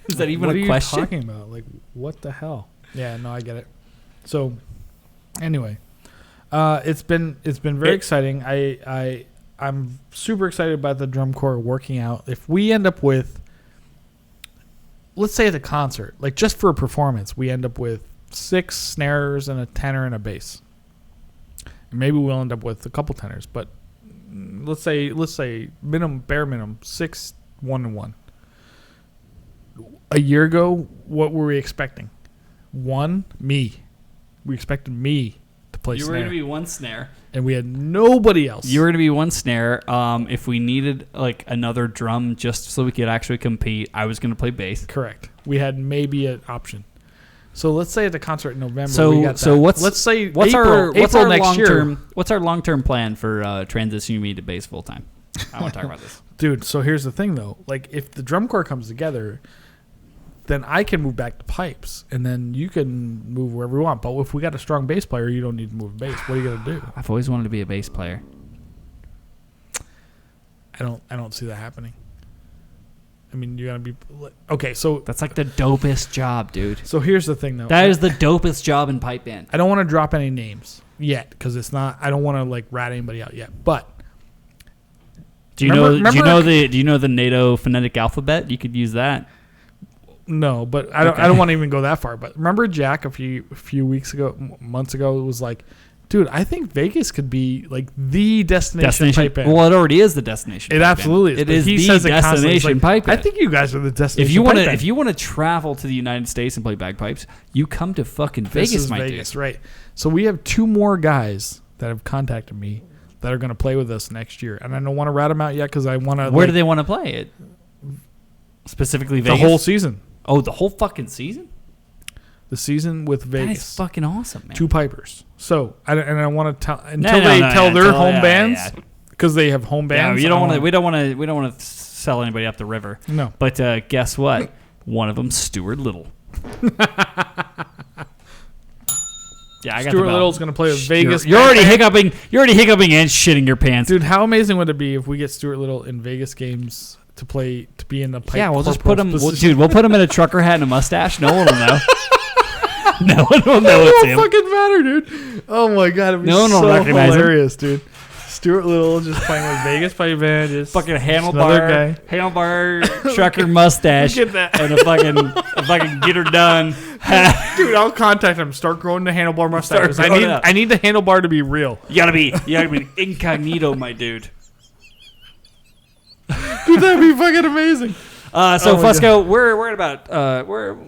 Is that even a question? What are you talking about? Like, what the hell? Yeah, no, I get it. So, anyway. It's been very exciting. I'm super excited about the drum corps working out. If we end up with let's say at a concert, like just for a performance, we end up with 6 snares and a tenor and a bass. And maybe we'll end up with a couple tenors, but let's say bare minimum 6 1-1. A year ago, what were we expecting? We expected me to play snare. You were going to be one snare. And we had nobody else. You were going to be one snare. If we needed like another drum just so we could actually compete, I was going to play bass. Correct. We had maybe an option. So let's say at the concert in November, we got that. Let's say what's April our next year. What's our long-term plan for transitioning me to bass full-time? I want to talk about this. Dude, so here's the thing, though. Like, if the drum corps comes together, then I can move back to pipes, and then you can move wherever you want. But if we got a strong bass player, you don't need to move bass. What are you going to do? I've always wanted to be a bass player. I don't see that happening. I mean, you're going to be... Okay, so... That's like the dopest job, dude. So here's the thing, though. That is the dopest job in pipe band. I don't want to drop any names yet, because it's not... I don't want to, like, rat anybody out yet. But... Do you know the NATO phonetic alphabet? You could use that. No, but I don't want to even go that far. But remember Jack a few months ago, it was like, dude, I think Vegas could be like the destination pipe band. Well, it already is the destination. It absolutely is. It is the destination pipe band. I think you guys are the destination. If you want to travel to the United States and play bagpipes, you come to fucking Vegas, my dude. Right? So we have 2 more guys that have contacted me that are going to play with us next year, and I don't want to rat them out yet because I want to. Where do they want to play it? Specifically, Vegas. The whole season. Oh, the whole fucking season? The season with Vegas. That is fucking awesome, man. 2 pipers. So, I want to tell until they tell their home bands, because they have home bands. Yeah, we don't want to sell anybody up the river. No. But guess what? One of them's Stuart Little. Yeah, I got Stuart Little's going to play with Vegas. You're already hiccuping. You're already hiccuping and shitting your pants, dude. How amazing would it be if we get Stuart Little in Vegas games to be in the pipe? Yeah, we'll just put him. We'll put him in a trucker hat and a mustache. No one will know. No one will know it's him. It won't fucking matter, dude. Oh my god, it'd be so hilarious, dude. Stuart Little just playing with Vegas pipe band, just fucking handlebar trucker mustache, and a fucking get her done. Dude, I'll contact him. Start growing the handlebar mustache. I need the handlebar to be real. You gotta be incognito, my dude. Dude, that'd be fucking amazing. So Fusco, we're at about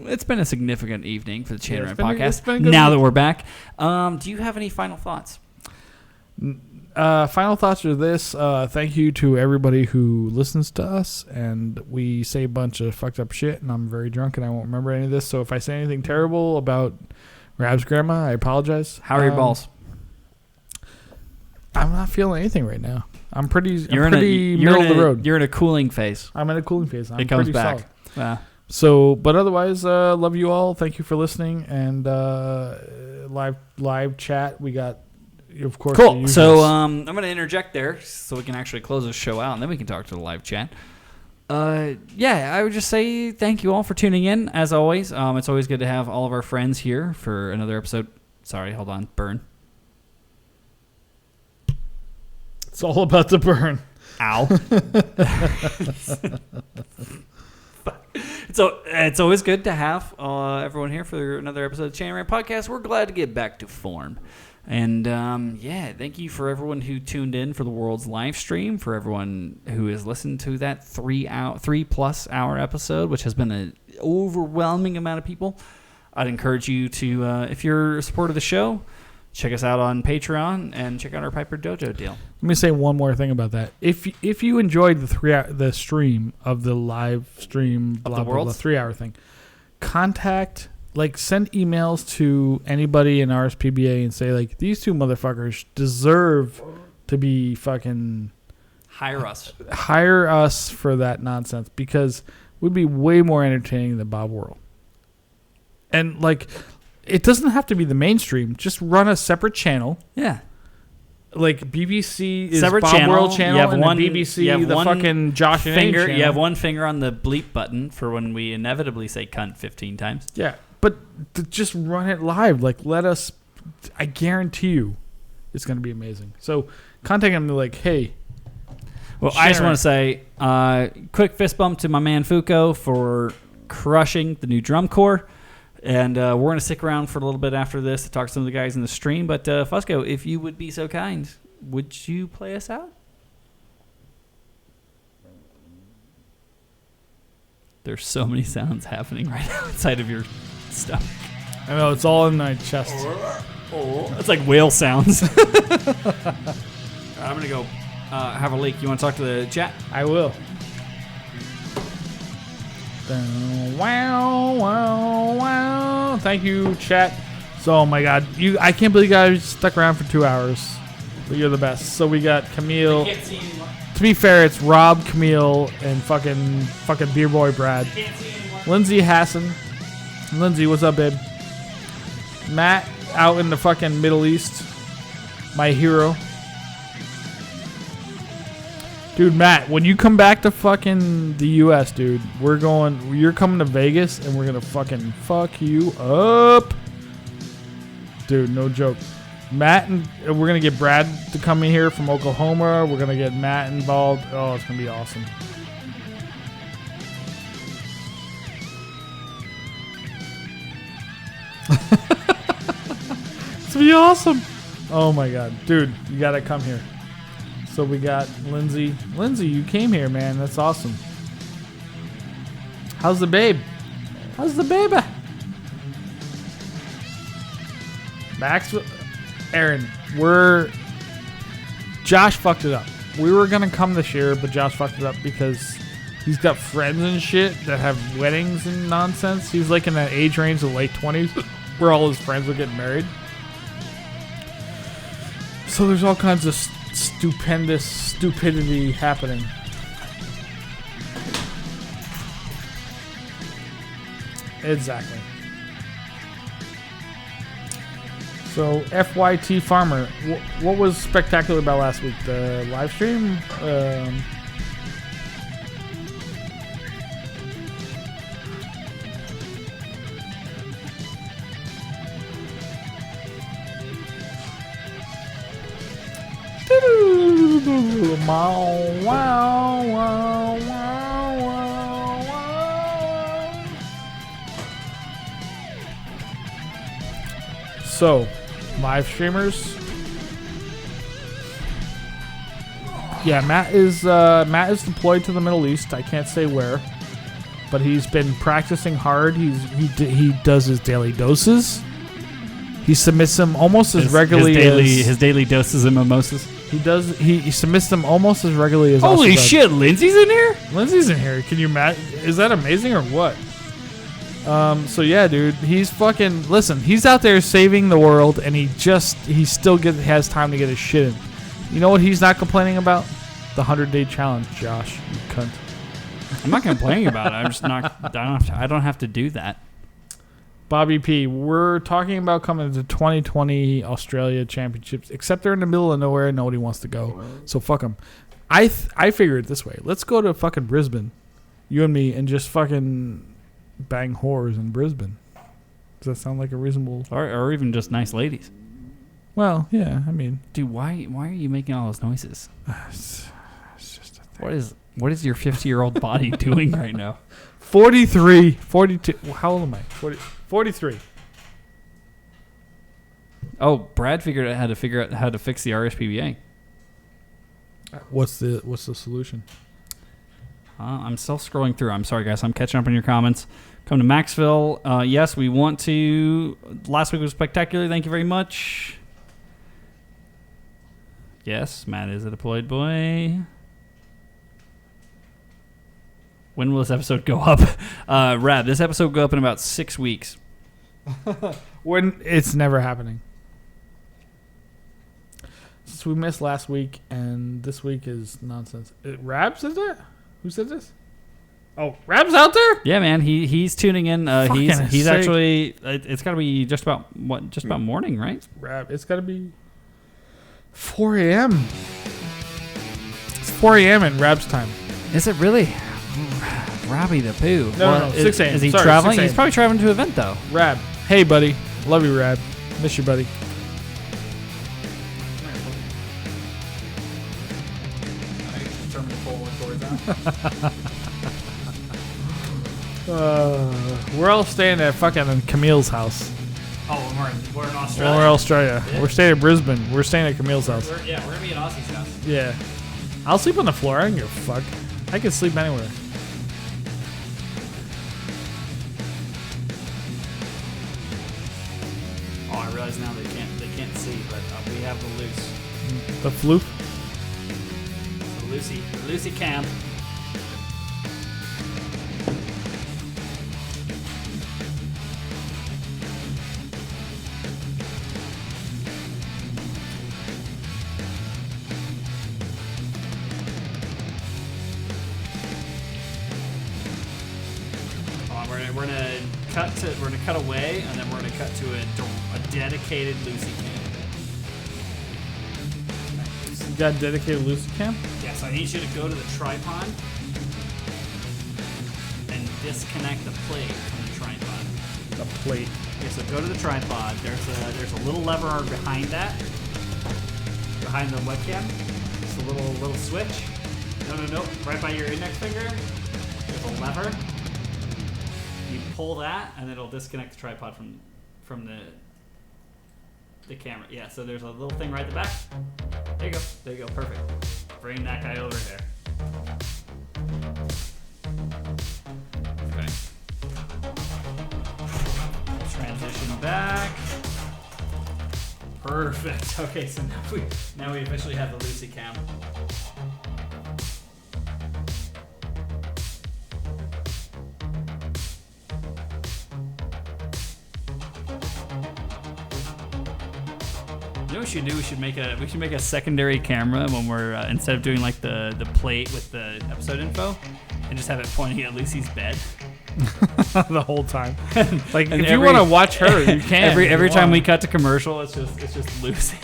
it's been a significant evening for the Chanter Rant podcast. Now that we're back, do you have any final thoughts? Final thoughts are this. Thank you to everybody who listens to us, and we say a bunch of fucked up shit, and I'm very drunk and I won't remember any of this, so if I say anything terrible about Rab's grandma, I apologize. How are your balls? I'm not feeling anything right now. I'm pretty middle of the road. You're in a cooling phase. I'm in a cooling phase. It comes back. Yeah. So, but otherwise, love you all. Thank you for listening, and live chat. We got, of course. Cool. So I'm going to interject there so we can actually close the show out, and then we can talk to the live chat. Yeah, I would just say thank you all for tuning in. As always, it's always good to have all of our friends here for another episode. Sorry, hold on, burn. It's all about the burn. Ow. It's always good to have everyone here for another episode of Chanter Rant Podcast. We're glad to get back to form. And, thank you for everyone who tuned in for the world's live stream, for everyone who has listened to that 3+ hour episode, which has been an overwhelming amount of people. I'd encourage you to, if you're a supporter of the show, check us out on Patreon and check out our Piper Dojo deal. Let me say one more thing about that. If you enjoyed the stream of the live stream, blah, blah, blah, 3-hour thing, send emails to anybody in RSPBA and say, like, these 2 motherfuckers deserve to be fucking... Hire us. Hire us for that nonsense, because we'd be way more entertaining than Bob Worrell. And, like... It doesn't have to be the mainstream. Just run a separate channel. Yeah. Like BBC is separate Bob channel. Worrell channel, you have and one, BBC you have the one fucking Josh and finger. channel. You have one finger on the bleep button for when we inevitably say cunt 15 times. Yeah, but just run it live. Like, let us. I guarantee you, it's going to be amazing. So contact them. Like, hey. Well, I just want to say, quick fist bump to my man Fuko for crushing the new drum corps. And we're going to stick around for a little bit after this to talk to some of the guys in the stream. But Fusco, if you would be so kind, would you play us out? There's so many sounds happening right now inside of your stomach. I know, it's all in my chest. That's like whale sounds. I'm going to go have a leak. You want to talk to the chat? I will. Wow, wow, wow. Thank you, chat. So, oh my God. I can't believe you guys stuck around for 2 hours. But you're the best. So we got Camille. To be fair, it's Rob, Camille, and fucking Beer Boy Brad. Lindsay Hassan. Lindsay, what's up, babe? Matt out in the fucking Middle East. My hero. Dude, Matt, when you come back to fucking the U.S., dude, you're coming to Vegas, and we're going to fucking fuck you up. Dude, no joke. Matt, and we're going to get Brad to come in here from Oklahoma. We're going to get Matt involved. Oh, it's going to be awesome. It's going to be awesome. Oh, my God. Dude, you got to come here. So we got Lindsay. Lindsay, you came here, man. That's awesome. How's the babe? How's the baby? Max, Aaron, Josh fucked it up. We were going to come this year, but Josh fucked it up because he's got friends and shit that have weddings and nonsense. He's like in that age range of late 20s where all his friends are getting married. So there's all kinds of stupendous stupidity happening. Exactly. So FYT Farmer, what was spectacular about last week? The live stream? So, live streamers. Yeah, Matt is deployed to the Middle East. I can't say where, but he's been practicing hard. He does his daily doses. He submits them almost as regularly as his daily doses and mimosas. He submits them almost as regularly as. Holy shit! Lindsay's in here. Lindsay's in here. Can you imagine? Is that amazing or what? So yeah, dude, he's fucking. Listen, he's out there saving the world, and he still has time to get his shit in. You know what he's not complaining about? The 100-day challenge, Josh. You cunt. I'm not complaining about it. I'm just not. I don't have to do that. Bobby P, we're talking about coming to 2020 Australia Championships, except they're in the middle of nowhere and nobody wants to go. So fuck them. I figured it this way. Let's go to fucking Brisbane, you and me, and just fucking bang whores in Brisbane. Does that sound like a reasonable... Or even just nice ladies. Well, yeah, I mean... Dude, why are you making all those noises? It's just a thing. What is your 50-year-old body doing right now? 43, 42... How old am I? 43. Oh, Brad figured out how to fix the RSPBA. What's the solution? I'm still scrolling through. I'm sorry, guys. I'm catching up on your comments. Come to Maxville. Yes, we want to. Last week was spectacular. Thank you very much. Yes, Matt is a deployed boy. When will this episode go up? Rab, this episode will go up in about 6 weeks. When it's never happening. Since we missed last week and this week is nonsense. Rab said that? Who said this? Oh, Rab's out there? Yeah, man. He's tuning in. He's sake. Actually. It's got to be just about morning, right? Rab, it's got to be 4 a.m. It's 4 a.m. in Rab's time. Is it really? Robbie the Pooh. No, 6 a.m. Is he Sorry, traveling? 6 a.m. He's probably traveling to an event, though. Rab. Hey, buddy. Love you, Rab. Miss you, buddy. We're all staying at fucking Camille's house. Oh, we're in Australia. Well, we're Australia. Yeah. We're staying at Brisbane. We're staying at Camille's house. We're gonna be at Aussie's house. Yeah. I'll sleep on the floor. I don't give a fuck. I can sleep anywhere. Oh, I realize now they can't see, but we have the loose. The floof? The Lucy cam. We're gonna cut away, and then we're gonna cut to a dedicated Lucy cam. You got a dedicated Lucy cam? Yeah, so I need you to go to the tripod and disconnect the plate from the tripod. The plate. Yeah, so go to the tripod. There's a little lever behind that, behind the webcam. It's a little switch. No, right by your index finger. There's a lever. You pull that, and it'll disconnect the tripod from the camera. Yeah, so there's a little thing right at the back. There you go, perfect. Bring that guy over here. Okay. Transition back. Perfect. Okay, so now we officially have the Lucy cam. You know what we should do? We should make a secondary camera when we're instead of doing like the plate with the episode info, and just have it pointing at Lucy's bed the whole time. Like and if you want to watch her, you can. Every time we cut to commercial, it's just Lucy.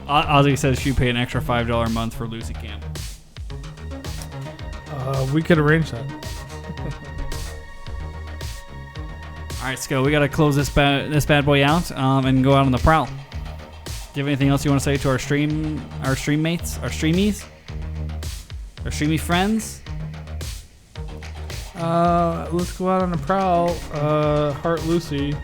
Ozzy says she'd pay an extra $5 a month for Lucy Cam. We could arrange that. All right, Sco, we got to close this bad boy out and go out on the prowl. Do you have anything else you want to say to our stream mates, our streamies, our streamy friends? Let's go out on the prowl. Heart Lucy.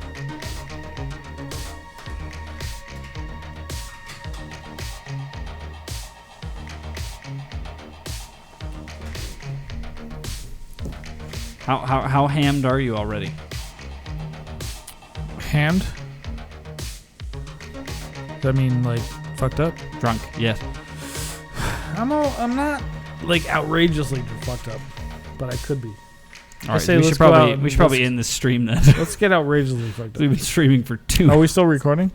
How hammed are you already? Hammed? Does that mean like fucked up? Drunk? Yes. I'm not like outrageously fucked up, but I could be. All right, we should probably end this stream then. Let's get outrageously fucked up. We've been streaming for 2 Are we still recording?